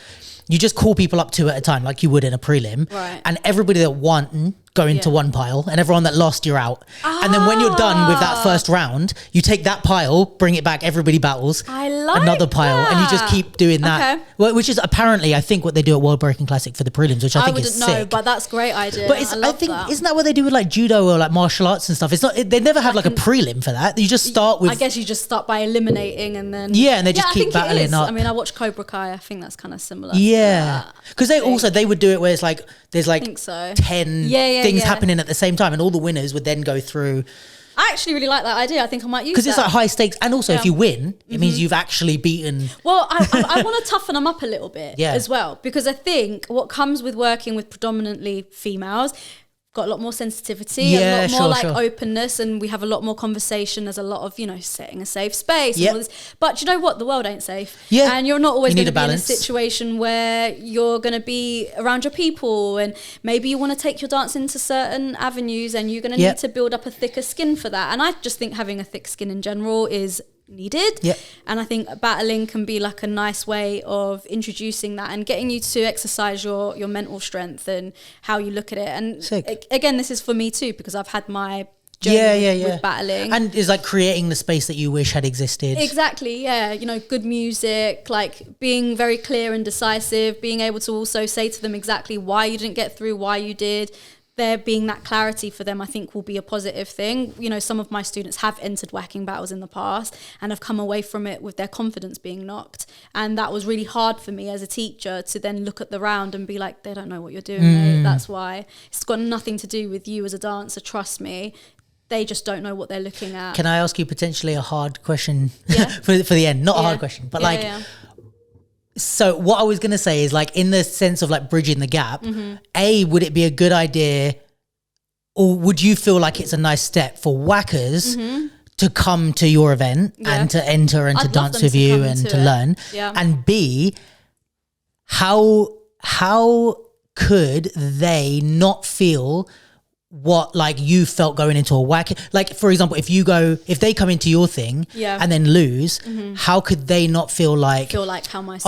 you just call people up 2 at a time like you would in a prelim, right? And everybody that won go into one pile, and everyone that lost, you're out. And then when you're done with that first round, you take that pile, bring it back, everybody battles. I like another pile, and you just keep doing that. Okay. Well, which is apparently, I think, what they do at World Breaking Classic for the prelims, which I think is sick. I wouldn't know, but that's a great idea. But I think isn't that what they do with like judo or like martial arts and stuff? It's not. They never have like a prelim for that. You just start with. I guess you just start by eliminating, and then and they just keep I think battling it is. up. I mean, I watched Cobra Kai. I think that's kind of similar. Yeah, because they would do it where it's like there's like I think so. 10 things happening at the same time, and all the winners would then go through. I actually really like that idea. I think I might use because it's like high stakes, and also if you win, it means Mm-hmm. you've actually beaten. Well, I want to toughen them up a little bit Yeah. as well, because I think what comes with working with predominantly females, got a lot more sensitivity, a lot more openness, and we have a lot more conversation. There's a lot of, setting a safe space and all this. But you know what? The world ain't safe. Yeah. And you're not always You going need to a be in a balance. situation where you're going to be around your people, and maybe you want to take your dance into certain avenues, and you're going to need to build up a thicker skin for that. And I just think having a thick skin in general is needed. And I think battling can be like a nice way of introducing that and getting you to exercise your mental strength and how you look at it. And again, this is for me too, because I've had my journey with battling, and it's like creating the space that you wish had existed. Exactly. Good music, like being very clear and decisive, being able to also say to them exactly why you didn't get through, why you did, there being that clarity for them, I think will be a positive thing. You know, some of my students have entered Waacking battles in the past and have come away from it with their confidence being knocked. And that was really hard for me as a teacher to then look at the round and be like, they don't know what you're doing, mate. That's why. It's got nothing to do with you as a dancer, trust me. They just don't know what they're looking at. Can I ask you potentially a hard question for the end? Not a hard question, but so what I was going to say is like in the sense of like bridging the gap, would it be a good idea or would you feel like it's a nice step for whackers to come to your event and to enter and to dance with you and to learn? And B, how could they not feel what like you felt going into a Waacking? Like for example, if they come into your thing and then lose, how could they not feel like how my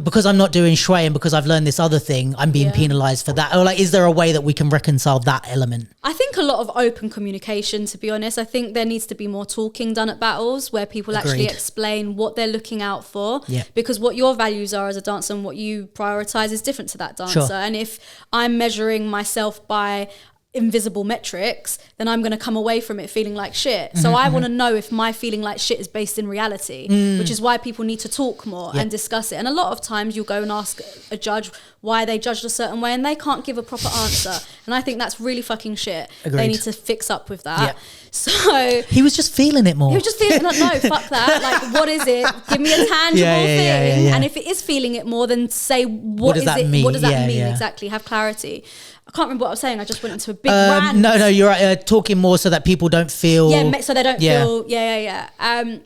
because I'm not doing Shway and because I've learned this other thing, I'm being penalized for that? Or like, is there a way that we can reconcile that element? I think a lot of open communication, to be honest. I think there needs to be more talking done at battles where people actually explain what they're looking out for, because what your values are as a dancer and what you prioritize is different to that dancer. And if I'm measuring myself by invisible metrics, then I'm going to come away from it feeling like shit. So I want to know if my feeling like shit is based in reality, which is why people need to talk more and discuss it. And a lot of times you'll go and ask a judge why they judged a certain way and they can't give a proper answer. And I think that's really fucking shit. Agreed. They need to fix up with that. So he was just feeling it more. He was just feeling no, fuck that. Like, what is it? Give me a tangible thing. And if it is feeling it more, then say what does that mean? What does that mean exactly? Have clarity. I can't remember what I was saying. I just went into a big rant. No, you're right. Talking more so that people don't feel... so they don't feel...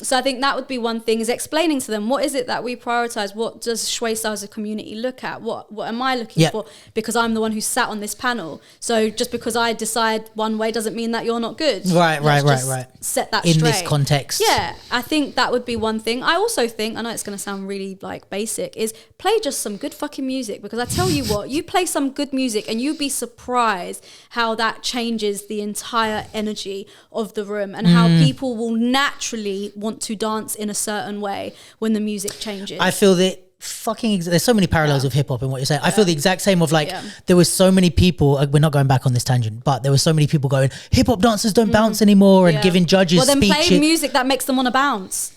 So I think that would be one thing, is explaining to them, what is it that we prioritise? What does Shway Style as a community look at? What am I looking for? Because I'm the one who sat on this panel. So just because I decide one way doesn't mean that you're not good. Right. Set that in straight. this context. Yeah, I think that would be one thing. I also think, I know it's going to sound really like basic, is play just some good fucking music. Because I tell you what, you play some good music and you'd be surprised how that changes the entire energy of the room and how people will naturally want to dance in a certain way when the music changes. I feel that there's so many parallels with hip hop in what you're saying. I feel the exact same of like there was so many people, we're not going back on this tangent, but there were so many people going, hip hop dancers don't bounce anymore and giving judges then speeches. play music that makes them want to bounce.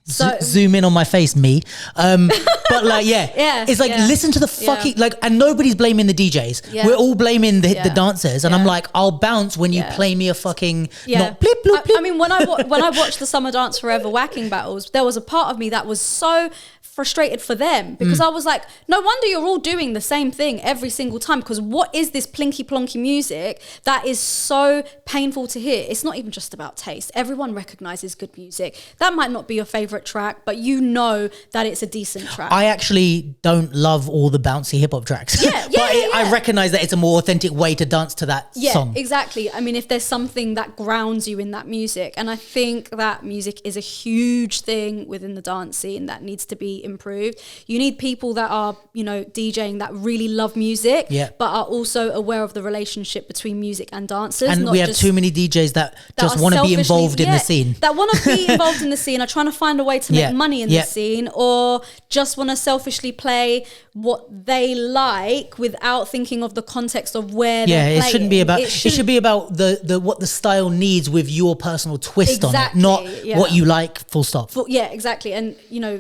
So zoom in on my face, me. But like, it's like listen to the fucking like, and nobody's blaming the DJs. We're all blaming the dancers, and I'm like, I'll bounce when you play me a fucking not blip blip blip. I mean, when I watched the Summer Dance Forever Waacking battles, there was a part of me that was so frustrated for them because I was like, no wonder you're all doing the same thing every single time, because what is this plinky plonky music that is so painful to hear? It's not even just about taste. Everyone recognizes good music. That might not be your favorite track, but you know that it's a decent track. I actually don't love all the bouncy hip hop tracks. I recognize that it's a more authentic way to dance to that song. Exactly. I mean, if there's something that grounds you in that music, and I think that music is a huge thing within the dance scene that needs to be improved. You need people that are, DJing that really love music, but are also aware of the relationship between music and dancers. And we have too many DJs that just want to be involved in the scene. That want to be involved in the scene, are trying to find a way to make money in the scene, or just want to selfishly play what they like without thinking of the context of where they're playing. It shouldn't be about, it should be about the what the style needs with your personal twist on it, not what you like, full stop. Exactly. And,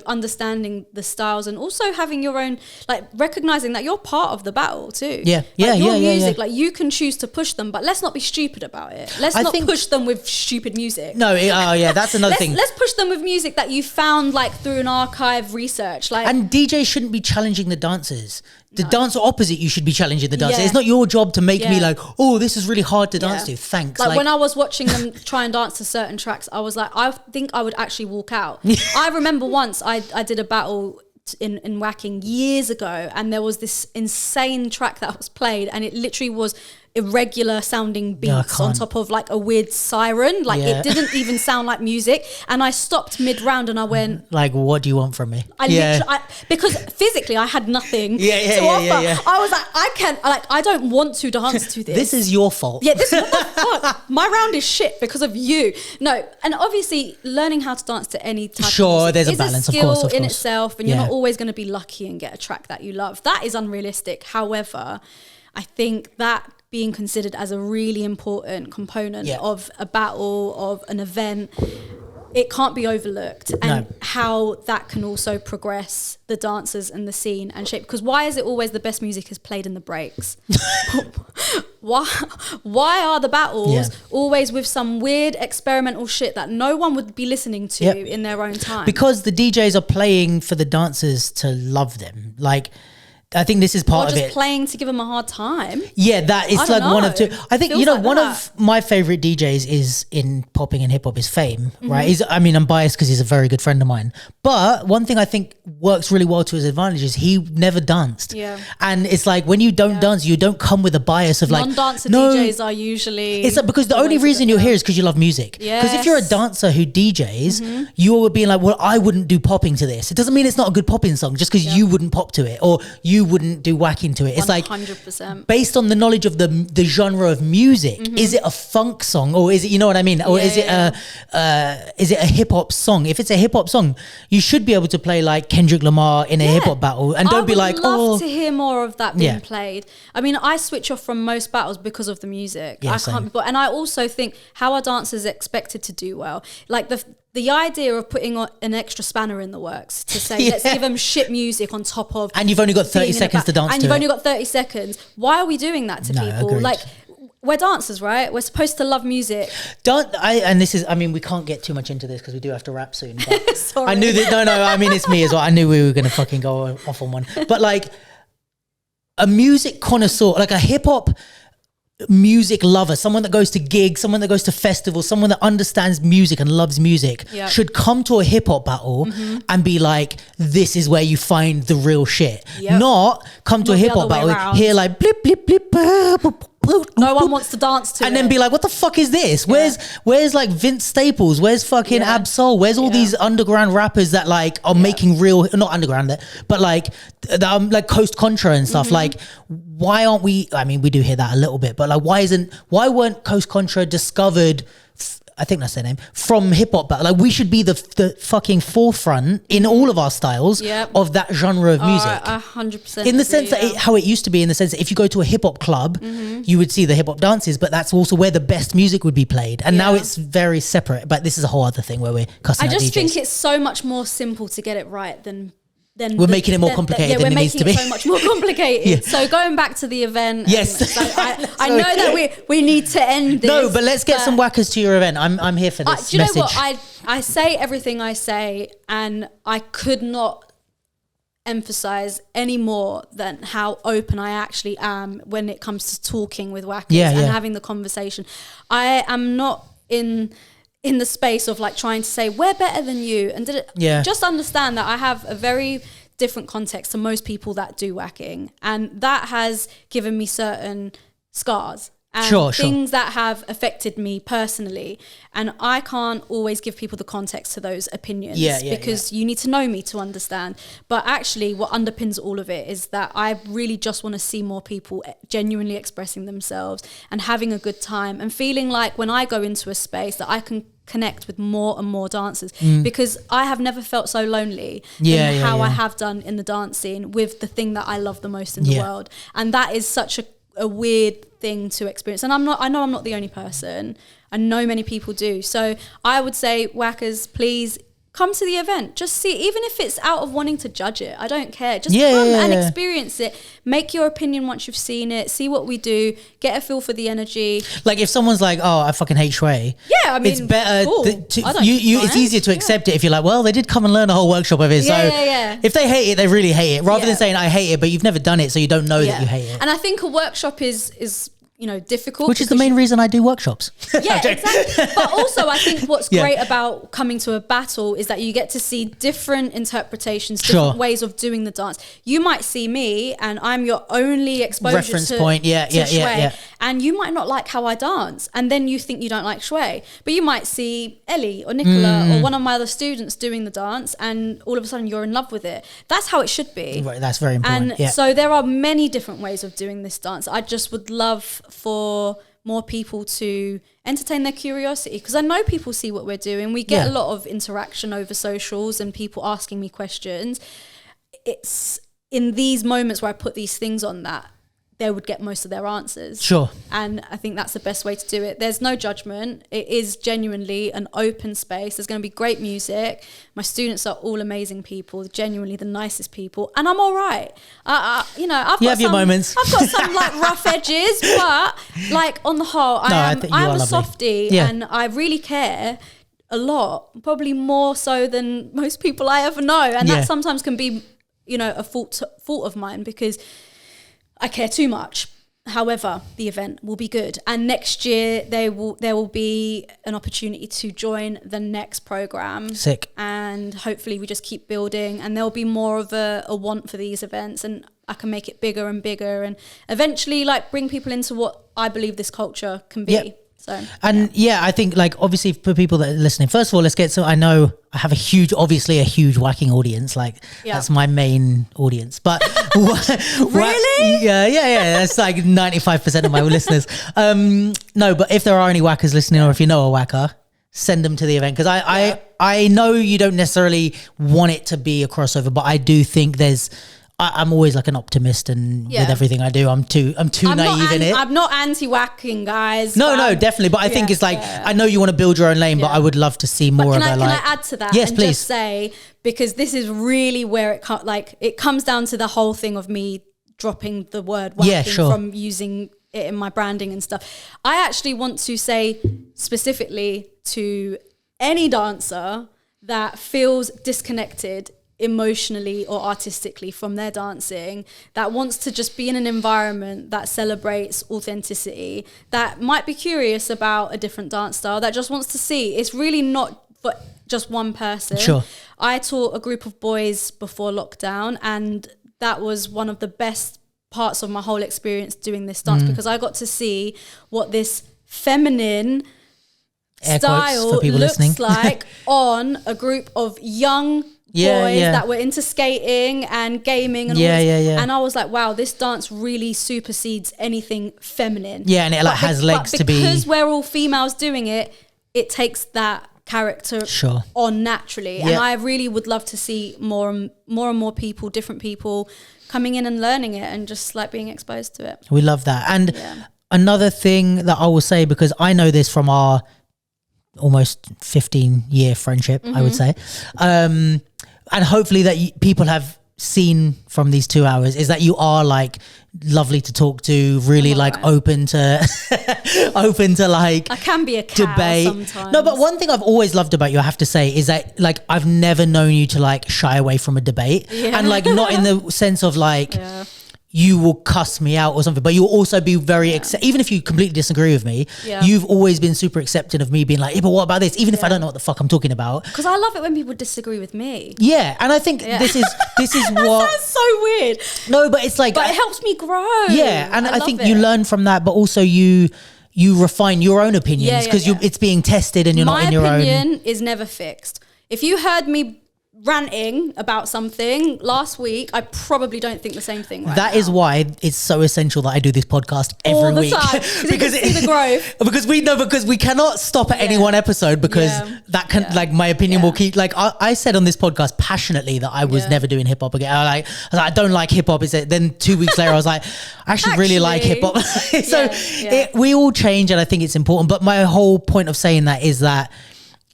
understanding the styles, and also having your own, like recognizing that you're part of the battle too. Your music, like you can choose to push them, but let's not be stupid about it. Let's not push them with stupid music. No, that's another thing. Let's push them with music that you found like through an archive research. And DJs shouldn't be challenging the dancers. The dancer opposite you should be challenging the dancer. It's not your job to make me like, oh, this is really hard to dance to. Thanks. Like when I was watching them try and dance to certain tracks, I was like, I think I would actually walk out. I remember once I did a battle in Waacking years ago, and there was this insane track that was played, and it literally was irregular sounding beats on top of like a weird siren. Like it didn't even sound like music. And I stopped mid round and I went, like, what do you want from me? Because physically I had nothing to offer. I was like, I don't want to dance to this. This is your fault. What the fuck? My round is shit because of you. No, and obviously learning how to dance to any type of music there's a balance, of course. in itself, and you're not always going to be lucky and get a track that you love. That is unrealistic. However, I think that being considered as a really important component of a battle, of an event, it can't be overlooked. And how that can also progress the dancers and the scene and shape. Because why is it always the best music is played in the breaks? Why are the battles always with some weird experimental shit that no one would be listening to in their own time? Because the DJs are playing for the dancers to love them. Like, I think this is part of it. Or just playing to give them a hard time. Yeah, that it's like one of two. I think, you know, like one of my favorite DJs is in popping and hip hop is Fame, right? I mean, I'm biased because he's a very good friend of mine. But one thing I think works really well to his advantage is he never danced. Yeah. And it's like when you don't dance, you don't come with a bias of like, non-dancer DJs are usually. It's like, because the only reason you're here is because you love music. Because if you're a dancer who DJs, you're being like, well, I wouldn't do popping to this. It doesn't mean it's not a good popping song just because you wouldn't pop to it or you wouldn't do Waacking to it. It's 100%. like based on the knowledge of the genre of music, is it a funk song or is it, you know what I mean? Or is it a hip hop song? If it's a hip hop song, you should be able to play like Kendrick Lamar in a hip hop battle and don't be like, I would love to hear more of that being played. I mean, I switch off from most battles because of the music. Yeah, I can't, and I also think how are dancers expected to do well? Like the idea of putting an extra spanner in the works to say, let's give them shit music on top of... And you've only got 30 seconds to dance to And you've only got 30 seconds. Why are we doing that to people? Agreed. Like, we're dancers, right? We're supposed to love music. We can't get too much into this because we do have to wrap soon. But Sorry. I knew that, I mean, it's me as well. I knew we were going to fucking go off on one. But like a music connoisseur, like a hip hop music lover, someone that goes to gigs, someone that goes to festivals, someone that understands music and loves music should come to a hip hop battle and be like, this is where you find the real shit. Not come to a hip hop battle, hear like blip blip blip. No one wants to dance to and then be like, what the fuck is this? Where's like Vince Staples? Where's fucking Absol? Where's all these underground rappers that like are making real, not underground, but like Coast Contra and stuff? Like, why aren't we? I mean, we do hear that a little bit, but like, why weren't Coast Contra discovered? I think that's their name, from hip hop. But like, we should be the fucking forefront in all of our styles of that genre of music. 100%. In the sense that how it used to be, in the sense that if you go to a hip hop club, you would see the hip hop dances, but that's also where the best music would be played. And now it's very separate. But this is a whole other thing where we're cussing out DJs. I just think it's so much more simple to get it right than we're making it more complicated than it needs to be. We're making it so much more complicated. So going back to the event. Yes. I know that we need to end this. No, but let's get some whackers to your event. I'm here for this do you message. know what? I say everything I say, and I could not emphasize any more than how open I actually am when it comes to talking with whackers and having the conversation. I am not in the space of like trying to say we're better than you and just understand that I have a very different context to most people that do whacking, and that has given me certain scars and things that have affected me personally, and I can't always give people the context to those opinions because you need to know me to understand. But actually what underpins all of it is that I really just want to see more people genuinely expressing themselves and having a good time and feeling like when I go into a space that I can connect with more and more dancers, because I have never felt so lonely I have done in the dance scene with the thing that I love the most in the world. And that is such a weird thing to experience, and I know I'm not the only person. I know many people do. So I would say, whackers, please come to the event. Just see, even if it's out of wanting to judge it, I don't care. Just come and experience it. Make your opinion once you've seen it. See what we do. Get a feel for the energy. Like if someone's like, "Oh, I fucking hate Shway," I mean, it's better. Cool. It's easier to accept it if you're like, "Well, they did come and learn a whole workshop of it." If they hate it, they really hate it. Rather than saying, "I hate it," but you've never done it, so you don't know that you hate it. And I think a workshop is difficult. Which is the main reason I do workshops. Yeah, exactly. But also I think what's great about coming to a battle is that you get to see different interpretations, different ways of doing the dance. You might see me and I'm your only exposure reference to point. Shway, and you might not like how I dance, and then you think you don't like Shway. But you might see Ellie or Nicola or one of my other students doing the dance, and all of a sudden you're in love with it. That's how it should be. Right, that's very important. And so there are many different ways of doing this dance. I just would love for more people to entertain their curiosity, because I know people see what we're doing. We get a lot of interaction over socials and people asking me questions. It's in these moments where I put these things on that they would get most of their answers. Sure. And I think that's the best way to do it. There's no judgment. It is genuinely an open space. There's going to be great music. My students are all amazing people, genuinely the nicest people. And I'm all right. You know, I've got your moments. I've got some like rough edges, but like on the whole, I am a softie and I really care a lot, probably more so than most people I ever know. And that sometimes can be, you know, a fault of mine because I care too much. However, the event will be good. And next year there will be an opportunity to join the next program. Sick. And hopefully we just keep building and there'll be more of a want for these events and I can make it bigger and bigger and eventually like bring people into what I believe this culture can be. Yep. So, and I think like obviously for people that are listening, first of all, let's get I know I have a huge Waacking audience. Like that's my main audience, but really? Yeah. That's like 95% of my listeners. No, but if there are any whackers listening or if you know a whacker, send them to the event. Cause I know you don't necessarily want it to be a crossover, but I do think I'm always like an optimist and with everything I do, I'm too naive in it. I'm not anti-Waacking, guys. No, definitely. But I think it's like, I know you want to build your own lane, but I would love to see more of a like. Can I add to that? Yes, and please. Just say, because this is really where it comes down to the whole thing of me dropping the word Waacking from using it in my branding and stuff. I actually want to say specifically to any dancer that feels disconnected emotionally or artistically from their dancing, that wants to just be in an environment that celebrates authenticity, that might be curious about a different dance style, that just wants to see. It's really not for just one person. Sure. I taught a group of boys before lockdown and that was one of the best parts of my whole experience doing this dance because I got to see what this feminine style looks like on a group of young boys that were into skating and gaming and and I was like, wow, this dance really supersedes anything feminine. Yeah, and it like has legs to be. Because we're all females doing it, it takes that character on naturally. And I really would love to see more and more people, different people coming in and learning it and just like being exposed to it. We love that. And another thing that I will say, because I know this from our almost 15-year friendship, I would say, and hopefully that people have seen from these 2 hours, is that you are like lovely to talk to, really like open to like I can be a cow debate sometimes. No, but one thing I've always loved about you, I have to say, is that like I've never known you to like shy away from a debate and like not in the sense of like you will cuss me out or something, but you'll also be very even if you completely disagree with me, you've always been super accepting of me being like, but what about this, even if I don't know what the fuck I'm talking about, because I love it when people disagree with me. And I think this is what sounds so weird. No, but it's like, but it helps me grow. And I think you learn from that, but also you refine your own opinions because it's being tested and you're not in your own. My opinion is never fixed. If you heard me ranting about something last week, I probably don't think the same thing right That now. is why it's so essential that I do this podcast every week. Time, because see the growth. because we cannot stop at any one episode, because that can like my opinion will keep like I said on this podcast passionately that I was never doing hip hop again. I was like, I don't like hip hop. Is it? Then 2 weeks later I was like, I actually really like hip hop. So we all change, and I think it's important. But my whole point of saying that is that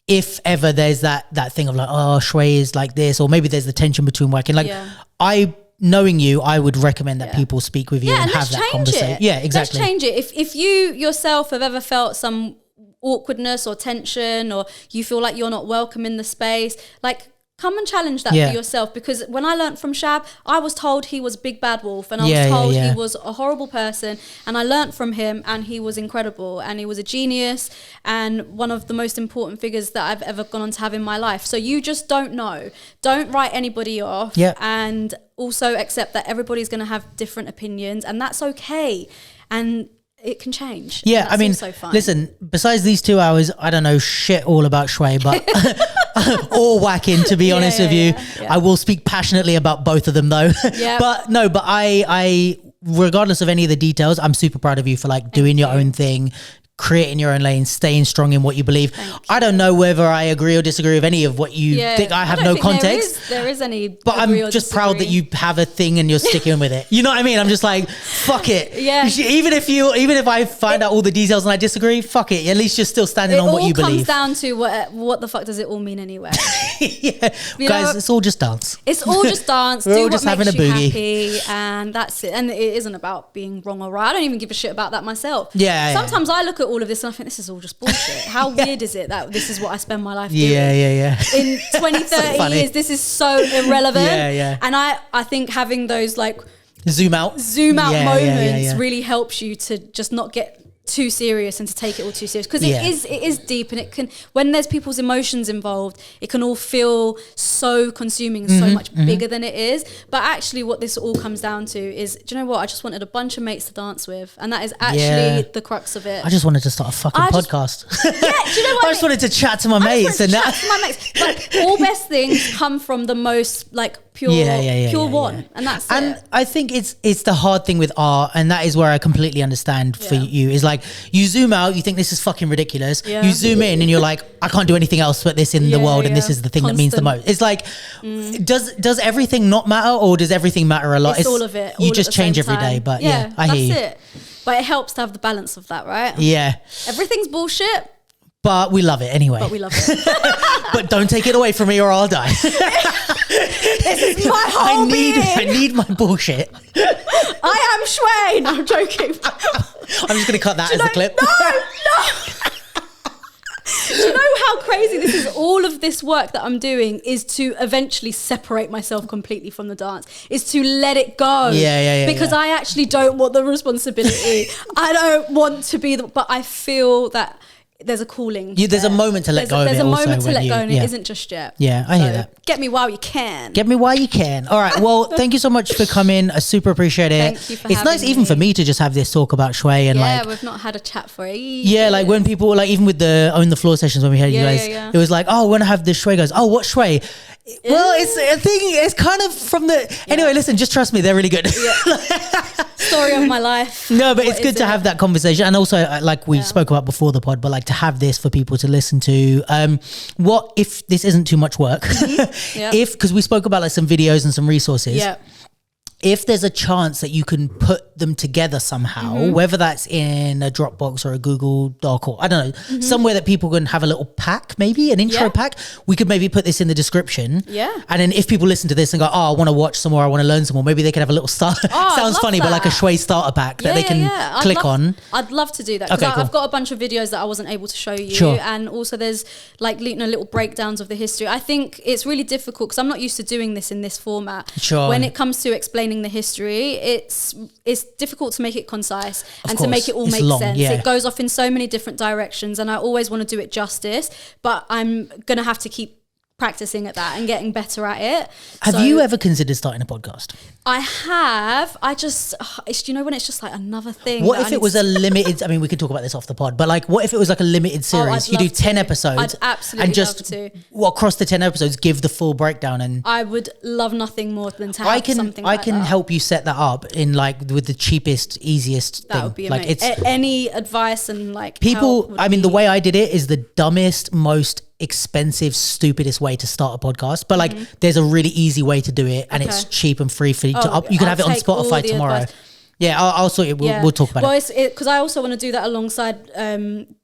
if ever there's that thing of like, oh, Shway is like this, or maybe there's the tension between Waacking, like knowing you, I would recommend that people speak with you and have that conversation. Yeah, exactly. Let's change it. If you yourself have ever felt some awkwardness or tension, or you feel like you're not welcome in the space, like come and challenge that for yourself. Because when I learned from Shab, I was told he was Big Bad Wolf, and I was told he was a horrible person, and I learned from him, and he was incredible, and he was a genius and one of the most important figures that I've ever gone on to have in my life. So you just don't know. Don't write anybody off, and also accept that everybody's going to have different opinions, and that's okay. And it can change. Yeah, I mean, listen, besides these 2 hours, I don't know shit all about Shway, but or Waacking, to be honest with you. I will speak passionately about both of them though. But I regardless of any of the details, I'm super proud of you for like doing your own thing, creating your own lane, staying strong in what you believe. I don't know whether I agree or disagree with any of what you think. I have no context. There is any, but I'm just proud that you have a thing and you're sticking with it. You know what I mean? I'm just like, fuck it. Yeah. Even if I find out all the details and I disagree, fuck it. At least you're still standing on what you believe. It all comes down to what the fuck does it all mean anyway? Guys, it's all just dance. It's all just dance. We're do all what just makes having a you boogie. happy, and that's it. And it isn't about being wrong or right. I don't even give a shit about that myself. Yeah. Sometimes I look at all of this and I think this is all just bullshit. How weird is it that this is what I spend my life doing? Yeah. In 20, 30 years, this is so irrelevant. Yeah. And I think having those like zoom out moments really helps you to just not get too serious and to take it all too serious, because it is deep, and it can, when there's people's emotions involved, it can all feel so consuming and so much bigger than it is. But actually what this all comes down to is, do you know what, I just wanted a bunch of mates to dance with, and that is actually the crux of it. I just wanted to start a fucking podcast. Do you know what I just wanted to chat to my mates, and like all best things come from the most like pure one. And that's it. I think it's the hard thing with art, and that is where I completely understand for you, is like, you zoom out, you think this is fucking ridiculous, you zoom in and you're like, I can't do anything else but this in the world, and this is the thing that means the most. It's like, does everything not matter, or does everything matter a lot? It's all of it. You just change every day, but I hear you. That's it. But it helps to have the balance of that, right? Yeah. Everything's bullshit, but we love it anyway. But we love it. But don't take it away from me or I'll die. This is my whole I need my bullshit. I am Shway. No, I'm joking. I'm just going to cut that as the clip. No. Do you know how crazy this is? All of this work that I'm doing is to eventually separate myself completely from the dance, is to let it go. Because I actually don't want the responsibility. I don't want to be but I feel that there's a calling. There's a moment to let go of it. There's a moment to let go, and it isn't just yet. Yeah, I hear that. Get me while you can. Get me while you can. All right. Well, thank you so much for coming. I super appreciate it. Thank you for It's nice even for me to just have this talk about Shway, and we've not had a chat for ages. Yeah, like when people, like even with the Own the Floor sessions when we had you guys, it was like, oh, when I have this Shway goes, oh, what Shway? Well, it's a thing. It's kind of from the. Anyway, listen, just trust me, they're really good. Story of my life. No, but it's good to have that conversation, and also like we spoke about before the pod, but like to have this for people to listen to. What if this isn't too much work? If, because we spoke about like some videos and some resources. If there's a chance that you can put them together somehow, whether that's in a Dropbox or a Google Doc, or I don't know, somewhere that people can have a little pack, maybe an intro pack, we could maybe put this in the description. And then if people listen to this and go, oh, I want to watch some more, I want to learn some more, maybe they can have a little start. Sounds funny, but like a Shway starter pack that they can click on. I'd love to do that, because I've got a bunch of videos that I wasn't able to show you. And also there's like little breakdowns of the history. I think it's really difficult because I'm not used to doing this in this format. When it comes to explaining the history, it's difficult to make it concise and to make it all make sense. It goes off in so many different directions, and I always want to do it justice, but I'm gonna have to keep practicing at that and getting better at it. Have you ever considered starting a podcast? I have. I just, it's, you know, when it's just like another thing. What if it was a limited, I mean, we could talk about this off the pod, but like, what if it was like a limited series? You do 10 episodes. I'd absolutely and just love to. Across the 10 episodes, give the full breakdown. And I would love nothing more than to have something like that. I can help you set that up in like with the cheapest, easiest that thing. Would be like amazing. Any advice and like people, I mean, the way I did it is the dumbest, most expensive, stupidest way to start a podcast, but like there's a really easy way to do it, and it's cheap and free for you to up. You can have it on Spotify tomorrow. Advice. Yeah, I'll sort it. We'll talk about it. Well, because I also want to do that alongside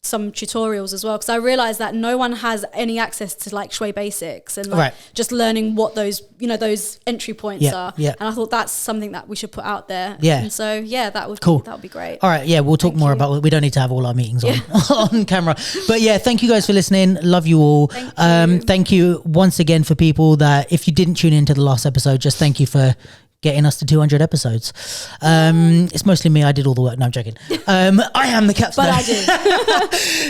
some tutorials as well, because I realized that no one has any access to like Shway basics and like just learning what those, you know, those entry points are. And I thought that's something that we should put out there. And so that would that would be great. All right, we'll talk more about. We don't need to have all our meetings on camera, but thank you guys for listening. Love you all. Thank you once again for people that if you didn't tune into the last episode, just thank you for getting us to 200 episodes. It's mostly me. I did all the work. No, I'm joking. I am the captain. But I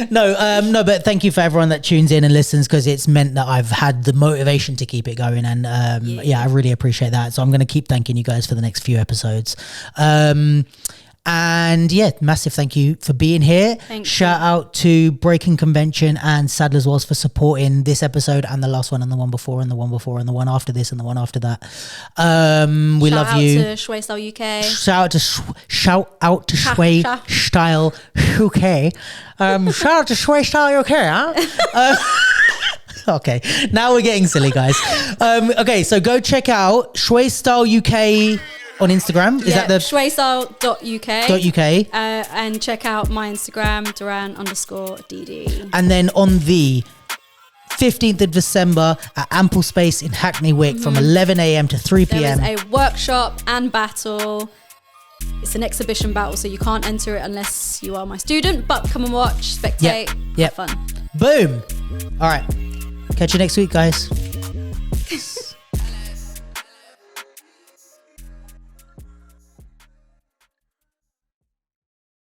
do. No, but thank you for everyone that tunes in and listens, because it's meant that I've had the motivation to keep it going. And I really appreciate that. So I'm going to keep thanking you guys for the next few episodes. And yeah, massive thank you for being here. Shout out to Breaking Convention and Sadler's Wells for supporting this episode and the last one and the one before and the one before and the one after this and the one after that. We love you. Shout out to Shway Style UK. Shout out to Shway Style UK. Shout out to Shway Style UK, huh? Okay, now we're getting silly, guys. Okay, so go check out Shway Style UK on Instagram. Is that the shwaystyle.uk? And check out my Instagram, Duran_DD. And then on the 15th of December at Ample Space in Hackney Wick from 11 a.m. to 3 p.m. There is a workshop and battle. It's an exhibition battle, so you can't enter it unless you are my student, but come and watch, spectate, have fun. Boom. All right. Catch you next week, guys.